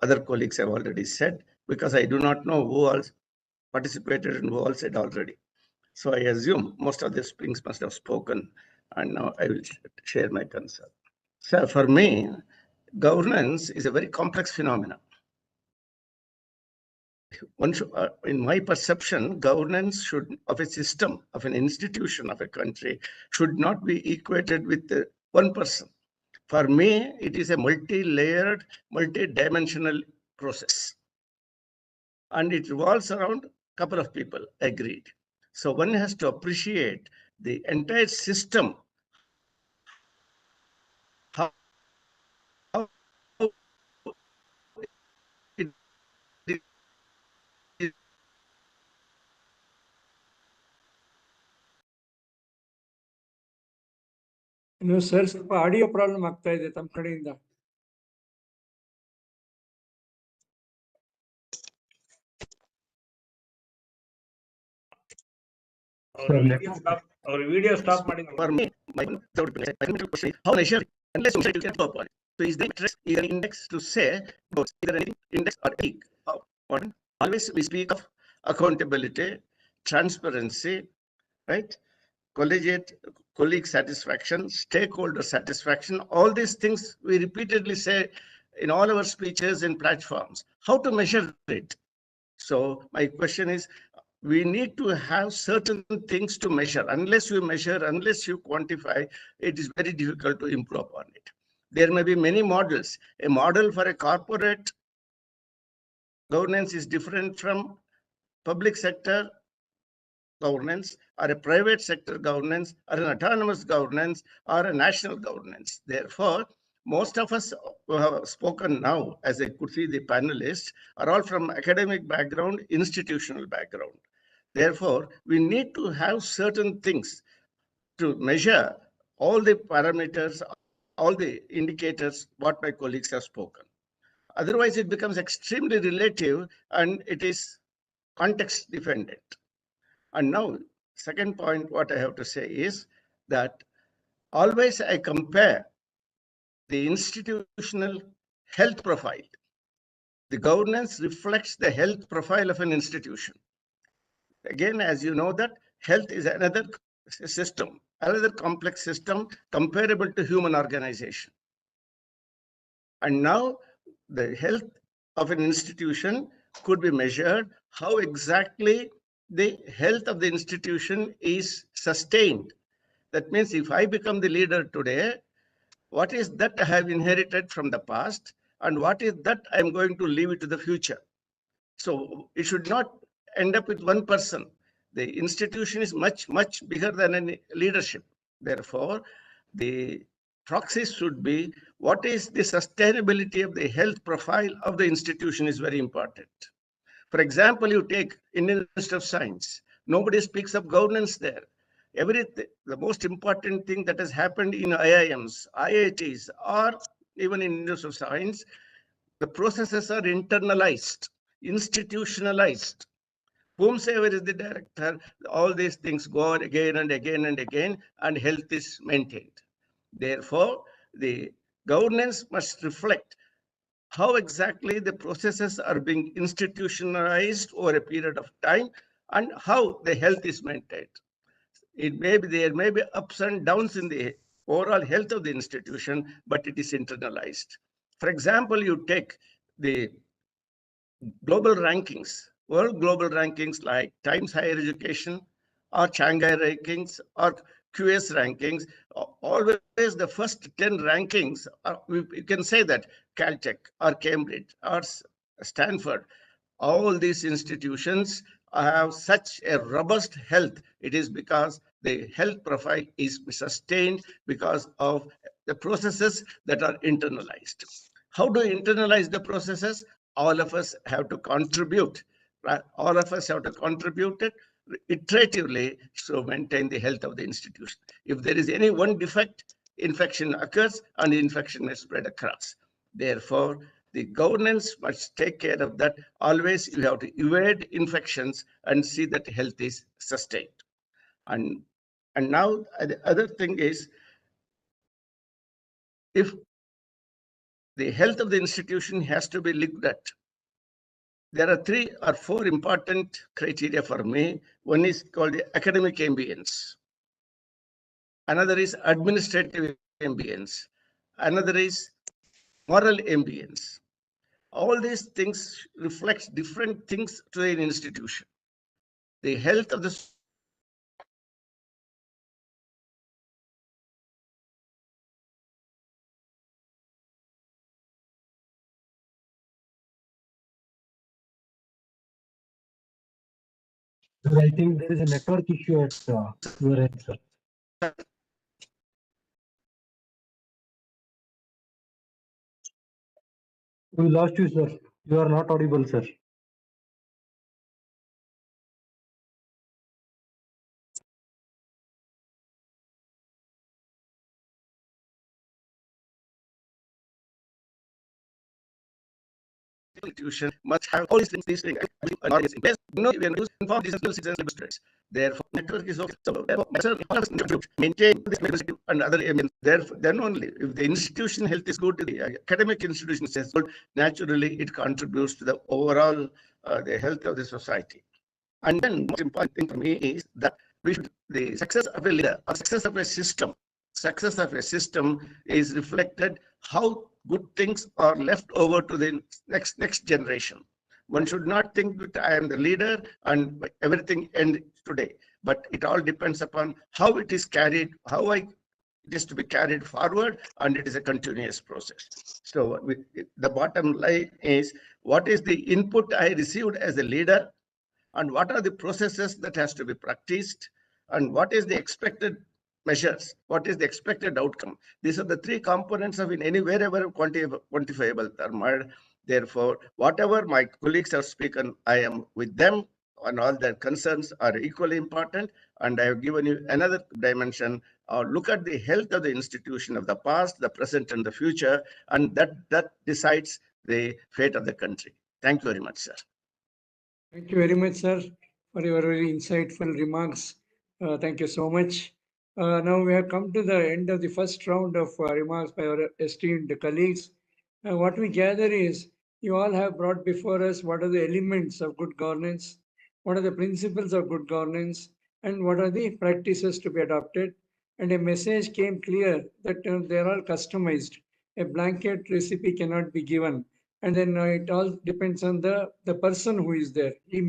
Speaker 10: other colleagues have already said, because I do not know who all participated and who all said already. So I assume most of the springs must have spoken, and now I will share my concern. So for me, governance is a very complex phenomenon. In my perception, governance of a system, of an institution, of a country, should not be equated with one person. For me, it is a multi-layered, multi-dimensional process. And it revolves around a couple of people, agreed. So one has to appreciate the entire system, how it is.
Speaker 1: ಇನ್ನು sir ಸ್ವಲ್ಪ audio problem ಆಗ್ತಾ ಇದೆ ತಮ್ಮ ಕಡೆಯಿಂದ.
Speaker 7: ಅವ್ರ video stop ಮಾಡಿ.
Speaker 10: For me, my fundamental question is how measure unless you can go upon it. So is the interest either index to say either an index or a always we speak of accountability, transparency, right? Colleague satisfaction, stakeholder satisfaction, all these things we repeatedly say in all our speeches and platforms. How to measure it? So my question is, we need to have certain things to measure. Unless you measure, unless you quantify, it is very difficult to improve upon it. There may be many models. A model for a corporate governance is different from public sector governance, or a private sector governance, or an autonomous governance, or a national governance. Therefore, most of us who have spoken now, as I could see the panelists, are all from academic background, institutional background. Therefore, we need to have certain things to measure all the parameters, all the indicators, what my colleagues have spoken. Otherwise, it becomes extremely relative and it is context dependent. And now, second point, what I have to say is that always I compare the institutional health profile. The governance reflects the health profile of an institution. Again, as you know, that health is another system, another complex system comparable to human organization. And now the health of an institution could be measured how exactly the health of the institution is sustained. That means if I become the leader today, what is that I have inherited from the past, and what is that I'm going to leave it to the future? So it should not end up with one person. The institution is much, much bigger than any leadership. Therefore, the proxy should be what is the sustainability of the health profile of the institution is very important. For example, you take Indian Institute of Science. Nobody speaks of governance there. Everything, the most important thing that has happened in IIMs, IITs, or even in Institute of Science, the processes are internalized, institutionalized. Whomsoever is the director, all these things go on again and again and again, and health is maintained. Therefore, the governance must reflect how exactly the processes are being institutionalized over a period of time and how the health is maintained. There may be ups and downs in the overall health of the institution, but it is internalized. For example, you take the global rankings, world global rankings like Times Higher Education or Shanghai rankings or QS rankings. Always the first 10 rankings, you can say that Caltech or Cambridge or Stanford, all these institutions have such a robust health. It is because the health profile is sustained because of the processes that are internalized. How do you internalize the processes? All of us have to contribute. Right? All of us have to contribute it. iteratively to maintain the health of the institution. If there is any one defect, infection occurs and infection may spread across. Therefore, the governance must take care of that. Always you have to evade infections and see that health is sustained. And now the other thing is, if the health of the institution has to be looked at, there are 3 or 4 important criteria for me. One is called the academic ambience. Another is administrative ambience. Another is moral ambience. All these things reflect different things to an institution. The health of the
Speaker 11: I think there is a network issue at your end, sir. We lost you, sir. You are not audible, sir.
Speaker 10: institution must have all these things in place. No, we are using inform these citizens. Therefore, network is okay. So, maintain this diversity and other elements. Therefore, then only if the institution health is good, the academic institution is good, naturally it contributes to the overall the health of the society. And then, most important thing for me is that the success of a leader or success of a system is reflected how good things are left over to the next generation. One should not think that I am the leader and everything ends today, but it all depends upon how it is carried, it is to be carried forward, and it is a continuous process. So the bottom line is, what is the input I received as a leader, and what are the processes that has to be practiced, and what is the expected measures, what is the expected outcome. These are the 3 components of in any wherever quantifiable term. Therefore, whatever my colleagues have spoken, I am with them, and all their concerns are equally important. And I have given you another dimension. Look at the health of the institution of the past, the present, and the future, and that decides the fate of the country. Thank you very much, sir.
Speaker 1: Thank you very much, sir, for your very insightful remarks. Thank you so much. Now we have come to the end of the first round of remarks by our esteemed colleagues. What we gather is, you all have brought before us what are the elements of good governance, what are the principles of good governance, and what are the practices to be adopted. And a message came clear that they are all customized. A blanket recipe cannot be given. And then it all depends on the person who is there. He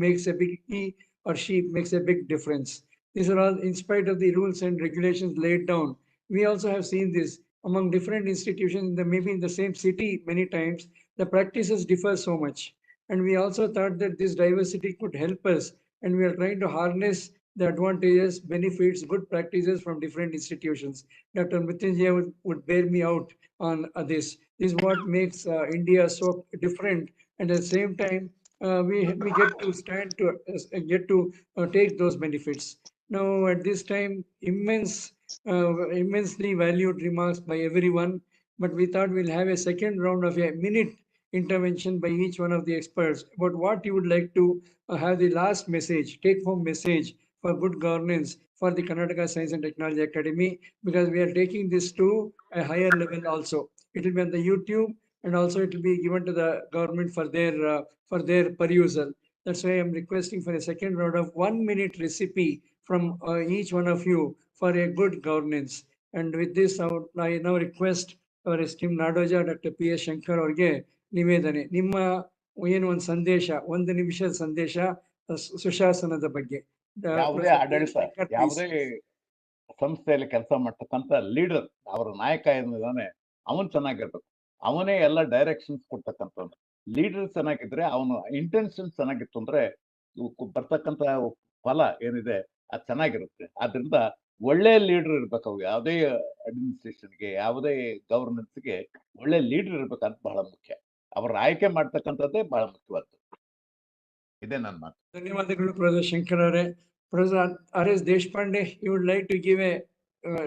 Speaker 1: or she makes a big difference. These are all, in spite of the rules and regulations laid down. We also have seen this among different institutions, maybe in the same city many times, the practices differ so much. And we also thought that this diversity could help us, and we are trying to harness the advantages, benefits, good practices from different institutions. Dr. Mrityunjay would bear me out on this. This is what makes India so different, and at the same time, we get to stand to take those benefits. Now, at this time, immensely valued remarks by everyone, but we thought we'll have a second round of a minute intervention by each one of the experts about what you would like to have the last message, take-home message for good governance for the Karnataka Science and Technology Academy, because we are taking this to a higher level also. It will be on the YouTube, and also it will be given to the government for their perusal. That's why I'm requesting for a second round of 1 minute recipe from each one of you for a good governance. And with this, I now request our esteemed Nadoja, Dr. P.S. Shankar ಅವ್ರಿಗೆ ನಿವೇದನೆ. ನಿಮ್ಮ ಏನು ಒಂದು ಸಂದೇಶ, 1 ನಿಮಿಷದ ಸಂದೇಶ ಸುಶಾಸನದ ಬಗ್ಗೆ.
Speaker 2: ಯಾವುದೇ ಆಡಳಿತ, ಯಾವುದೇ ಸಂಸ್ಥೆಯಲ್ಲಿ ಕೆಲಸ ಮಾಡ್ತಕ್ಕಂಥ ಲೀಡರ್, ಅವರ ನಾಯಕ ಏನಿದ್ದಾನೆ ಅವನು ಚೆನ್ನಾಗಿರ್ಬೇಕು. ಅವನೇ ಎಲ್ಲ ಡೈರೆಕ್ಷನ್ಸ್ ಕೊಡ್ತಕ್ಕಂಥವ್ನು. ಲೀಡರ್ ಚೆನ್ನಾಗಿದ್ರೆ, ಅವನು ಇಂಟೆನ್ಷನ್ ಚೆನ್ನಾಗಿತ್ತು ಅಂದ್ರೆ ಬರ್ತಕ್ಕಂಥ ಫಲ ಏನಿದೆ ಅದು ಚೆನ್ನಾಗಿರುತ್ತೆ. ಆದ್ರಿಂದ ಒಳ್ಳೆ ಲೀಡರ್ ಇರ್ಬೇಕು. ಅವು ಯಾವುದೇ ಅಡ್ಮಿನಿಸ್ಟ್ರೇಷನ್ಗೆ, ಯಾವುದೇ ಗವರ್ನೆನ್ಸ್ಗೆ ಒಳ್ಳೆ ಲೀಡರ್ ಇರ್ಬೇಕಂತ ಬಹಳ ಮುಖ್ಯ. ಅವ್ರ ಆಯ್ಕೆ ಮಾಡ್ತಕ್ಕಂಥದ್ದೇ ಬಹಳ ಮುಖ್ಯವಾದ್ದು. ಇದೇ ನನ್ನ ಮಾತು.
Speaker 1: ಧನ್ಯವಾದಗಳು ಪ್ರೊಫೆಸರ್ ಶಂಕರ್ ಅವರೇ. Professor R.S. Deshpande, you would like to give a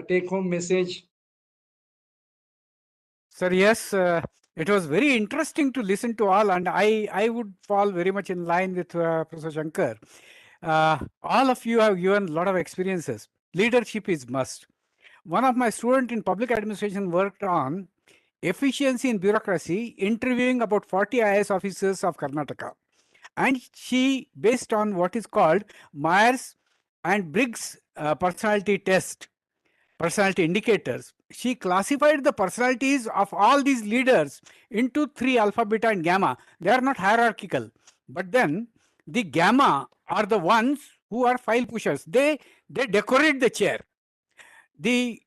Speaker 1: take-home message?
Speaker 3: Sir, yes, it was very interesting to listen to all, and I would fall very much in line with Professor Shankar. All of you have given a lot of experiences. Leadership is must. One of my students in public administration worked on efficiency in bureaucracy, interviewing about 40 IAS officers of Karnataka. And she, based on what is called Myers and Briggs personality test, personality indicators, she classified the personalities of all these leaders into 3, alpha, beta, and gamma. They are not hierarchical. But then the gamma are the ones who are file pushers. They decorate the chair. The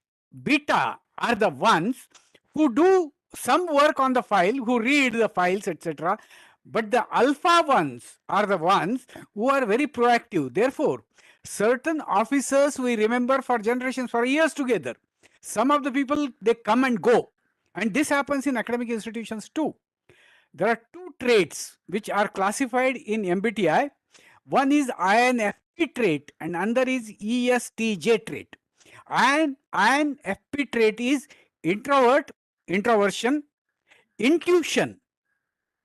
Speaker 3: beta are the ones who do some work on the file, who read the files, etc. But the alpha ones are the ones who are very proactive. Therefore, certain officers we remember for generations, for years together. Some of the people, they come and go. And this happens in academic institutions too. There are 2 traits which are classified in MBTI. One is INFP trait and another is ESTJ trait. INFP trait is introvert, introversion, intuition,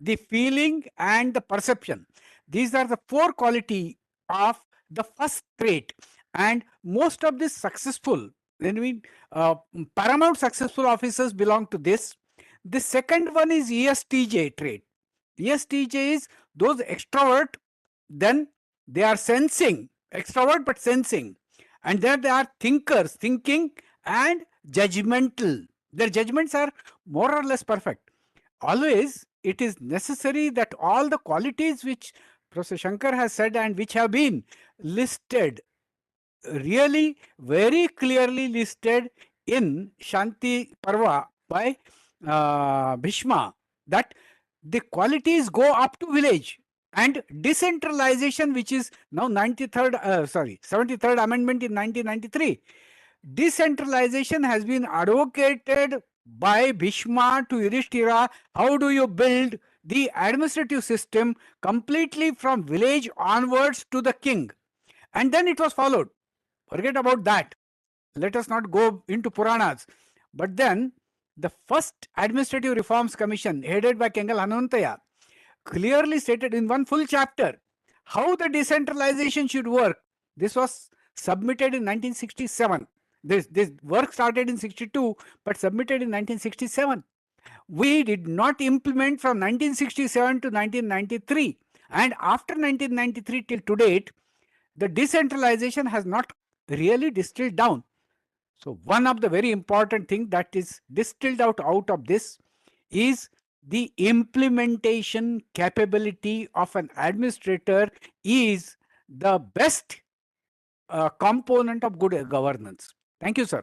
Speaker 3: the feeling and the perception. These are the 4 quality of the first trait, and most of the successful, paramount successful officers belong to this. The second one is ESTJ trait. ESTJ is those extrovert, then they are sensing, extrovert but sensing, and then they are thinkers, thinking, and judgmental. Their judgments are more or less perfect. Always it is necessary that all the qualities which Professor Shankar has said and which have been listed, really very clearly listed in Shanti Parva by Bhishma, that the qualities go up to village, and decentralization, which is now 73rd amendment in 1993. Decentralization has been advocated by Bhishma to Yudhishthira. How do you build the administrative system completely from village onwards to the king? And then it was followed. Forget about that. Let us not go into Puranas. But then the first Administrative Reforms Commission, headed by Kengal Hanantaya, clearly stated in one full chapter how the decentralization should work. This was submitted in 1967. This work started in 62, but submitted in 1967. We did not implement from 1967 to 1993. And after 1993 till to date, the decentralization has not really distilled down. So one of the very important things that is distilled out of this is the implementation capability of an administrator is the best component of good governance. Thank you, sir.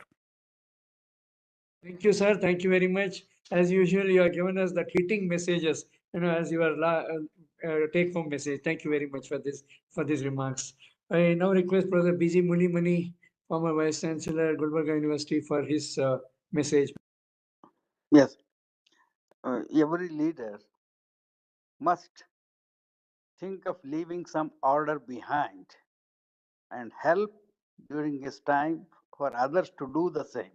Speaker 1: Thank you, sir. Thank you very much. As usual, you have given us the hitting messages, as your take-home message. Thank you very much for these remarks. I now request Professor B.G. Mulimani, former Vice Chancellor, Gulbarga University, for his message.
Speaker 4: Yes. Every leader must think of leaving some order behind and help during his time for others to do the same.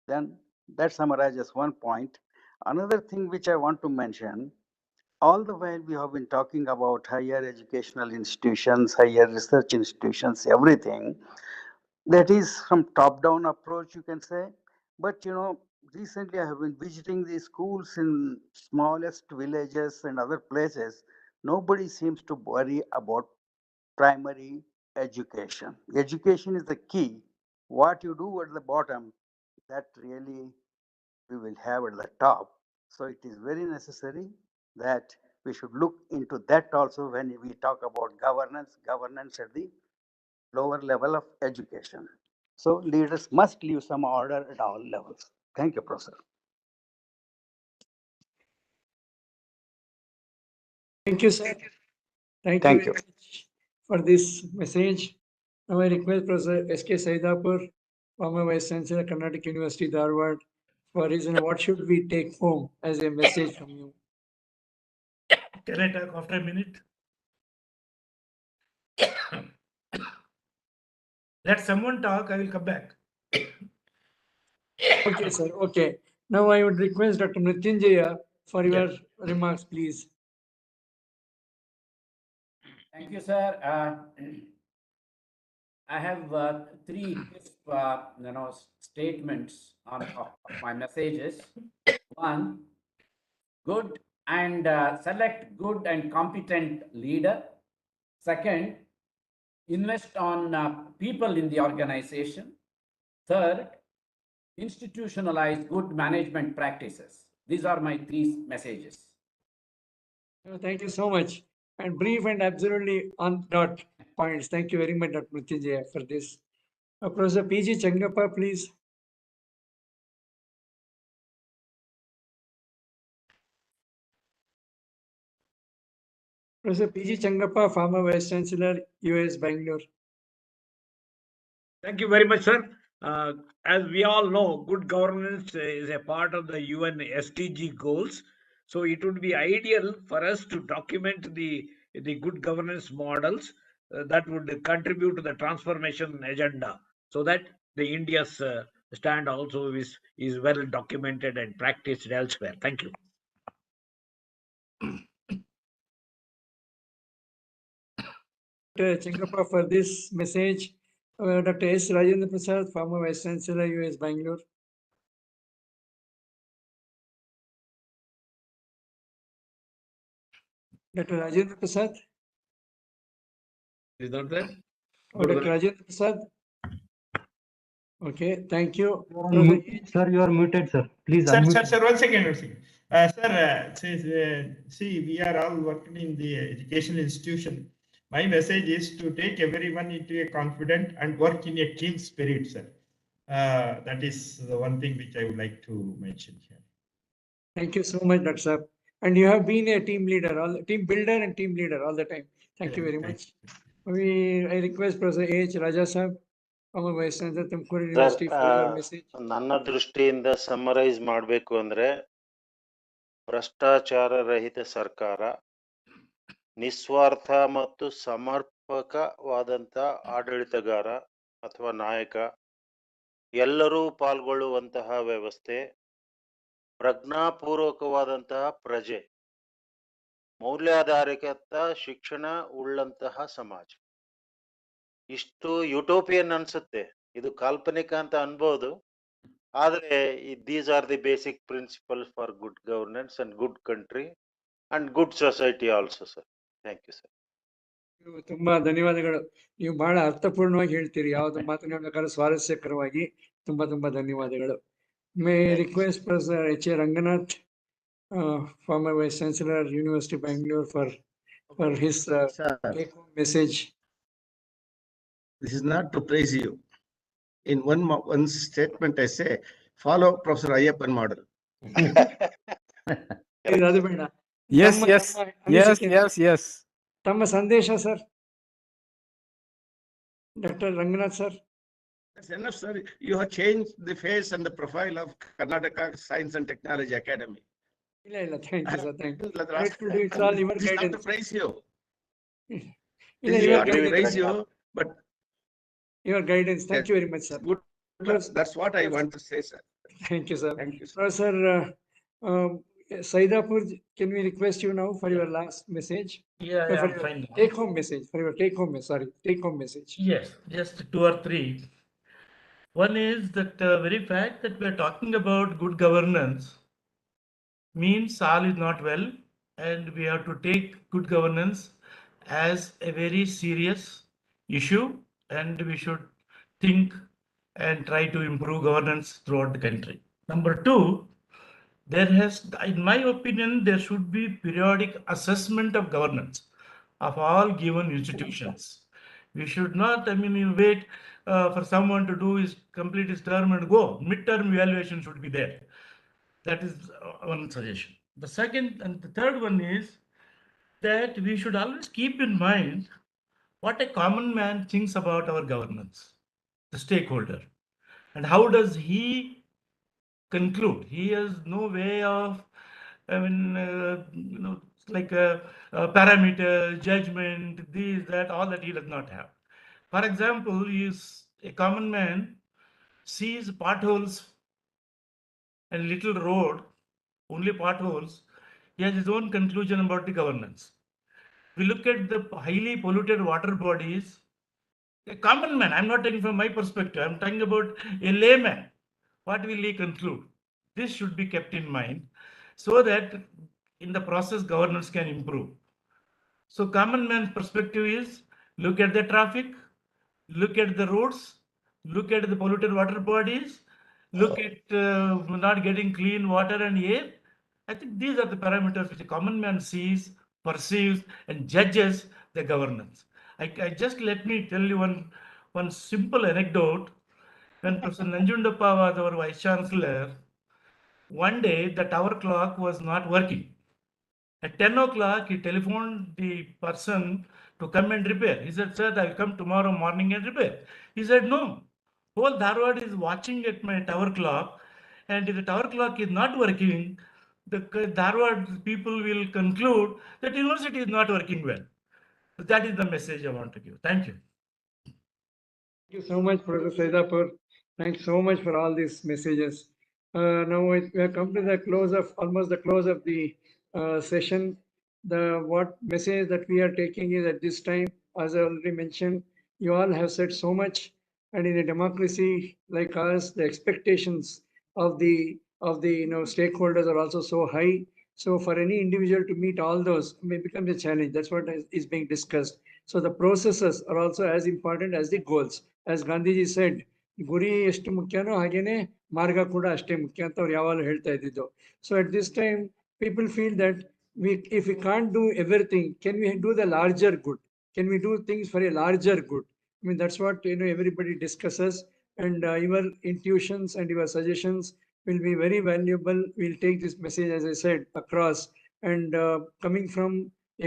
Speaker 4: Then that summarizes one point. Another thing which I want to mention, all the while we have been talking about higher educational institutions, higher research institutions, everything, that is from top-down approach, you can say. But recently I have been visiting the schools in smallest villages and other places. Nobody seems to worry about primary education. Education is the key. What you do at the bottom, that really we will have at the top. So it is very necessary that we should look into that also when we talk about governance at the lower level of education. So leaders must leave some order at all levels. Thank you, Professor.
Speaker 1: Thank you, sir. Thank you very much for this message. Now I request Professor S.K. Saidapur, former Vice Chancellor, Karnataka University, Dharwad, for his, what should we take home as a message from you?
Speaker 5: Can I talk after a minute? Let someone talk, I will come back.
Speaker 1: Okay, sir. Okay. Now I would request Dr. Mrityunjaya for your remarks, please.
Speaker 6: Thank you, sir. I have three crisp, statements of my messages. One, good and select good and competent leader. Second, invest on people in the organization. Third, institutionalize good management practices. These are my three messages.
Speaker 1: Thank you so much. And brief and absolutely on dot points. Thank you very much, Dr. Mrityunjaya, for this. Professor P.G. Changappa, please. Professor P.G. Changappa, former Vice Chancellor, US Bangalore.
Speaker 7: Thank you very much, sir. As we all know, good governance is a part of the UN SDG goals. So it would be ideal for us to document the good governance models that would contribute to the transformation agenda, so that the India's stand also is well documented and practiced elsewhere. Thank you.
Speaker 1: Dr. Changappa for this message. Dr. S. Rajendra Prasad, former Vice Chancellor, US Bangalore. Dr. Rajendra Prasad.
Speaker 7: Is not there?
Speaker 1: Oh, Dr. Rajendra Prasad. Okay, thank you.
Speaker 11: Sir, you are muted, sir. Please
Speaker 8: Sir,
Speaker 11: unmute.
Speaker 8: sir, one second, one second. Sir, see, we are all working in the educational institution. My message is to take everyone into a confident and work in a team spirit, sir. That is the one thing which I would like to mention here.
Speaker 1: Thank you so much, Dr. Saab. And you have been a team leader, team builder and team leader all the time. Thank you very much. I request Professor H. Raja Saab, former Vice Chancellor, Tumkur University, for your message.
Speaker 9: ನನ್ನ ದೃಷ್ಟಿಯಿಂದ summarise ಮಾಡಬೇಕು ಅಂದ್ರೆ ಭ್ರಷ್ಟಾಚಾರ ರಹಿತ ಸರ್ಕಾರ, ನಿಸ್ವಾರ್ಥ ಮತ್ತು ಸಮರ್ಪಕವಾದಂಥ ಆಡಳಿತಗಾರ ಅಥವಾ ನಾಯಕ, ಎಲ್ಲರೂ ಪಾಲ್ಗೊಳ್ಳುವಂತಹ ವ್ಯವಸ್ಥೆ, ಪ್ರಜ್ಞಾಪೂರ್ವಕವಾದಂತಹ ಪ್ರಜೆ, ಮೌಲ್ಯಾಧಾರಿತ ಶಿಕ್ಷಣ ಉಳ್ಳಂತಹ ಸಮಾಜ. ಇಷ್ಟು ಯುಟೋಪಿಯನ್ ಅನ್ಸುತ್ತೆ, ಇದು ಕಾಲ್ಪನಿಕ ಅಂತ ಅನ್ಬೋದು, ಆದರೆ these are the basic principles for good governance and good country and good society also sir. Thank you sir.
Speaker 1: ತುಂಬಾ ಧನ್ಯವಾದಗಳು. ನೀವು ಬಹಳ ಅರ್ಥಪೂರ್ಣವಾಗಿ ಹೇಳ್ತೀರಿ, ಯಾವ್ದು ಮಾತನಾಡಬೇಕಾದ್ರೂ ಸ್ವಾರಸ್ಯಕರವಾಗಿ. ತುಂಬಾ ಧನ್ಯವಾದಗಳು. May request professor H A Ranganath, former Vice Chancellor, University Bangalore, for his take-home message.
Speaker 10: This is not to praise you. In one statement, I say, follow Professor Ayyappan model.
Speaker 1: ಅದು ಬೇಡ.
Speaker 3: Yes.
Speaker 1: ತಮ್ಮ ಸಂದೇಶ sir, doctor Ranganath sir.
Speaker 10: That's enough, sir. You have changed the face and the profile of Karnataka Science and Technology Academy.
Speaker 1: ಇಲ್ಲ, thank you, sir. Thank you.
Speaker 10: It's all your guidance. Not to praise you.
Speaker 1: Your
Speaker 10: guidance. Praise you, but
Speaker 1: your guidance. Thank you very much, sir.
Speaker 10: Good. That's what I want to say, sir.
Speaker 1: Thank you, sir.
Speaker 10: Thank you, sir.
Speaker 1: Professor Saidapur, can we request you now for your last message?
Speaker 5: Yeah,
Speaker 1: for
Speaker 5: I'm
Speaker 1: your
Speaker 5: fine.
Speaker 1: Take-home message. For your take-home message.
Speaker 5: Yes, just 2 or 3. One is that very fact that we are talking about good governance means all is not well, and we have to take good governance as a very serious issue, and we should think and try to improve governance throughout the country. Number 2, in my opinion, there should be periodic assessment of governance of all given institutions. We should not, wait for someone to complete his term and go. Midterm evaluation should be there. That is one suggestion. The second and the third one is that we should always keep in mind what a common man thinks about our governance, the stakeholder, and how does he conclude. He has no way of, like a parameter, judgment, this, that, all that he does not have. For example, he is a common man sees potholes and little road, only potholes, he has his own conclusion about the governance. We look at the highly polluted water bodies, a common man, I'm not talking from my perspective, I'm talking about a layman. What will he conclude? This should be kept in mind so that in the process governance can improve. So common man's perspective is look at the traffic, look at the roads, look at the polluted water bodies, look at not getting clean water and air. I think these are the parameters which a common man sees, perceives, and judges the governance. I just let me tell you one simple anecdote. When Professor Nanjundappa was our vice chancellor, one day the tower clock was not working. At 10 o'clock, he telephoned the person to come and repair. He said, sir, I'll come tomorrow morning and repair. He said, no. Whole Dharwad is watching at my tower clock, and if the tower clock is not working, the Dharwad people will conclude that university is not working well. So that is the message I want to give. Thank you.
Speaker 1: Thank you so much, Professor Saidapur. Thanks so much for all these messages. Now we have come to the close of almost the close of the session. The what message that we are taking is at this time, as I already mentioned, you all have said so much, and in a democracy like ours, the expectations of the stakeholders are also so high. So for any individual to meet all those may become a challenge. That's what is being discussed. So the processes are also as important as the goals. As Gandhiji said, ಗುರಿ ಎಷ್ಟು ಮುಖ್ಯನೋ ಹಾಗೇನೆ ಮಾರ್ಗ ಕೂಡ ಅಷ್ಟೇ ಮುಖ್ಯ ಅಂತ ಅವ್ರು ಯಾವಾಗಲೂ ಹೇಳ್ತಾ ಇದ್ದಿದ್ದು. So at this time, people feel that if we can't do everything, can we do the larger good? Can we do things for a larger good? I mean, that's what everybody discusses, and your intuitions and your suggestions will be very valuable. We'll take this message, as I said, across, and coming from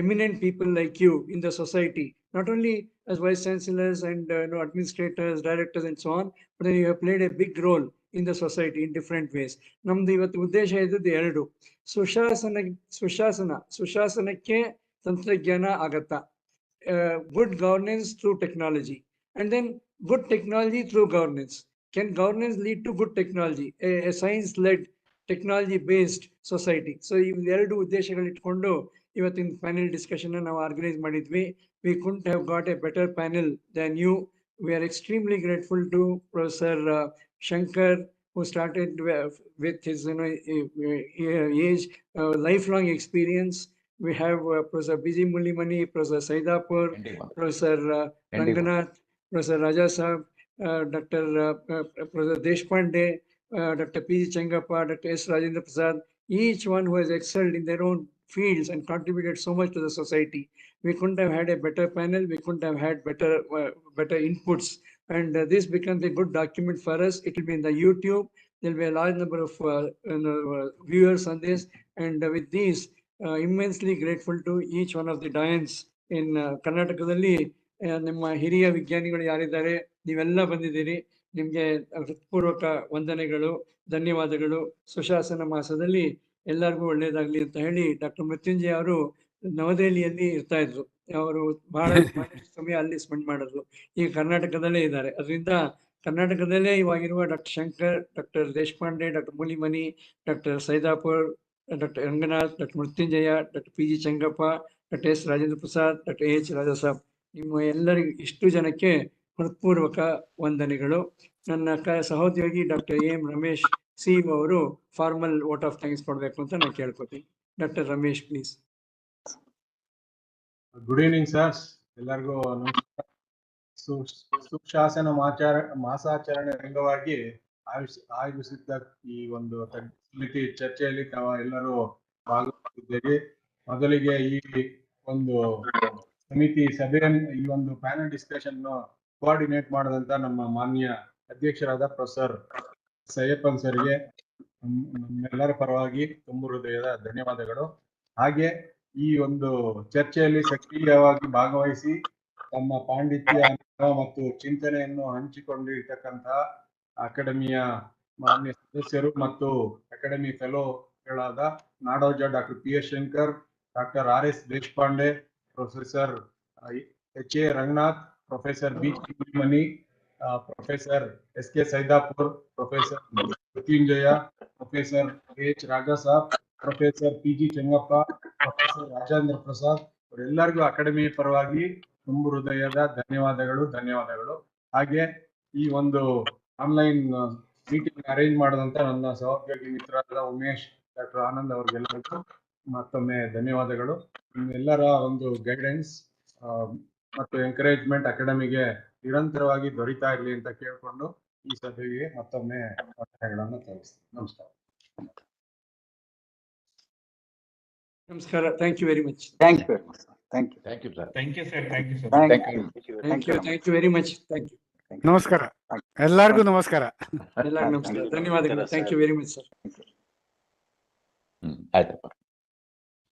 Speaker 1: eminent people like you in the society, not only as vice chancellors and administrators, directors, and so on, but then you have played a big role in the society in different ways. ನಮ್ದು ಇವತ್ತು ಉದ್ದೇಶ ಇದ್ದದ್ದು ಎರಡು. ಸುಶಾಸನಕ್ಕೆ ತಂತ್ರಜ್ಞಾನ ಆಗತ್ತಾ, good governance through technology, and then good technology through governance. Can governance lead to good technology, a science-led technology-based society? So ಇವೆರಡು ಉದ್ದೇಶಗಳು ಇಟ್ಕೊಂಡು ಇವತ್ತಿನ ಪ್ಯಾನೆಲ್ ಡಿಸ್ಕಷನ್ ನಾವು ಆರ್ಗನೈಸ್ ಮಾಡಿದ್ವಿ. We couldn't have got a better panel than you. We are extremely grateful to Professor Shankar, who started with his age, lifelong experience. We have Professor Biji Mulimani, Professor Saidapur, Professor Ranganath, Professor Raja Saab, Dr. Professor Deshpande, Dr. P. Chengappa, Dr. S. Rajendra Prasad, each one who has excelled in their own fields and contributed so much to the society. We couldn't have had a better panel. We couldn't have had better inputs. And this becomes a good document for us. It will be in the YouTube. There will be a large number of viewers on this. And with these, immensely grateful to each one of the Dians in Karnatakaದಲ್ಲಿ ನಿಮ್ಮ ಹಿರಿಯ ವಿಜ್ಞಾನಿಗಳು ಯಾರಿದ್ದಾರೆ, ನೀವೆಲ್ಲ ಬಂದಿದ್ದೀರಿ. ನಿಮಗೆ ಹೃತ್ಪೂರ್ವಕ ವಂದನೆಗಳು, ಧನ್ಯವಾದಗಳು. ಸುಶಾಸನ ಮಾಸದಲ್ಲಿ ಎಲ್ಲರಿಗೂ ಒಳ್ಳೇದಾಗ್ಲಿ ಅಂತ ಹೇಳಿ ಡಾಕ್ಟರ್ ಮೃತ್ಯುಂಜಯ ಅವರು ನವದೆಹಲಿಯಲ್ಲಿ ಇರ್ತಾ ಇದ್ರು. ಅವರು ಬಹಳಷ್ಟು ಸಮಯ ಅಲ್ಲಿ ಸ್ಪೆಂಡ್ ಮಾಡಿದ್ರು. ಈಗ ಕರ್ನಾಟಕದಲ್ಲೇ ಇದ್ದಾರೆ. ಅದರಿಂದ ಕರ್ನಾಟಕದಲ್ಲೇ ಇವಾಗಿರುವ doctor Shankar, doctor Deshpande, doctor Mulimani, doctor Saidapur, doctor Ranganath, doctor Mrityunjaya, doctor P. G. Changappa, doctor S. Rajendra Prasad, doctor H. Raja Sab, ನಿಮ್ಮ ಎಲ್ಲರಿಗೂ ಇಷ್ಟು ಜನಕ್ಕೆ ಹೃತ್ಪೂರ್ವಕ ವಂದನೆಗಳು. ನನ್ನ ಸಹೋದ್ಯೋಗಿ ಡಾಕ್ಟರ್ ಎಂ ರಮೇಶ್ ಸಿ ಅವರು ಫಾರ್ಮಲ್ ವೋಟ್ ಆಫ್ ಥ್ಯಾಂಕ್ಸ್ ಕೊಡಬೇಕು ಅಂತ ನಾನು ಕೇಳ್ಕೊತೀನಿ. Doctor Ramesh, please.
Speaker 12: Good evening sirs, ಎಲ್ಲರಿಗೂ ನಮಸ್ಕಾರ. ಸುಶಾಸನ ಮಾಸಾಚರಣೆ ಅಂಗವಾಗಿ ಆಯೋಜಿಸಿದ್ದ ಈ ಒಂದು ಸಮಿತಿ ಚರ್ಚೆಯಲ್ಲಿ ಎಲ್ಲರೂ ಭಾಗವಹಿಸಿದ್ದೇವೆ. ಮೊದಲಿಗೆ ಈ ಒಂದು ಸಮಿತಿ ಸಭೆಯನ್ನು, ಈ ಒಂದು ಪ್ಯಾನಲ್ ಡಿಸ್ಕಷನ್ ಕೋಆರ್ಡಿನೇಟ್ ಮಾಡಿದಂತ ನಮ್ಮ ಮಾನ್ಯ ಅಧ್ಯಕ್ಷರಾದ ಪ್ರೊಫೆಸರ್ ಸೈಯಪ್ಪನ್ ಸರ್ಗೆ ನಮ್ಮೆಲ್ಲರ ಪರವಾಗಿ ತುಂಬು ಹೃದಯದ ಧನ್ಯವಾದಗಳು. ಹಾಗೆ ಈ ಒಂದು ಚರ್ಚೆಯಲ್ಲಿ ಸಕ್ರಿಯವಾಗಿ ಭಾಗವಹಿಸಿ ತಮ್ಮ ಪಾಂಡಿತ್ಯ ಮತ್ತು ಚಿಂತನೆಯನ್ನು ಹಂಚಿಕೊಂಡಿರ್ತಕ್ಕಂತಹ ಅಕಾಡೆಮಿಯ ಮಾನ್ಯ ಸದಸ್ಯರು ಮತ್ತು ಅಕಾಡೆಮಿ ಫೆಲೋಗಳಾದ Nadoja doctor P. S. Shankar, doctor R. S. Deshpande, professor H. A. Ranganath, professor B. Mulimani, professor SK Saidapur, professor Mrityunjaya, professor H Raja Sab, professor PG Chengappa, professor Rajendra Prasad ಅವರೆಲ್ಲರಿಗೂ ಅಕಾಡೆಮಿ ಪರವಾಗಿ ತುಂಬು ಹೃದಯದ ಧನ್ಯವಾದಗಳು. ಹಾಗೆ ಈ ಒಂದು ಆನ್ಲೈನ್ ಮೀಟಿಂಗ್ ಅರೇಂಜ್ ಮಾಡಿದಂತ ನನ್ನ ಸಹೋದ್ಯೋಗಿ ಮಿತ್ರರಾದ ಉಮೇಶ್, ಡಾಕ್ಟರ್ ಆನಂದ್ ಅವ್ರಿಗೆಲ್ಲರಿಗೂ ಮತ್ತೊಮ್ಮೆ ಧನ್ಯವಾದಗಳು. ನಿಮ್ಮೆಲ್ಲರ ಒಂದು ಗೈಡೆನ್ಸ್ ಮತ್ತು ಎಂಕರೇಜ್ಮೆಂಟ್ ಅಕಾಡೆಮಿಗೆ ನಿರಂತರವಾಗಿ ದೊರೀತಾ ಇರಲಿ ಅಂತ ಕೇಳಿಕೊಂಡು ಈ ಸಭೆಗೆ ಮತ್ತೊಮ್ಮೆ ವಂದನೆಗಳನ್ನು ತಿಳಿಸ್ತೀನಿ. ನಮಸ್ಕಾರ.
Speaker 1: ನಮಸ್ಕಾರ. Thank you very much.
Speaker 2: Thank you very much, sir. Thank you.
Speaker 8: Thank you, sir. Thank you, sir.
Speaker 2: Thank you.
Speaker 1: Thank you very much. Thank you.
Speaker 3: ನಮಸ್ಕಾರ. ಎಲ್ಲರಿಗೂ ನಮಸ್ಕಾರ.
Speaker 1: ಎಲ್ಲರಿಗೂ ನಮಸ್ಕಾರ. ಧನ್ಯವಾದಗಳು. Thank you very much sir.
Speaker 2: ಆಯ್ತಪ್ಪ.